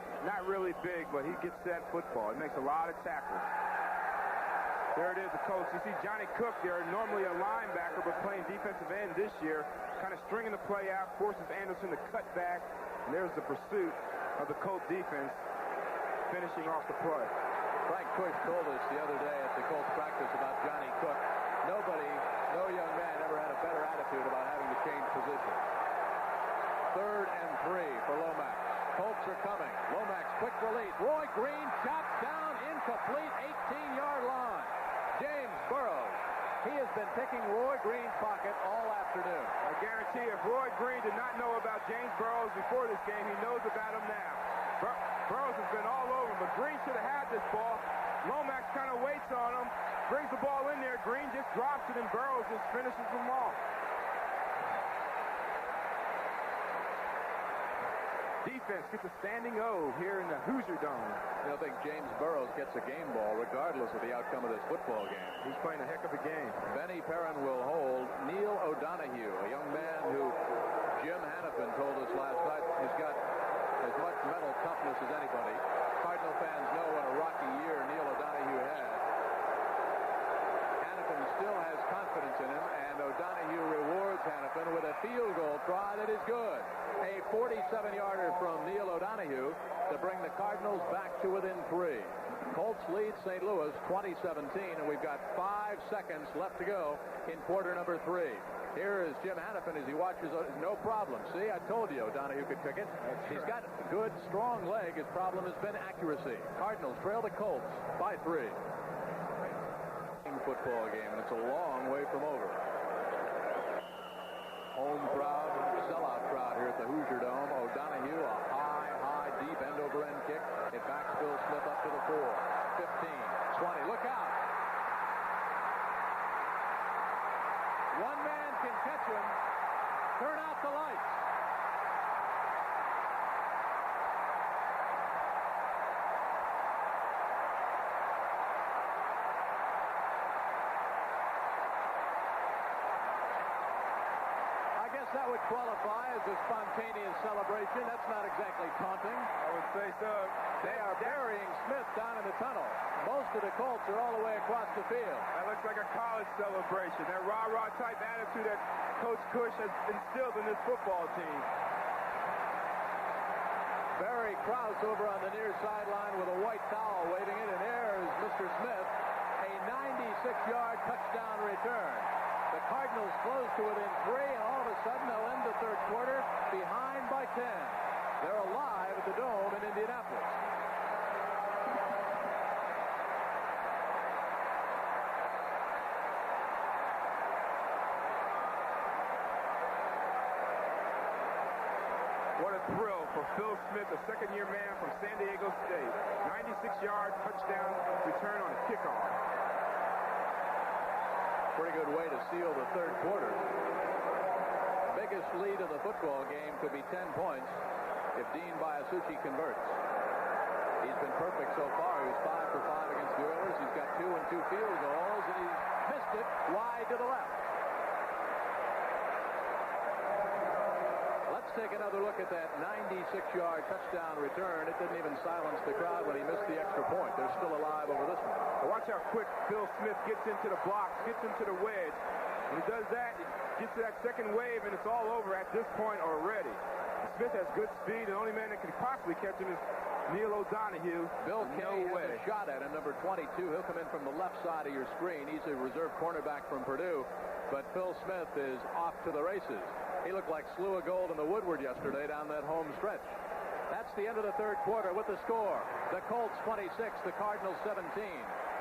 really big, but he gets that football. He makes a lot of tackles. There it is, the Colts. You see Johnny Cook there, normally a linebacker, but playing defensive end this year, kind of stringing the play out, forces Anderson to cut back, and there's the pursuit of the Colts defense, finishing off the play. Frank Kush told us the other day at the Colts practice about Johnny Cook. No young man ever had a better attitude about having to change position. 3rd and 3 for Lomax. Colts are coming. Lomax, quick release. Roy Green chopped down, incomplete, 18-yard line. James Burrows. He has been picking Roy Green's pocket all afternoon. I guarantee if Roy Green did not know about James Burrows before this game, he knows about him now. Burrows has been all over him, but Green should have had this ball. Lomax kind of waits on him, brings the ball in there. Green just drops it, and Burrows just finishes them off. Defense gets a standing O here in the Hoosier Dome. I think James Burrows gets a game ball regardless of the outcome of this football game. He's playing a heck of a game. Benny Perrin will hold. Neil O'Donohue, a young man who Jim Hannafin told us last night has got as much mental toughness as anybody. Cardinal fans know what a rocky year Neil O'Donohue had. Hannafin still has confidence in him, and O'Donohue rewards Hannafin with a field goal try that is good. A 47-yarder from Neil O'Donohue to bring the Cardinals back to within 3. Colts lead St. Louis 20-17, and we've got 5 seconds left to go in quarter number 3. Here is Jim Hannafin as he watches. No problem. See, I told you O'Donohue could kick it. He's got a good, strong leg. His problem has been accuracy. Cardinals trail the Colts by 3. Football game, and it's a long way from over. Home crowd, sellout crowd here at the Hoosier Dome. O'Donohue, a high, deep end-over-end kick. It backs Bill Smith up to the 4. 15, 20. Look out! One man can catch him. Turn out the lights. That would qualify as a spontaneous celebration. That's not exactly taunting. I would say so. They are burying Smith down in the tunnel. Most of the Colts are all the way across the field. That looks like a college celebration. That rah-rah type attitude that Coach Kush has instilled in this football team. Barry Krause over on the near sideline with a white towel waving it, and there's Mr. Smith, a 96-yard touchdown return. The Cardinals close to within 3, and all of a sudden they'll end the third quarter behind by 10. They're alive at the Dome in Indianapolis. What a thrill for Phil Smith, a second-year man from San Diego State. 96-yard touchdown return on a kickoff. Pretty good way to seal the third quarter. Biggest lead of the football game could be 10 points if Dean Biasucci converts. He's been perfect so far. He was 5 for 5 against the Oilers. He's got 2 and 2 field goals, and he's missed it wide to the left. Let's take another look at that 96-yard touchdown return. It didn't even silence the crowd when he missed the extra point. They're still alive over this one. Watch how quick Phil Smith gets into the blocks, gets into the wedge. When he does that, he gets to that second wave, and it's all over at this point already. Smith has good speed. The only man that can possibly catch him is Neil O'Donoghue. Bill Kay has a shot at him, number 22. He'll come in from the left side of your screen. He's a reserve cornerback from Purdue, but Phil Smith is off to the races. He looked like slew of gold in the Woodward yesterday down that home stretch. That's the end of the third quarter with the score. The Colts 26, the Cardinals 17.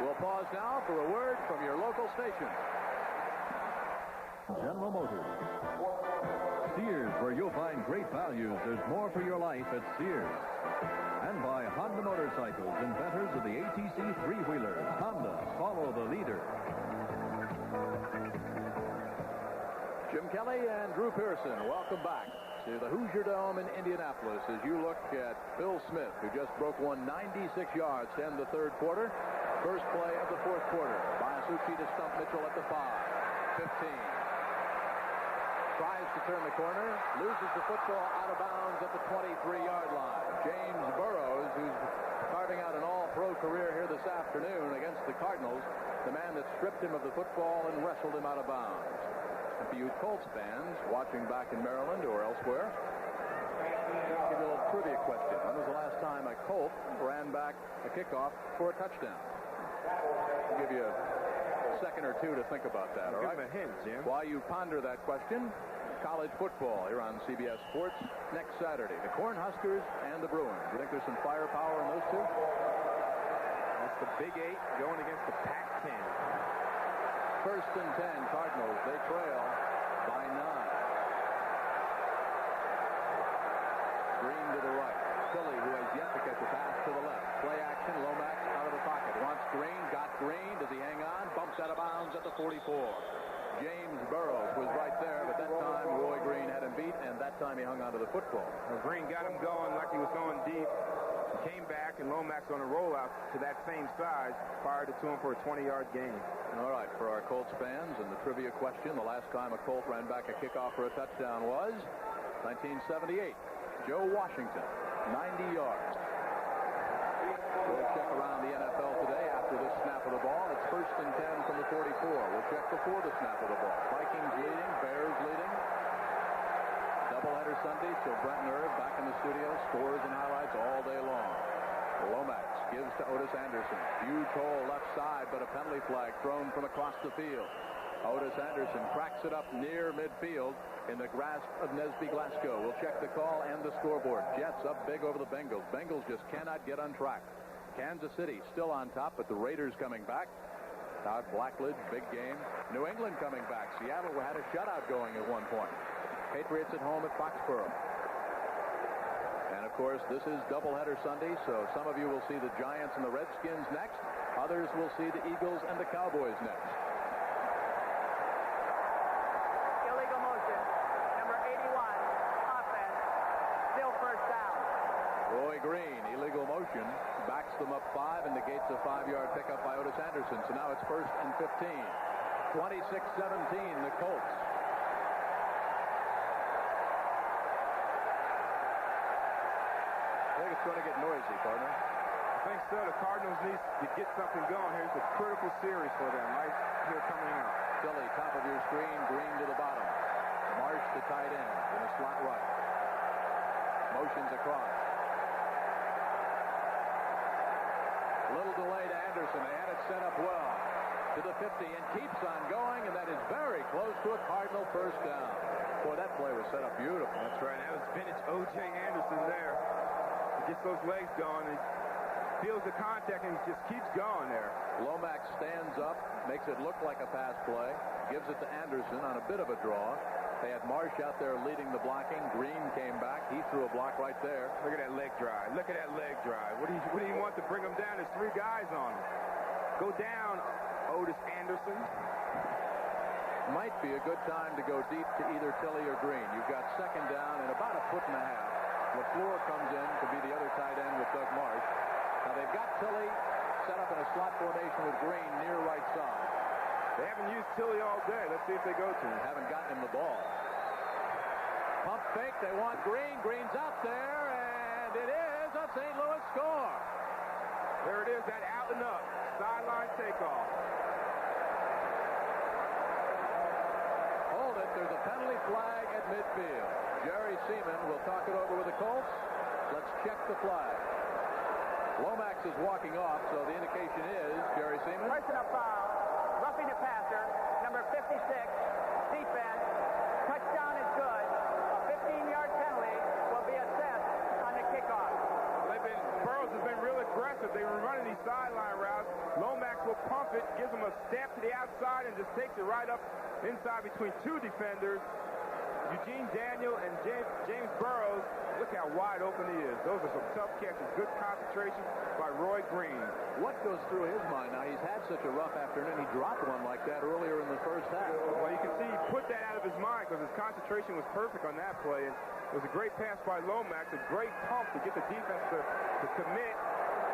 We'll pause now for a word from your local station. General Motors. Sears, where you'll find great values. There's more for your life at Sears. And by Honda Motorcycles, inventors of the ATC three-wheeler. Honda, follow the leader. Jim Kelly and Drew Pearson, welcome back to the Hoosier Dome in Indianapolis as you look at Phil Smith, who just broke 196 yards to end the third quarter. First play of the fourth quarter. Biasucci to stump Mitchell at the 5. 15. Tries to turn the corner, loses the football out of bounds at the 23-yard line. James Burrows, who's carving out an all-pro career here this afternoon against the Cardinals, the man that stripped him of the football and wrestled him out of bounds. And for you Colts fans watching back in Maryland or elsewhere, give you a little trivia question. When was the last time a Colt ran back a kickoff for a touchdown? I'll give you a second or two to think about that, all right? Give him a hint, Jim. While you ponder that question, college football here on CBS Sports next Saturday. The Cornhuskers and the Bruins. You think there's some firepower in those two? That's the Big 8 going against the Pac-10. First and 10, Cardinals. They trail by 9. Green to the right. Philly, who has yet to catch a pass to the left. Play action. Lomax out of the pocket. Wants Green. Got Green. Does he hang on? Bumps out of bounds at the 44. James Burrows was right there, but that time Roy Green had him beat, and that time he hung onto the football. Well, Green got him going like he was going deep. Came back, and Lomax on a rollout to that same size fired it to him for a 20-yard gain. All right, for our Colts fans, and the trivia question, the last time a Colt ran back a kickoff for a touchdown was 1978. Joe Washington, 90 yards. We'll check around the NFL today after this snap of the ball. It's first and 10 from the 44. We'll check before the snap of the ball. Vikings leading, Bears leading. Doubleheader Sunday, so Brent Nerve back in the studio, scores and highlights all day long. Lomax gives to Otis Anderson. Huge hole left side, but a penalty flag thrown from across the field. Otis Anderson cracks it up near midfield in the grasp of Nesby Glasgow. We'll check the call and the scoreboard. Jets up big over the Bengals. Bengals just cannot get on track. Kansas City still on top, but the Raiders coming back. Todd Blackledge, big game. New England coming back. Seattle had a shutout going at one point. Patriots at home at Foxborough. And, of course, this is doubleheader Sunday, so some of you will see the Giants and the Redskins next. Others will see the Eagles and the Cowboys next. Illegal motion. Number 81. Offense. Still first down. Roy Green, illegal motion, backs them up 5 and negates a 5-yard pickup by Otis Anderson. So now it's first and 15. 26-17, the Colts. I think it's going to get noisy, partner. I think so. The Cardinals need to get something going here. It's a critical series for them right here coming out. Philly, top of your screen, Green to the bottom. Marsh to tight end in a slot right. Motions across. little delay to Anderson. They had it set up well to the 50 and keeps on going, and that is very close to a Cardinal first down. Boy, that play was set up beautiful. That's right. That was vintage O.J. Anderson there. He gets those legs going and feels the contact and just keeps going there. Lomax stands up, makes it look like a pass play, gives it to Anderson on a bit of a draw. They had Marsh out there leading the blocking. Green came back. He threw a block right there. Look at that leg drive. Look at that leg drive. What do you want to bring him down? There's 3 guys on him. Go down, Otis Anderson. Might be a good time to go deep to either Tilley or Green. You've got second down and about 1.5 feet. LaFleur comes in to be the other tight end with Doug Marsh. Now they've got Tilley set up in a slot formation with Green near right side. They haven't used Tilley all day. Let's see if they go to him. Haven't gotten him the ball. Pump fake. They want Green. Green's out there, and it is a St. Louis score. There it is, that out and up. Sideline takeoff. Hold it. There's a penalty flag at midfield. Jerry Seaman will talk it over with the Colts. Let's check the flag. Lomax is walking off, so the indication is Jerry Seaman. Personal foul. Roughing the passer. Number 56. Defense. Touchdown is good. A 15-yard penalty will be assessed on the kickoff. Burrows has been real aggressive. They were running these sideline routes. Lomax will pump it, gives him a step to the outside, and just takes it right up inside between 2 defenders. Eugene Daniel and James Burrows. Look how wide open he is. Those are some tough catches. Good concentration by Roy Green. What goes through his mind? Now, he's had such a rough afternoon. He dropped one like that earlier in the first half. Well, you can see he put that out of his mind because his concentration was perfect on that play. And it was a great pass by Lomax, a great pump to get the defense to commit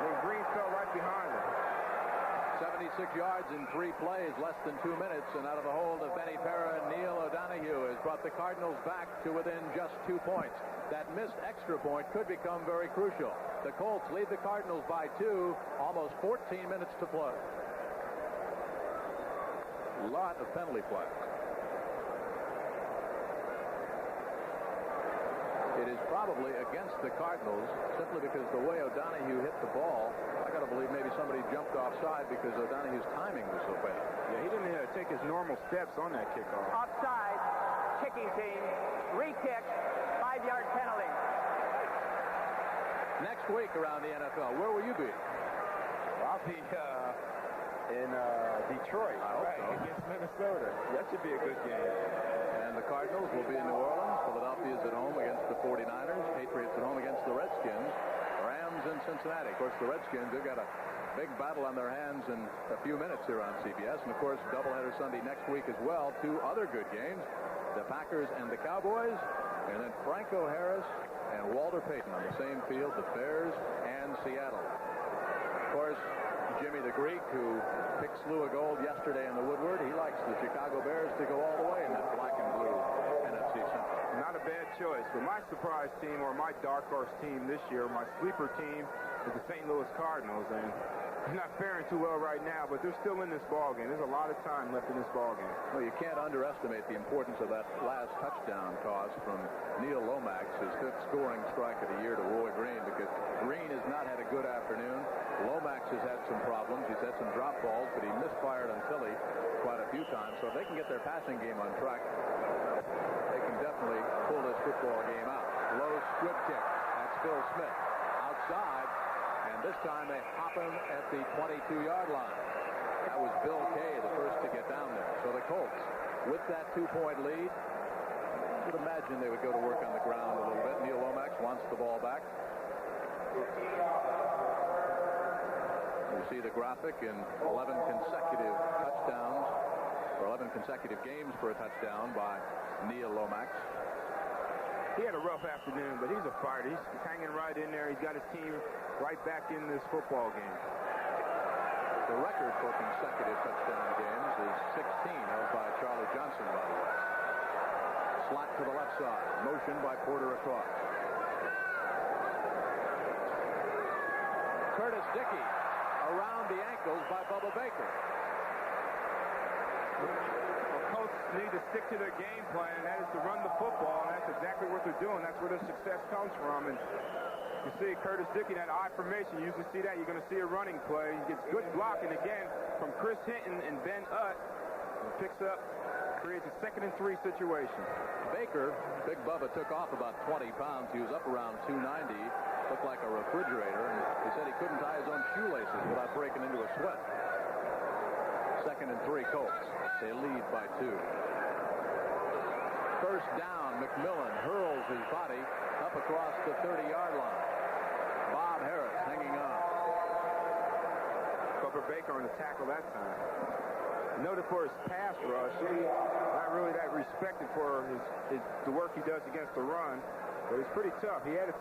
when Green fell right behind him. 76 yards in 3 plays, less than 2 minutes, and out of the hold of Benny Parra, Neil O'Donoghue has brought the Cardinals back to within just 2 points. That missed extra point could become very crucial. The Colts lead the Cardinals by 2, almost 14 minutes to play. A lot of penalty flags. It is probably against the Cardinals simply because the way O'Donoghue hit the ball, I got to believe maybe somebody jumped offside because O'Donoghue's timing was so bad. Yeah, he didn't take his normal steps on that kickoff. Offside. Kicking team. Re-kick. 5-yard penalty. Next week around the NFL, where will you be? I'll be in Detroit. I hope so. Against Minnesota. That should be a good game. And the Cardinals will be in New Orleans. Philadelphia's at home against the 49ers. Patriots at home against the Redskins. Rams in Cincinnati. Of course, the Redskins, they've got a big battle on their hands in a few minutes here on CBS. And, of course, doubleheader Sunday next week as well. 2 other good games, the Packers and the Cowboys. And then Franco Harris and Walter Payton on the same field, the Bears and Seattle. Of course, Jimmy the Greek, who picked slew of gold yesterday in the Woodward, he likes the Chicago Bears to go all the way in that black and blue NFC Central. Not a bad choice. But my surprise team, or my dark horse team this year, my sleeper team, is the St. Louis Cardinals. And they're not faring too well right now, but they're still in this ballgame. There's a lot of time left in this ballgame. Well, you can't underestimate the importance of that last touchdown toss from Neil Lomax, his 5th scoring strike of the year to Roy Green, because Green has not had a good afternoon. Lomax has had some problems. He's had some drop balls, but he misfired on Tilley quite a few times. So if they can get their passing game on track, they can definitely pull this football game out. Low squib kick. That's Phil Smith. Outside, and this time they hop him at the 22-yard line. That was Bill Kay, the first to get down there. So the Colts, with that 2-point lead, I would imagine they would go to work on the ground a little bit. Neil Lomax wants the ball back. You see the graphic in 11 consecutive touchdowns, or 11 consecutive games for a touchdown by Neil Lomax. He had a rough afternoon, but he's a fighter. He's hanging right in there. He's got his team right back in this football game. The record for consecutive touchdown games is 16, held by Charlie Johnson, by the way. Slot to the left side. Motion by Porter across. Curtis Dickey around the ankles by Bubba Baker. Well, coaches need to stick to their game plan, and that is to run the football, and that's exactly what they're doing. That's where their success comes from. And You see Curtis Dickey, that I formation. You usually see that. You're going to see a running play. He gets good blocking again from Chris Hinton and Ben Utt. And picks up, creates a 2nd and 3 situation. Baker, Big Bubba, took off about 20 pounds. He was up around 290. Looked like a refrigerator. And he said he couldn't tie his own shoelaces without breaking into a sweat. 2nd and 3 Colts. They lead by 2. First down, McMillan hurls his body up across the 30-yard line. Bob Harris hanging on. Bubba Baker on the tackle that time. Noted for his pass rush. Not really that respected for the work he does against the run, but he's pretty tough. He added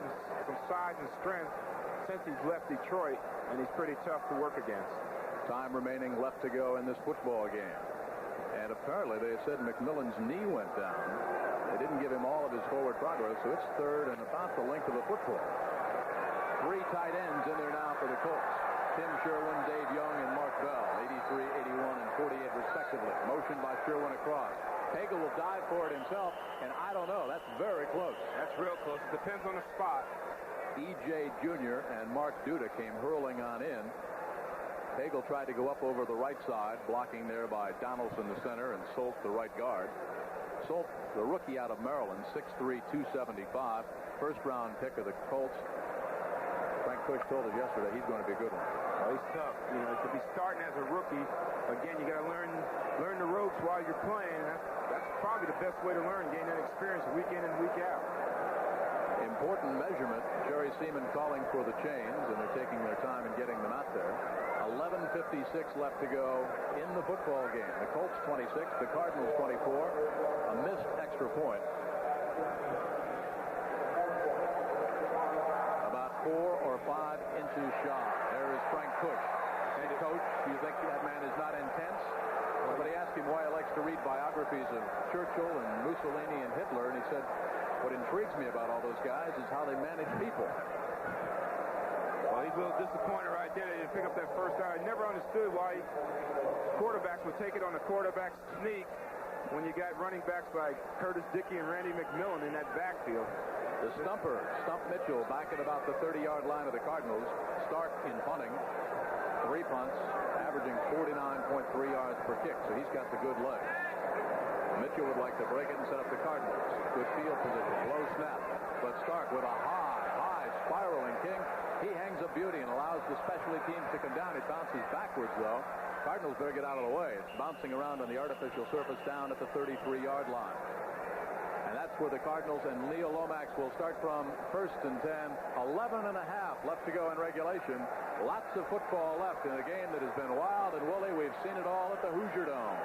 some size and strength since he's left Detroit, and he's pretty tough to work against. Time remaining left to go in this football game. And apparently they said McMillan's knee went down. They didn't give him all of his forward progress, so it's 3rd and about the length of a football. 3 tight ends in there now for the Colts. Tim Sherwin, Dave Young, and Mark Bell, 83, 81, and 48 respectively. Motion by Sherwin across. Pagel will dive for it himself, and I don't know. That's very close. That's real close. It depends on the spot. E.J. Jr. and Mark Duda came hurling on in. Pagel tried to go up over the right side, blocking there by Donaldson, the center, and Solt, the right guard. Solt, the rookie out of Maryland, 6'3", 275. First-round pick of the Colts. Frank Kush told us yesterday he's going to be a good one. Oh, he's tough. You know, to be starting as a rookie, again, you got to learn the ropes while you're playing. That's probably the best way to learn, gain that experience week in and week out. Important measurement. Jerry Seaman calling for the chains, and they're taking their time in getting them out there. 11:56 left to go in the football game. The Colts 26, the Cardinals 24. A missed extra point. About 4 or 5 inches shy. There is Frank Kush. Head coach, you think that man is not intense? Somebody asked him why he likes to read biographies of Churchill and Mussolini and Hitler, and he said, what intrigues me about all those guys is how they manage people. Well, he's a little disappointed right there. They didn't pick up that first down. I never understood why quarterbacks would take it on the quarterback sneak when you got running backs like Curtis Dickey and Randy McMillan in that backfield. The stumper, Stump Mitchell, back at about the 30-yard line of the Cardinals. Stark in punting. 3 punts, averaging 49.3 yards per kick, so he's got the good leg. Mitchell would like to break it and set up the Cardinals. Good field position, low snap. But Stark with a high spiraling king. He hangs a beauty and allows the specialty teams to come down. It bounces backwards, though. Cardinals better get out of the way. It's bouncing around on the artificial surface down at the 33-yard line. And that's where the Cardinals and Leo Lomax will start from. 1st and 10, 11 and a half left to go in regulation. Lots of football left in a game that has been wild and woolly. We've seen it all at the Hoosier Dome.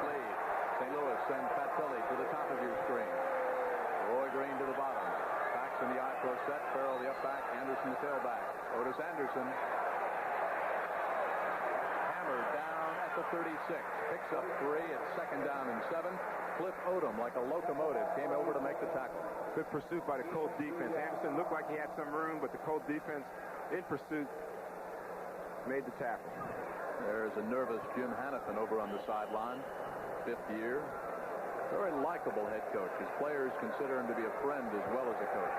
Lead. St. Louis sends Pattilli to the top of your screen. Roy Green to the bottom. Backs in the I pro set. Farrell the up back. Anderson the tailback. Otis Anderson hammered down at the 36. Picks up 3. It's 2nd down and 7. Cliff Odom, like a locomotive, came over to make the tackle. Good pursuit by the Colts defense. Anderson looked like he had some room, but the Colts defense in pursuit made the tackle. There's a nervous Jim Hannafin over on the sideline. 5th year. Very likable head coach. His players consider him to be a friend as well as a coach.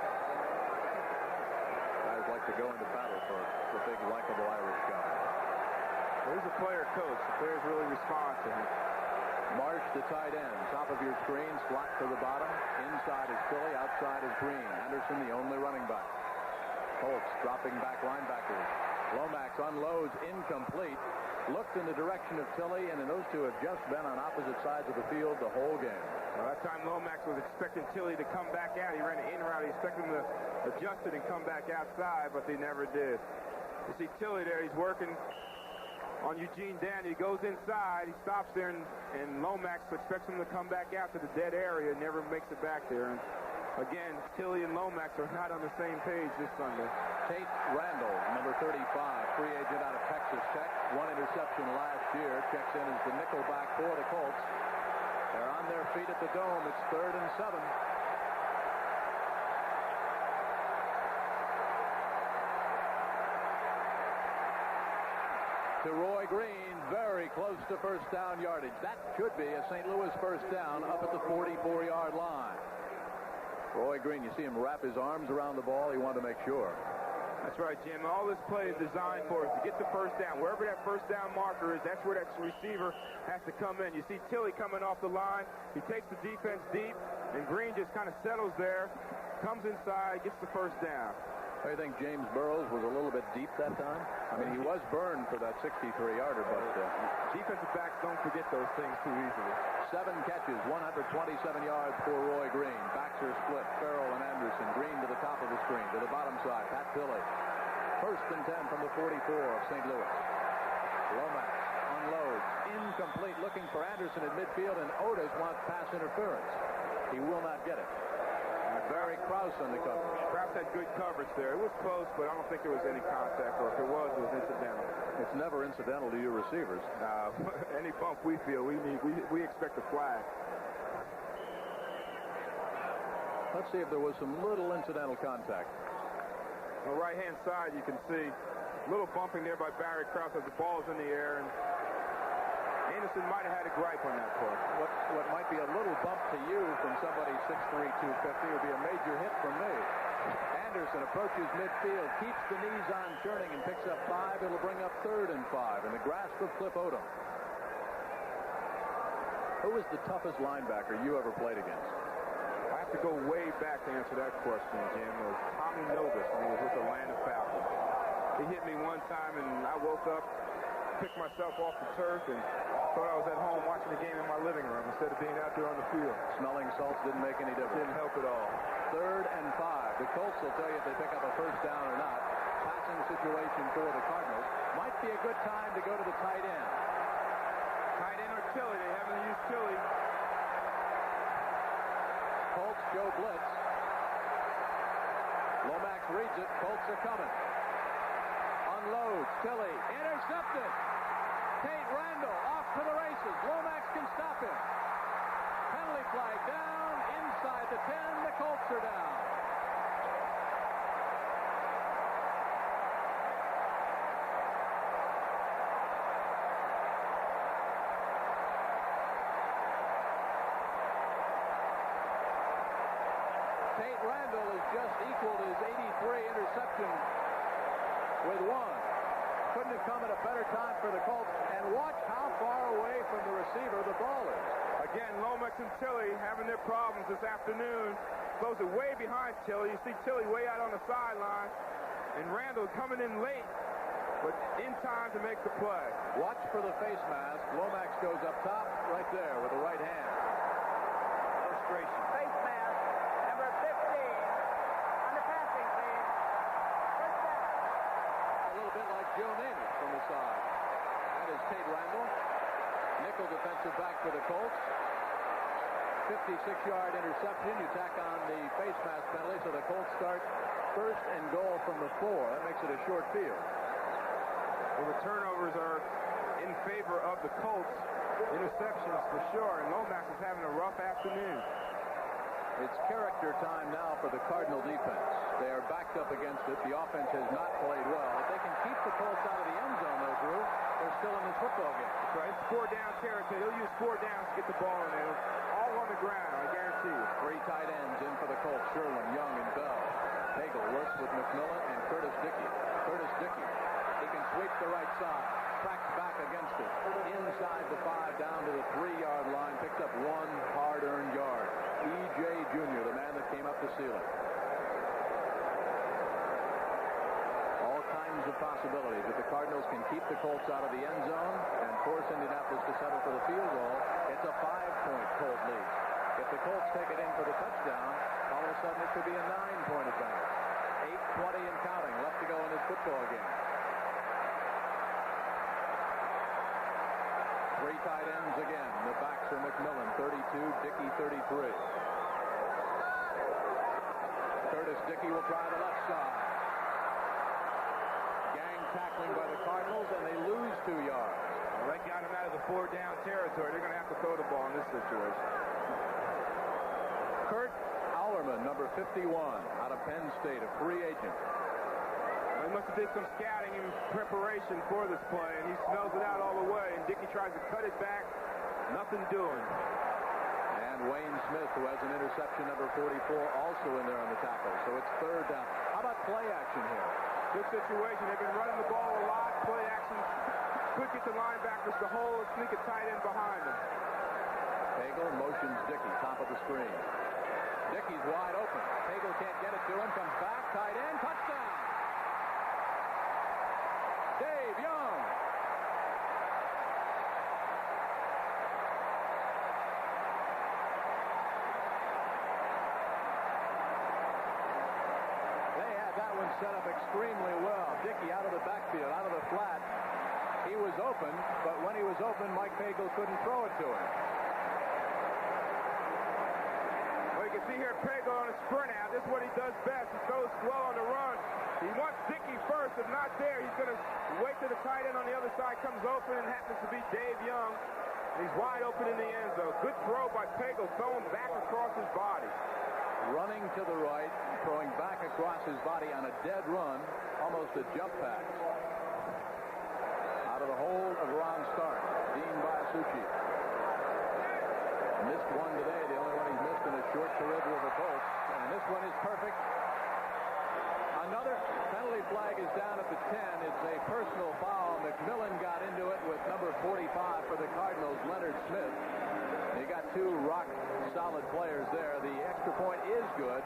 Guys like to go into battle for the big likable Irish guy. Well, he's a player coach. The players really respond to him. Marsh, the tight end. Top of your screen, slot to the bottom. Inside is Philly, outside is Green. Anderson, the only running back. Holtz dropping back linebackers. Lomax unloads, incomplete. Looked in the direction of Tilley, and those two have just been on opposite sides of the field the whole game. Well, that time Lomax was expecting Tilley to come back out. He ran an in route. He expected him to adjust it and come back outside, but they never did. You see Tilley there. He's working on Eugene Danny. He goes inside. He stops there, and Lomax expects him to come back out to the dead area. Never makes it back there. And again, Tilley and Lomax are not on the same page this Sunday. Tate Randall, number 35, free agent out of Texas Tech. 1 interception last year. Checks in as the nickel back for the Colts. They're on their feet at the Dome. It's 3rd and 7. To Roy Green, very close to first down yardage. That should be a St. Louis first down up at the 44-yard line. Roy Green, you see him wrap his arms around the ball. He wanted to make sure. That's right, Jim. All this play is designed for is to get the first down. Wherever that first down marker is, that's where that receiver has to come in. You see Tilley coming off the line. He takes the defense deep, and Green just kind of settles there, comes inside, gets the first down. I think James Burrows was a little bit deep that time. I mean, he was burned for that 63-yarder, but defensive backs don't forget those things too easily. 7 catches, 127 yards for Roy Green. Backs are split. Farrell and Anderson. Green to the top of the screen. To the bottom side, Pat Tilley. 1st and 10 from the 44 of St. Louis. Lomax unloads. Incomplete. Looking for Anderson at midfield, and Otis wants pass interference. He will not get it. Barry Krause on the coverage. Perhaps had good coverage there. It was close, but I don't think there was any contact, or if there was, it was incidental. It's never incidental to your receivers. Any bump we feel, we expect a flag. Let's see if there was some little incidental contact. On the right-hand side, you can see a little bumping there by Barry Krause as the ball is in the air, and Anderson might have had a gripe on that play. What might be a little bump to you from somebody 6'3", 250 would be a major hit from me. Anderson approaches midfield, keeps the knees on churning, and picks up 5. It'll bring up 3rd and 5 in the grasp of Cliff Odom. Who was the toughest linebacker you ever played against? I have to go way back to answer that question, Jim. It was Tommy Novus when he was with the Atlanta Falcons. He hit me one time, and I woke up, picked myself off the turf, and thought I was at home watching the game in my living room instead of being out there on the field. Smelling salts didn't make any difference. Didn't help at all. 3rd and 5. The Colts will tell you if they pick up a first down or not. Passing situation for the Cardinals. Might be a good time to go to the tight end. Tight end or Tilley. They haven't used Tilley. Colts go blitz. Lomax reads it. Colts are coming. Unloads. Tilley intercepted. Tate Randall off to the races. Lomax can stop him. Penalty flag down inside the 10. The Colts are down. Tate Randall has just equaled his 83 interception with 1. Couldn't have come at a better time for the Colts. And watch how far away from the receiver the ball is. Again, Lomax and Tilley having their problems this afternoon. Throws it way behind Tilley. You see Tilley way out on the sideline. And Randall coming in late, but in time to make the play. Watch for the face mask. Lomax goes up top right there with the right hand. Frustration. Face mask, number 15, on the passing team. First down. A little bit like Joe Namath from the side. That is Tate Randall. Nickel defensive back for the Colts. 56-yard interception. You tack on the face mask penalty, so the Colts start 1st and goal from the 4. That makes it a short field. Well, the turnovers are in favor of the Colts. Interceptions for sure, and Lomax is having a rough afternoon. It's character time now for the Cardinal defense. They are backed up against it. The offense has not played well. If they can keep the Colts out of the end zone, though, Drew, they're still in this football game. That's right. It's 4-down territory. They'll use 4 downs to get the ball in there. All on the ground, I guarantee you. 3 tight ends in for the Colts. Sherwin, Young, and Bell. Hagel works with McMillan and Curtis Dickey. Curtis Dickey. He can sweep the right side. Tracks back against it. Inside the 5, down to the 3-yard line. Picks up 1 hard-earned yard. E.J. Jr., the man that came up the ceiling. All kinds of possibilities. If the Cardinals can keep the Colts out of the end zone and force Indianapolis to settle for the field goal, it's a 5-point Colt lead. If the Colts take it in for the touchdown, all of a sudden it could be a 9-point advantage. 8:20 and counting left to go in this football game. 3 tight ends again. The backs are McMillan, 32, Dickey, 33. Curtis Dickey will try the left side. Gang tackling by the Cardinals, and they lose 2 yards. Well, they got him out of the 4-down territory. They're going to have to throw the ball in this situation. Kurt Allerman, number 51, out of Penn State, a free agent. They must have did some scouting in preparation for this play, and he smells it out all the way, and Dickey tries to cut it back. Nothing doing. And Wayne Smith, who has an interception, number 44, also in there on the tackle. So it's third down. How about play action here? Good situation. They've been running the ball a lot. Play action could get the linebackers to hold and sneak a tight end behind them. Pagel motions Dickey, top of the screen. Dickey's wide open. Pagel can't get it to him. Comes back, tight end, touchdown. Dave Young. That one set up extremely well. Dickey out of the backfield, out of the flat. He was open, but when he was open, Mike Pagel couldn't throw it to him. Well, you can see here Pagel on a sprint out. This is what he does best. He goes slow on the run. He wants Dickey first. If not there, he's going to wait till the tight end on the other side comes open and happens to be Dave Young. He's wide open in the end zone. Good throw by Pagel, throwing back across his body. Running to the right, throwing back across his body on a dead run, almost a jump pass. Out of the hold of Ron Stark, Dean Biasucci. Missed one today, the only one he's missed in a short career with the Colts. And this one is perfect. Another penalty flag is down at the 10. It's a personal foul. McMillan got into it with number 45 for the Cardinals, Leonard Smith. You got two rock-solid players there. The extra point is good.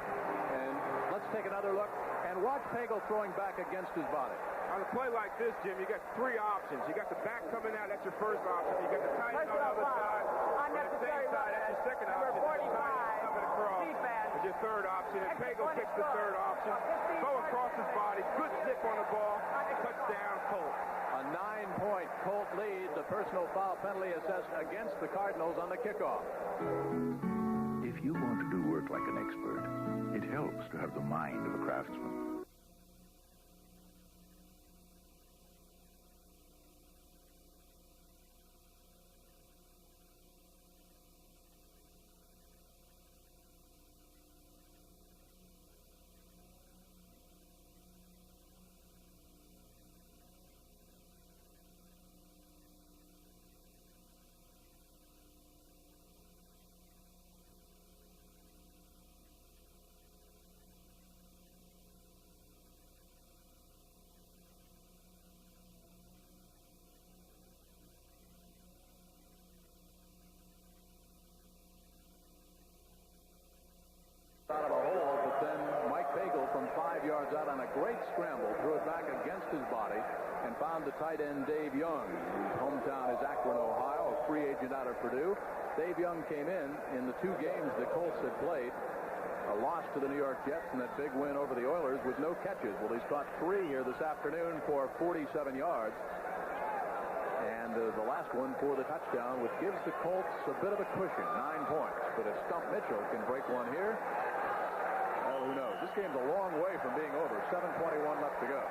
And let's take another look. And watch Pagel throwing back against his body. On a play like this, Jim, you got three options. You got the back coming out. That's your first option. You got the tight end on the other side. Unnecessary Side, that's your second option. Number 45, coming across. defense. That's your third option. And Pagel picks the third option. Go across his body. Good zip on the ball. Touchdown, Colts. A 9-point Colt lead. The personal foul penalty assessed against the Cardinals on the kickoff. If you want to do work like an expert, it helps to have the mind of a craftsman. Out of a hole, but then Mike Pagel from 5 yards out on a great scramble threw it back against his body and found the tight end Dave Young, whose hometown is Akron, Ohio, a free agent out of Purdue. Dave Young came in the two games the Colts had played, a loss to the New York Jets and that big win over the Oilers with no catches. Well, he's caught 3 here this afternoon for 47 yards. And the last one for the touchdown, which gives the Colts a bit of a cushion, 9 points. But if Stump Mitchell can break one here, well, who knows? This game's a long way from being over. 7:21 left to go.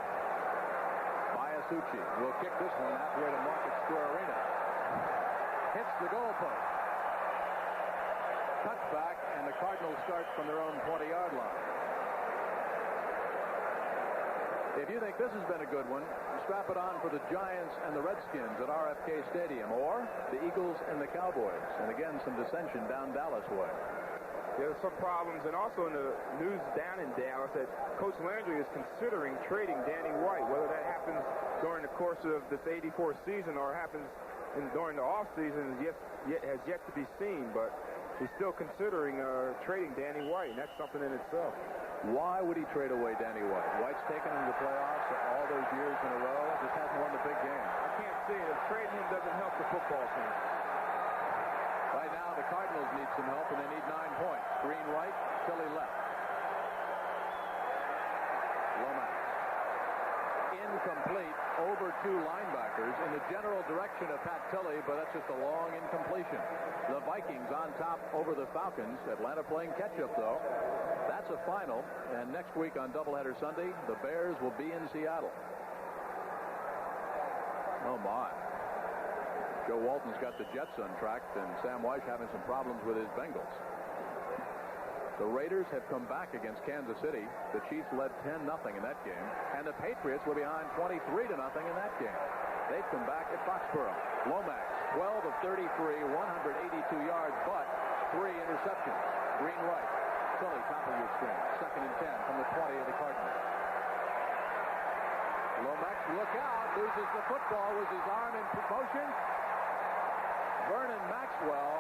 Biasucci will kick this one halfway to Market Square Arena. Hits the goalpost. Touchback, and the Cardinals start from their own 20-yard line. If you think this has been a good one, strap it on for the Giants and the Redskins at RFK Stadium, or the Eagles and the Cowboys. And again, some dissension down Dallas way. There's some problems, and also in the news down in Dallas that Coach Landry is considering trading Danny White. Whether that happens during the course of this '84 season or happens during the offseason has yet to be seen, but he's still considering trading Danny White, and that's something in itself. Why would he trade away Danny White? White's taken him to the playoffs all those years in a row, just hasn't won the big game. I can't see it. Trading him doesn't help the football team. Right now, the Cardinals need some help, and they need 9 points. Green right, Philly left. Lomax. Incomplete over 2 linebackers in the general direction of Pat Tilley, but that's just a long incompletion. The Vikings on top over the Falcons. Atlanta playing catch-up, though. That's a final, and next week on Doubleheader Sunday, the Bears will be in Seattle. Oh, my. Joe Walton's got the Jets untracked, and Sam Weiss having some problems with his Bengals. The Raiders have come back against Kansas City. The Chiefs led 10-0 in that game, and the Patriots were behind 23-0 in that game. They've come back at Foxborough. Lomax, 12 of 33, 182 yards, but 3 interceptions. Green right. Sully, top of your screen. 2nd and 10 from the 20 of the Cardinals. Lomax, look out, loses the football. Was his arm in motion? Vernon Maxwell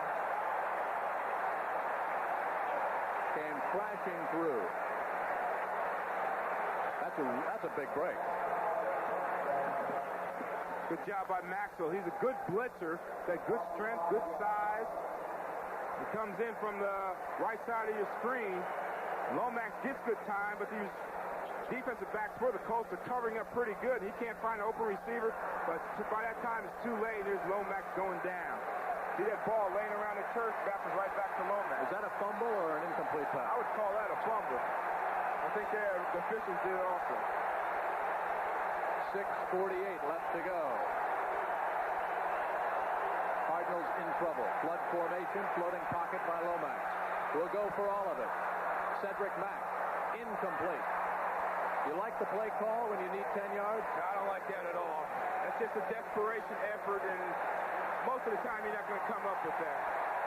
came crashing through. That's a big break. Good job by Maxwell. He's a good blitzer. Got good strength, good size. He comes in from the right side of your screen. Lomax gets good time, but these defensive backs for the Colts are covering up pretty good. He can't find an open receiver, but by that time it's too late. There's Lomax going down. See that ball laying around the turf, bounces right back to Lomax. Is that a fumble or an incomplete pass? I would call that a fumble. I think the officials did also. 6:48 left to go. Cardinals in trouble. Flood formation, floating pocket by Lomax. We'll go for all of it. Cedric Mack, incomplete. You like the play call when you need 10 yards? No, I don't like that at all. That's just a desperation effort, and most of the time you're not going to come up with that.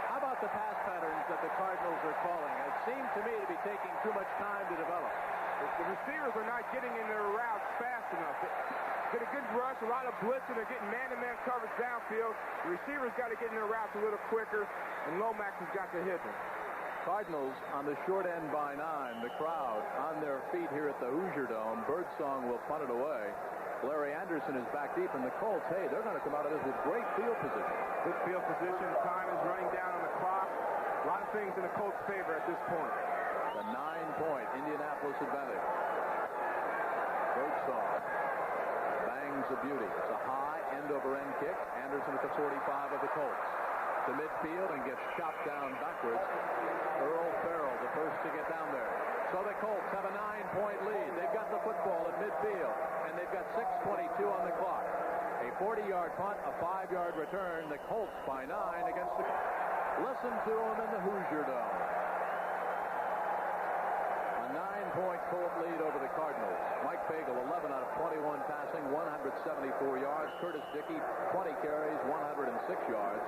How about the pass patterns that the Cardinals are calling? It seemed to me to be taking too much time to develop. The receivers are not getting in their routes fast enough. Get a good rush, a lot of blitzing. They're getting man-to-man coverage downfield. The receivers got to get in their routes a little quicker, and Lomax has got to hit them. Cardinals on the short end by 9. The crowd on their feet here at the Hoosier Dome. Birdsong will punt it away. Larry Anderson is back deep, and the Colts, hey, they're going to come out of this with great field position. Good field position. Time is running down on the clock. A lot of things in the Colts' favor at this point. The 9-point Indianapolis advantage. Birdsong bangs a beauty. It's a high end-over-end kick. Anderson at the 45 of the Colts. To midfield and gets chopped down backwards. Earl Farrell, the first to get down there. So the Colts have a 9-point lead. They've got the football at midfield, and they've got 6:22 on the clock. A 40-yard punt, a 5-yard return. The Colts by 9 against the... Listen to them in the Hoosier Dome. A 9-point Colt lead over the Cardinals. Mike Pagel, 11 out of 21 passing, 174 yards. Curtis Dickey, 20 carries, 106 yards.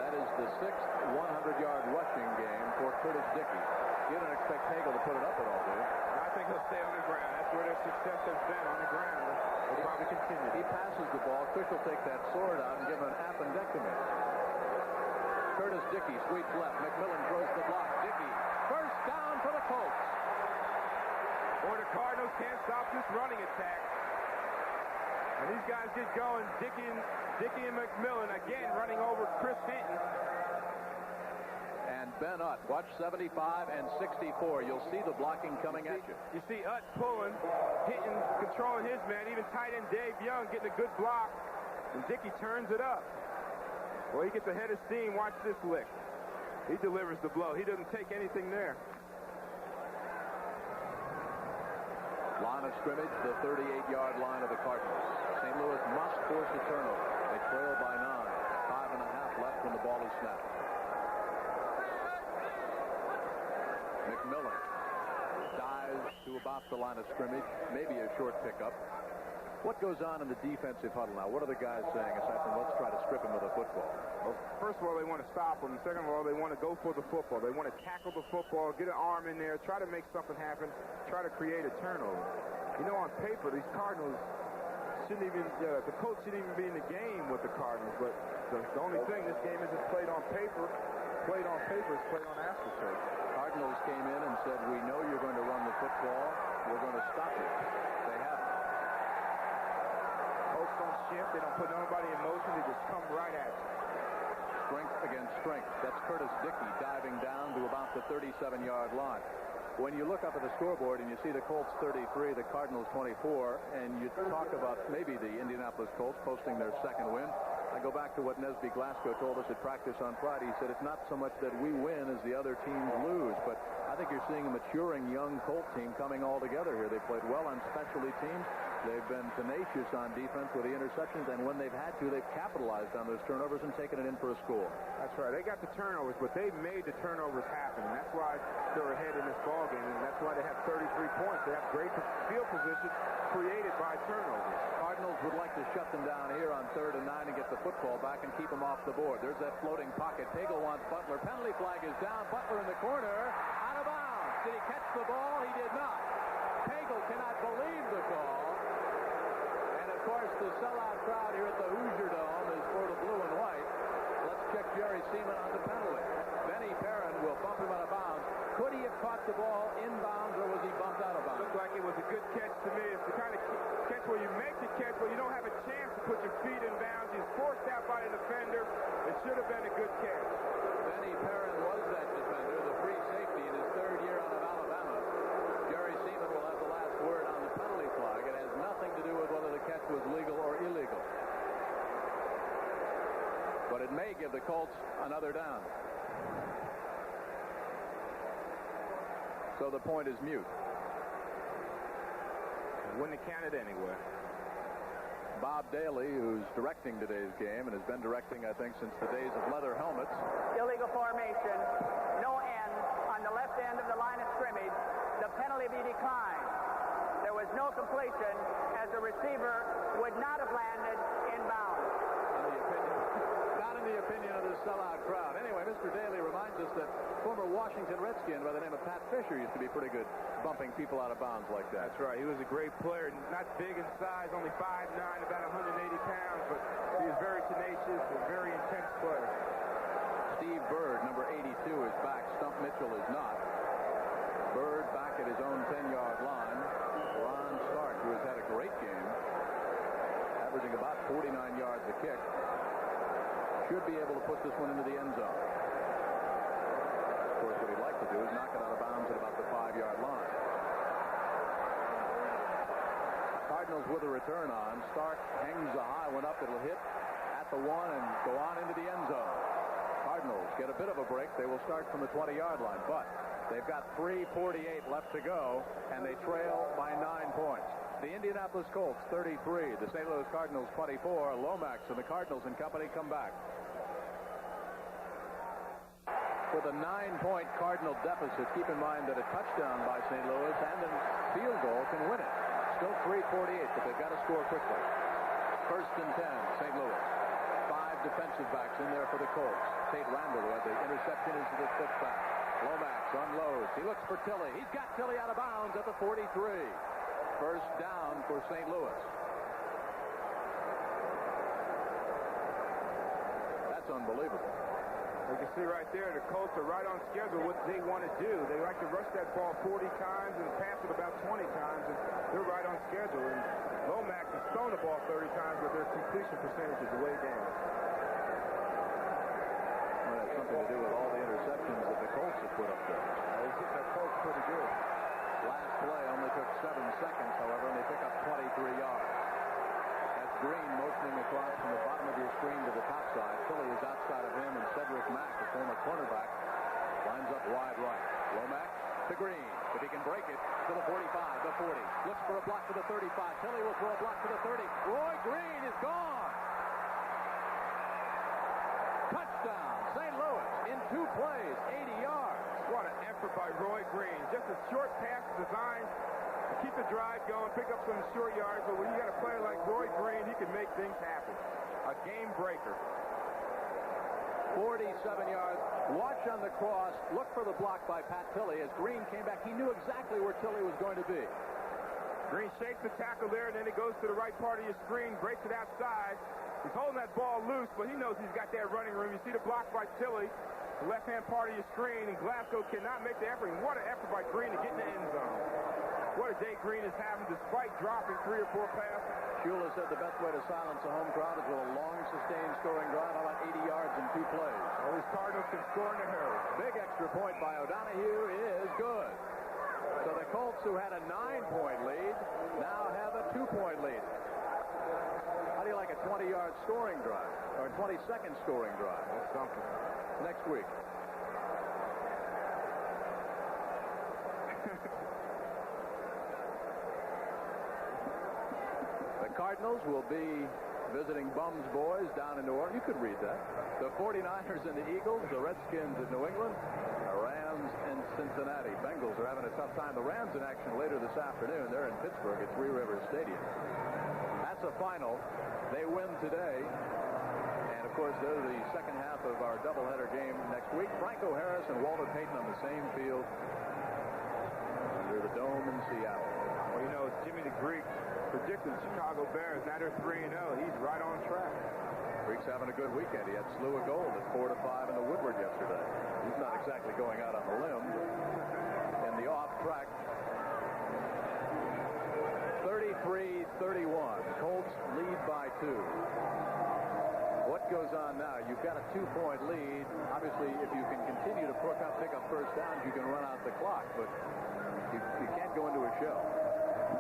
That is the 6th 100-yard rushing game for Curtis Dickey. You don't expect Pagel to put it up at all, do you? I think he'll stay on the ground. That's where their success has been, on the ground. They'll probably continue. He passes the ball. Kush will take that sword out and give him an appendectomy. Curtis Dickey sweeps left. McMillan throws the block. Dickey, first down for the Colts. Boy, the Cardinals can't stop this running attack. And these guys get going. Dickey and McMillan again running over Chris Hinton. And Ben Utt, watch 75 and 64. You'll see the blocking coming at you. You see Utt pulling, Hinton controlling his man. Even tight end Dave Young getting a good block. And Dickey turns it up. Well, he gets ahead of steam. Watch this lick. He delivers the blow. He doesn't take anything there. Line of scrimmage, the 38-yard line of the Cardinals. St. Louis must force a turnover. They trail by 9. 5.5 left when the ball is snapped. McMillan dives to about the line of scrimmage. Maybe a short pickup. What goes on in the defensive huddle now? What are the guys saying aside from let's try to strip him of the football? Well, first of all, they want to stop him. Second of all, they want to go for the football. They want to tackle the football, get an arm in there, try to make something happen, try to create a turnover. You know, on paper, these Cardinals shouldn't even, the coach shouldn't even be in the game with the Cardinals, but the only thing, this game isn't played on paper. Played on paper is played on astroturf. Cardinals came in and said, we know you're going to run the football. We're going to stop you. They haven't. Coach don't shift. They don't put nobody in motion. They just come right at you. Strength against strength. That's Curtis Dickey diving down to about the 37-yard line. When you look up at the scoreboard and you see the Colts 33, the Cardinals 24, and you talk about maybe the Indianapolis Colts posting their second win, I go back to what Nesby Glasgow told us at practice on Friday. He said it's not so much that we win as the other teams lose, but I think you're seeing a maturing young Colt team coming all together here. They played well on specialty teams. They've been tenacious on defense with the interceptions, and when they've had to, they've capitalized on those turnovers and taken it in for a score. That's right. They got the turnovers, but they made the turnovers happen, and that's why they're ahead in this ballgame, and that's why they have 33 points. They have great field position created by turnovers. Cardinals would like to shut them down here on 3rd and 9 and get the football back and keep them off the board. There's that floating pocket. Pagel wants Butler. Penalty flag is down. Butler in the corner. Out of bounds. Did he catch the ball? He did not. Pagel cannot believe the call. And of course, the sellout crowd here at the Hoosier Dome is for the blue and white. Let's check Jerry Seaman on the penalty. Benny Perrin will bump him out of bounds. Could he have caught the ball inbounds, or was he bumped out of bounds? Looked like it was a good catch to me. It's the kind of catch where you make the catch, but you don't have a chance to put your feet in bounds. He's forced out by the defender. It should have been a good catch. Benny Perrin was that defender, the free safety in his 3rd year out of Alabama. Jerry Seaman will have the last word on the penalty flag. It has nothing to do with whether the catch was legal or illegal. But it may give the Colts another down. So the point is mute. Wouldn't have counted anyway. Bob Daly, who's directing today's game and has been directing, I think, since the days of leather helmets. Illegal formation. No end on the left end of the line of scrimmage. The penalty be declined. There was no completion as the receiver would not have landed in bounds. Not in the opinion of the sellout crowd. Anyway, Mr. Daly reminds us that former Washington Redskin by the name of Pat Fisher used to be pretty good bumping people out of bounds like that. That's right. He was a great player. Not big in size, only 5'9", about 180 pounds, but he was very tenacious and very intense player. Steve Bird, number 82, is back. Stump Mitchell is not. Bird back at his own 10-yard line. Ron Stark, who has had a great game, averaging about 49 yards a kick, should be able to put this one into the end zone. Of course, what he'd like to do is knock it out of bounds at about the 5-yard line. Cardinals with a return on. Stark hangs the high one up. It'll hit at the 1 and go on into the end zone. Cardinals get a bit of a break. They will start from the 20-yard line, but they've got 3:48 left to go, and they trail by 9 points. The Indianapolis Colts 33, the St. Louis Cardinals 24. Lomax and the Cardinals and company come back with a 9-point Cardinal deficit. Keep in mind that a touchdown by St. Louis and a field goal can win it. Still 3:48, but they've got to score quickly. 1st and 10, St. Louis. 5 defensive backs in there for the Colts. Tate Randall, who had the interception, is the 5th back. Lomax unloads. He looks for Tilley. He's got Tilley out of bounds at the 43. 1st down for St. Louis. That's unbelievable. You can see right there, the Colts are right on schedule what they want to do. They like to rush that ball 40 times and pass it about 20 times, and they're right on schedule. And Lomax has thrown the ball 30 times, but their completion percentage is way down. Well, that's something to do with all the interceptions that the Colts have put up there. They hit that Colts pretty good. Last play only took 7 seconds, however, and they pick up 23 yards. That's Green motioning across from the bottom of your screen to the top side. Philly is outside of him, and Cedric Mack, the former cornerback, lines up wide right. Lomax to Green. If he can break it to the 45, the 40. Looks for a block to the 35. Tilley will throw a block to the 30. Roy Green is gone. Touchdown, St. Louis in 2 plays, 80 yards. What an effort by Roy Green. Just a short pass designed to keep the drive going, pick up some short yards, but when you got a player like Roy Green, he can make things happen. A game breaker. 47 yards. Watch on the cross. Look for the block by Pat Tilley. As Green came back, he knew exactly where Tilley was going to be. Green shakes the tackle there, and then he goes to the right part of your screen, breaks it outside. He's holding that ball loose, but he knows he's got that running room. You see the block by Tilley, the left-hand part of your screen, and Glasgow cannot make the effort. And what an effort by Green to get in the end zone. What a day Green is having, despite dropping 3 or 4 passes. Shula said the best way to silence a home crowd is with a long, sustained scoring drive, about 80 yards in 2 plays. Those Cardinals can score in a hurry. Big extra point by O'Donohue is good. So the Colts, who had a 9-point lead, now have a 2-point lead. How do you like a 20-yard scoring drive, or a 20-second scoring drive? That's something. Next week. Cardinals will be visiting Bums Boys down in New Orleans. You could read that. The 49ers and the Eagles, the Redskins at New England, the Rams and Cincinnati. Bengals are having a tough time. The Rams in action later this afternoon. They're in Pittsburgh at Three Rivers Stadium. That's a final. They win today. And, of course, they're the second half of our doubleheader game next week. Franco Harris and Walter Payton on the same field under the dome in Seattle. Well, you know, Jimmy the Greek predicted the Chicago Bears. Now they're 3-0. He's right on track. Greek's having a good weekend. He had slew of gold at 4-5 in the Woodward yesterday. He's not exactly going out on a limb. In the off track, 33-31. Colts lead by 2. What goes on now? You've got a 2-point lead. Obviously, if you can continue to pick up first downs, you can run out the clock, but you can't go into a show.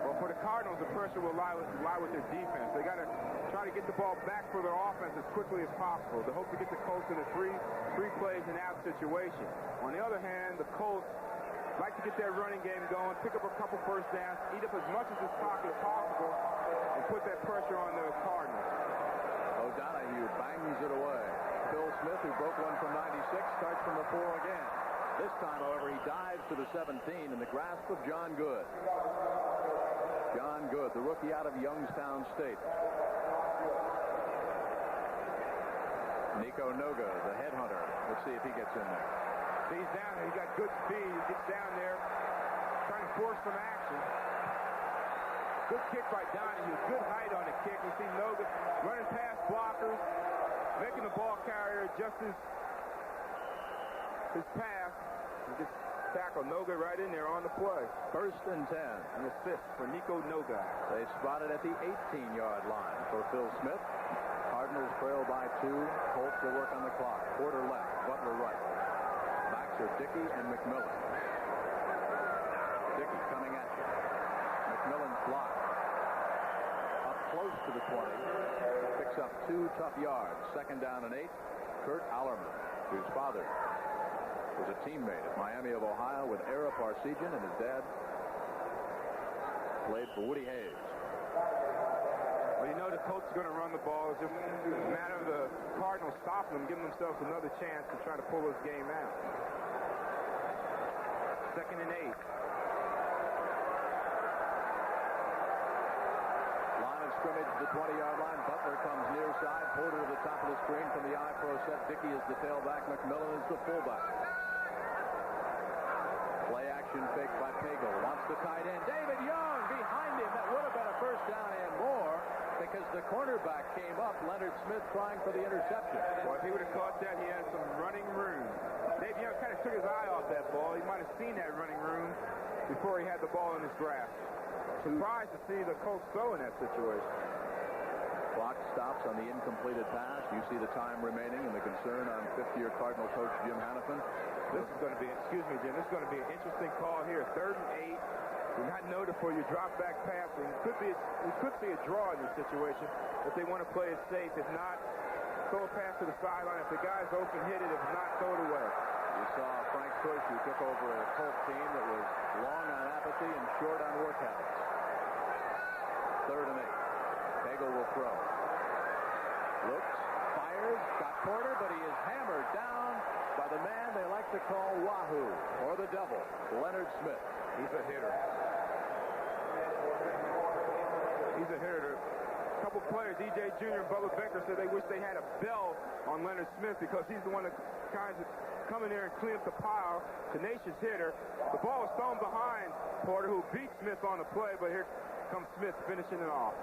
Well, for the Cardinals, the pressure will lie with their defense. They got to try to get the ball back for their offense as quickly as possible. They hope to get the Colts in a three plays and out situation. On the other hand, the Colts like to get their running game going, pick up a couple first downs, eat up as much of this clock as possible, and put that pressure on the Cardinals. O'Donohue bangs it away. Phil Smith, who broke one from 96, starts from the 4 again. This time, however, he dives to the 17 in the grasp of John Good. John Good, the rookie out of Youngstown State. Nico Noga, the headhunter. Let's see if he gets in there. He's down there. He's got good speed. He gets down there, trying to force some action. Good kick by Donahue. Good height on the kick. You see Noga running past blockers, making the ball carrier adjust his pass. He gets tackled. Noga right in there on the play. 1st and 10. An assist for Nico Noga. They spotted at the 18-yard line for Phil Smith. Cardinals trail by 2. Colts will work on the clock. Porter left. Butler right. Backs are Dickey and McMillan. Dickey coming at you. McMillan's block. Up close to the 20. Picks up 2 tough yards. 2nd down and 8. Kurt Allerman, whose father was a teammate at Miami of Ohio with Ara Parsegian, and his dad played for Woody Hayes. Well, you know the Colts are going to run the ball. It's just a matter of the Cardinals stopping them, giving themselves another chance to try to pull this game out. 2nd and 8. Line of scrimmage, the 20-yard line. Butler comes near side. Porter to the top of the screen from the I-Pro set. Dickey is the tailback. McMillan is the fullback. Play action fake by Pagel. Wants the tight end. David Young behind him. That would have been a first down and more because the cornerback came up. Leonard Smith trying for the interception. Well, if he would have caught that, he had some running room. Dave Young kind of took his eye off that ball. He might have seen that running room before he had the ball in his grasp. Surprised to see the Colts throw in that situation. Clock stops on the incompleted pass. You see the time remaining and the concern on 5th-year Cardinal coach Jim Hanifin. This is going to be, excuse me, Jim, this is going to be an interesting call here. 3rd and 8. You're not noted for your drop-back passing. We could see a draw in this situation if they want to play it safe. If not, throw a pass to the sideline. If the guy's open, hit it. If not, throw it away. You saw Frank Kush, who took over a Colt team that was long on apathy and short on work habits. 3rd and 8. Pagel will throw. Looks, fires, got Porter, but he is hammered down by the man they like to call Wahoo, or the devil, Leonard Smith. He's a hitter. He's a hitter. A couple players, E.J. Jr. and Bubba Becker, said they wish they had a bell on Leonard Smith because he's the one that kinds of come in there and clean up the pile. Tenacious hitter. The ball was thrown behind Porter, who beat Smith on the play, but here comes Smith finishing it off.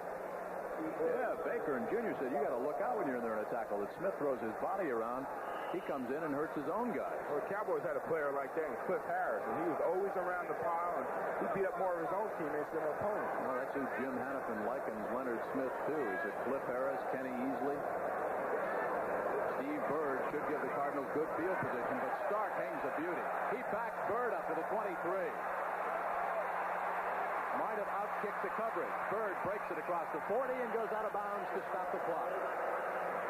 Yeah, Baker and Jr. said you got to look out when you're in there in a tackle. That Smith throws his body around. He comes in and hurts his own guys. Well, the Cowboys had a player like that in Cliff Harris, and he was always around the pile, and he beat up more of his own teammates than their opponents. Well, that's who Jim Hanifin likens Leonard Smith to. He said Cliff Harris, Kenny Easley. Steve Bird should give the Cardinals good field position, but Stark hangs a beauty. He backs Bird up to the 23. Might have outkicked the coverage. Bird breaks it across the 40 and goes out of bounds to stop the clock.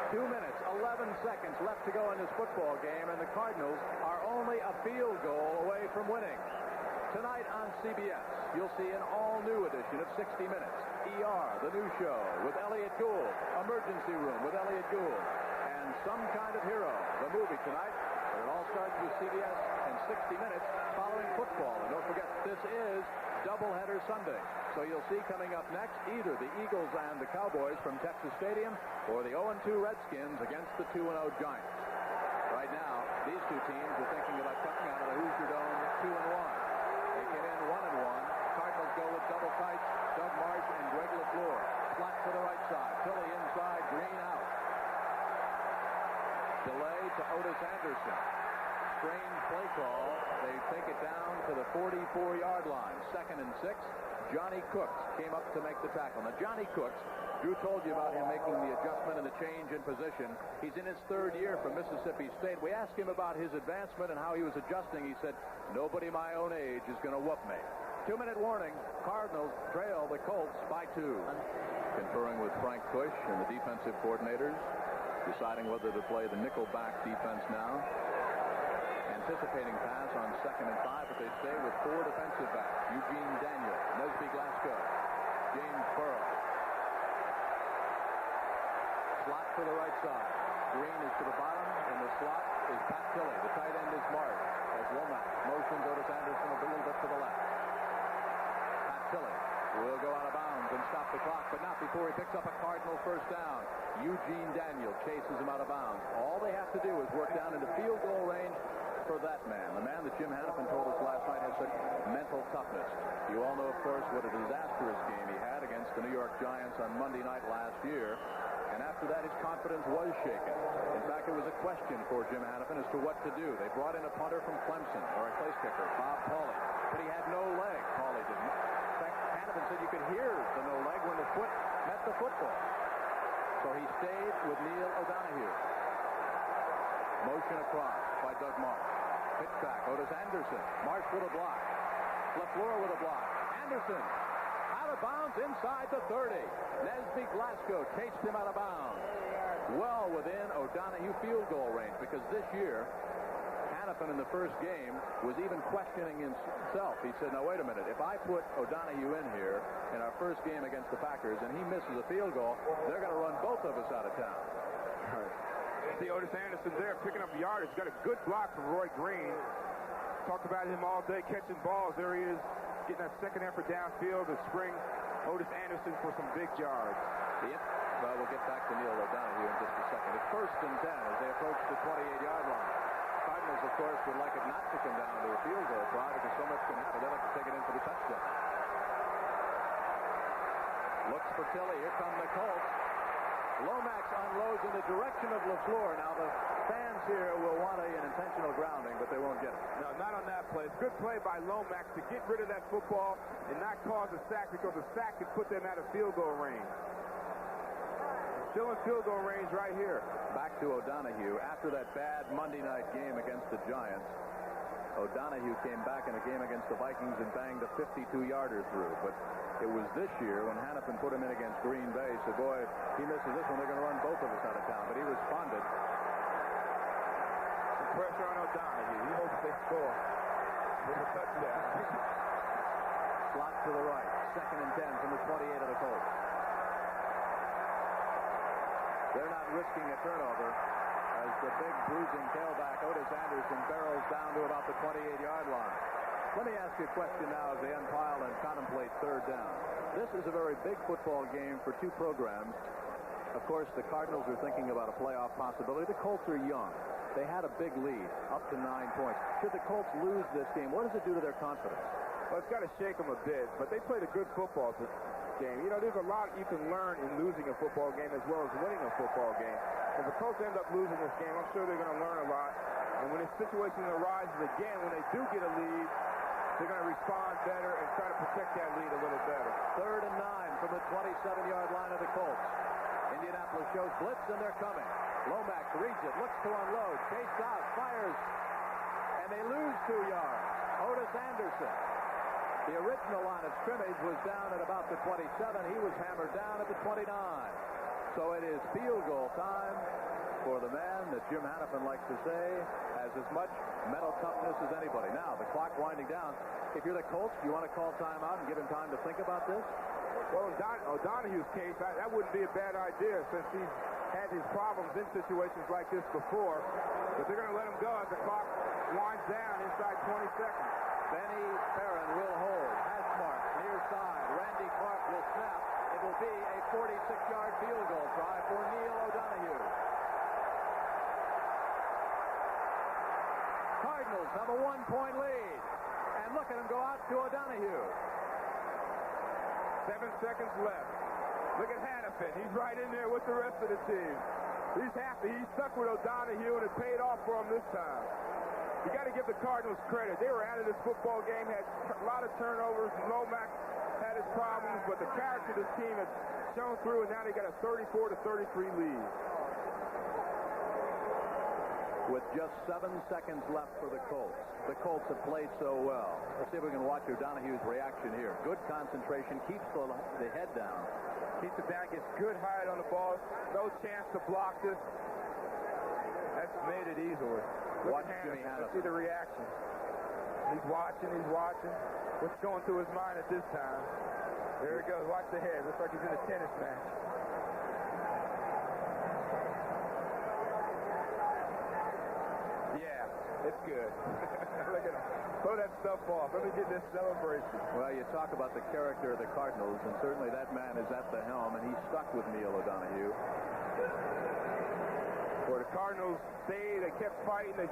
2 minutes, 11 seconds left to go in this football game, and the Cardinals are only a field goal away from winning. Tonight on CBS, you'll see an all-new edition of 60 Minutes. ER, the new show, with Elliot Gould. Emergency Room with Elliot Gould. And Some Kind of Hero, the movie tonight. But it all starts with CBS and 60 Minutes following football. And don't forget, this is Doubleheader Sunday. So you'll see coming up next either the Eagles and the Cowboys from Texas Stadium or the 0-2 Redskins against the 2-0 Giants. Right now, these two teams are thinking about coming out of the Hoosier Dome 2-1. They came in 1-1. Cardinals go with double tights. Doug Marsh and Greg LaFleur. Flat to the right side. Philly inside. Green out. Delay to Otis Anderson. Strange play call. They take it down to the 44-yard line. 2nd and 6. Johnny Cooks came up to make the tackle. Now, Johnny Cooks, Drew told you about him making the adjustment and the change in position. He's in his 3rd year from Mississippi State. We asked him about his advancement and how he was adjusting. He said, nobody my own age is going to whoop me. 2-minute warning. Cardinals trail the Colts by 2. Conferring with Frank Kush and the defensive coordinators, deciding whether to play the nickelback defense now. Anticipating pass on 2nd and 5, but they stay with 4 defensive backs. Eugene Daniel, Nesby Glasgow, James Burrow. Slot to the right side. Green is to the bottom, and the slot is Pat Tilley. The tight end is Marsh, as Womack motions Otis Anderson a little bit to the left. Pat Tilley will go out of bounds and stop the clock, but not before he picks up a Cardinal first down. Eugene Daniel chases him out of bounds. All they have to do is work down into field goal range for that man. The man that Jim Hannafin told us last night has such mental toughness. You all know, of course, what a disastrous game he had against the New York Giants on Monday night last year. And after that, his confidence was shaken. In fact, it was a question for Jim Hannafin as to what to do. They brought in a punter from Clemson, or a place kicker, Bob Pauley. But he had no leg. Pauley didn't. In fact, Hannafin said you could hear the no leg when the foot met the football. So he stayed with Neil O'Donoghue. Motion across by Doug Marsh. Pitch back, Otis Anderson. Marsh with a block. LaFleur with a block. Anderson out of bounds inside the 30. Nesby Glasgow chased him out of bounds. Well within O'Donoghue field goal range, because this year, Hannafin in the first game was even questioning himself. He said, now wait a minute, if I put O'Donoghue in here in our first game against the Packers and he misses a field goal, they're going to run both of us out of town. All right. See Otis Anderson there picking up yardage. Got a good block from Roy Green. Talked about him all day catching balls. There he is getting that second effort downfield to spring Otis Anderson for some big yards. Yep. Well, we'll get back to Neil O'Donoghue in just a second. It's 1st and 10 as they approach the 28-yard line. Cardinals, of course, would like it not to come down to a field goal try because so much can happen. They'd like to take it in for the touchdown. Looks for Tilley. Here come the Colts. Lomax unloads in the direction of LaFleur. Now, the fans here will want an intentional grounding, but they won't get it. No, not on that play. It's good play by Lomax to get rid of that football and not cause a sack, because a sack could put them out of field goal range. Still in field goal range right here. Back to O'Donoghue. After that bad Monday night game against the Giants, O'Donoghue came back in a game against the Vikings and banged a 52-yarder through. But it was this year when Hannafin put him in against Green Bay. He said, boy, if he misses this one, they're going to run both of us out of town. But he responded. Some pressure on O'Donoghue. He hopes they score with a touchdown. Slot to the right. 2nd and 10 from the 28 of the Colts. They're not risking a turnover as the big bruising tailback Otis Anderson barrels down to about the 28-yard line. Let me ask you a question now as they unpile and contemplate 3rd down. This is a very big football game for two programs. Of course, the Cardinals are thinking about a playoff possibility. The Colts are young. They had a big lead, up to 9 points. Should the Colts lose this game, what does it do to their confidence? Well, it's got to shake them a bit, but they played a good football game. You know, there's a lot you can learn in losing a football game as well as winning a football game. If the Colts end up losing this game, I'm sure they're going to learn a lot. And when this situation arises again, when they do get a lead, they're going to respond better and try to protect that lead a little better. 3rd and 9 from the 27-yard line of the Colts. Indianapolis shows blitz, and they're coming. Lomax reads it, looks to unload, chased out, fires, and they lose 2 yards. Otis Anderson. The original line of scrimmage was down at about the 27. He was hammered down at the 29. So it is field goal time. for the man that Jim Hannafin likes to say has as much mental toughness as anybody. Now, the clock winding down. If you're the Colts, do you want to call timeout and give him time to think about this? Well, in O'Donoghue's case, that wouldn't be a bad idea since he's had these problems in situations like this before. But they're going to let him go as the clock winds down inside 20 seconds. Benny Perrin will hold. Hash mark near side. Randy Clark will snap. It will be a 46-yard field goal try for Neil O'Donoghue. Cardinals have a 1-point lead. And look at him go out to O'Donoghue. 7 seconds left. Look at Hannafin. He's right in there with the rest of the team. He's happy. He's stuck with O'Donoghue, and it paid off for him this time. You got to give the Cardinals credit. They were out of this football game, had a lot of turnovers. Lomax had his problems, but the character of this team has shown through, and now they got a 34-33 lead. With just 7 seconds left for the Colts. The Colts have played so well. Let's see if we can watch O'Donoghue's reaction here. Good concentration, keeps the head down. Keeps it down, gets good height on the ball. No chance to block this. That's made it easily. Watch Jimmy Hannafin. Let's see the reaction. He's watching, he's watching. What's going through his mind at this time? There he goes. Watch the head. Looks like he's in a tennis match. Yeah, it's good. Look at him. Throw that stuff off. Let me get this celebration. Well, you talk about the character of the Cardinals, and certainly that man is at the helm, and he's stuck with Neil O'Donoghue. For the Cardinals, they kept fighting.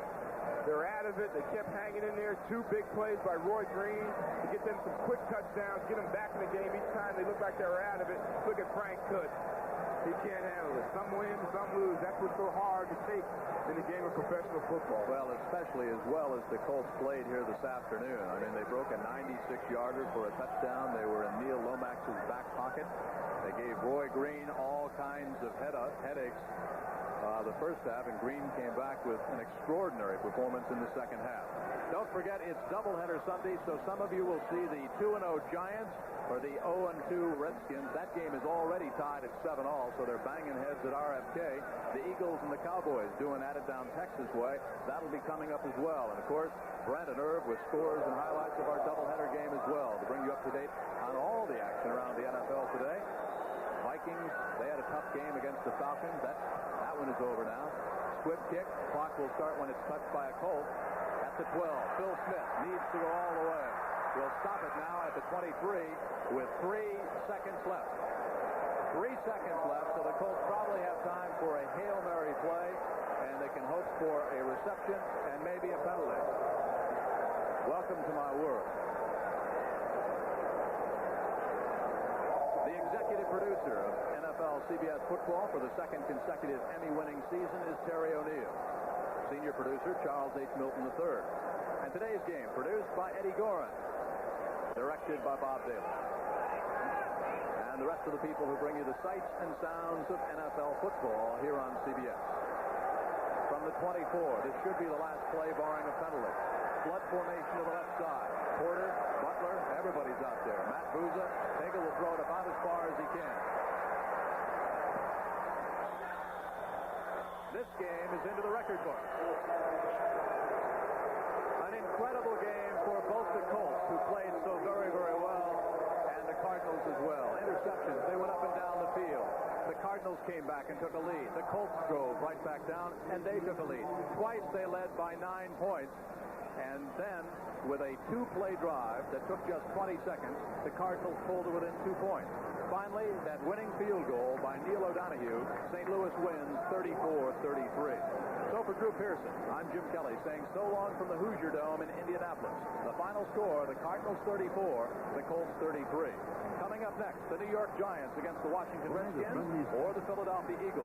They're out of it. They kept hanging in there. 2 big plays by Roy Green to get them some quick touchdowns, get them back in the game. Each time they look like they were out of it. Look at Frank Cook. He can't handle it. Some win, some lose. That's what's so hard to take in the game of professional football. Well, especially as well as the Colts played here this afternoon. I mean, they broke a 96-yarder for a touchdown. They were in Neil Lomax's back pocket. They gave Roy Green all kinds of headaches the first half, and Green came back with an extraordinary performance in the second half. Don't forget, it's doubleheader Sunday, so some of you will see the 2-0 Giants or the 0-2 Redskins. That game is already tied at 7-all, so they're banging heads at RFK. The Eagles and the Cowboys doing at it down Texas way. That'll be coming up as well. And, of course, Brandon Irv with scores and highlights of our doubleheader game as well to bring you up to date on all the action around the NFL today. Vikings, they had a tough game against the Falcons. That one is over now. Squib kick. Clock will start when it's touched by a Colt. At the 12. Phil Smith needs to go all the way. We'll stop it now at the 23 with 3 seconds left. 3 seconds left, so the Colts probably have time for a Hail Mary play, and they can hope for a reception and maybe a penalty. Welcome to my world. The executive producer of NFL CBS Football for the second consecutive Emmy-winning season is Terry O'Neill. Senior producer Charles H. Milton III. And today's game produced by Eddie Gorin. Directed by Bob Daly. And the rest of the people who bring you the sights and sounds of NFL football here on CBS. From the 24, this should be the last play barring a penalty. Flood formation to the left side. Porter, Butler, everybody's out there. Matt Bouza, Nagel will throw it about as far as he can. This game is into the record book. An incredible game for both the Colts, who played so very, very well, and the Cardinals as well. Interceptions, they went up and down the field. The Cardinals came back and took a lead. The Colts drove right back down, and they took a lead. Twice they led by 9 points, and then with a 2-play drive that took just 20 seconds, the Cardinals pulled it within 2 points. Finally, that winning field goal by Neil O'Donoghue, St. Louis wins 34-33. So for Drew Pearson, I'm Jim Kelly saying so long from the Hoosier Dome in Indianapolis. The final score, the Cardinals 34, the Colts 33. Coming up next, the New York Giants against the Washington Redskins or the Philadelphia Eagles.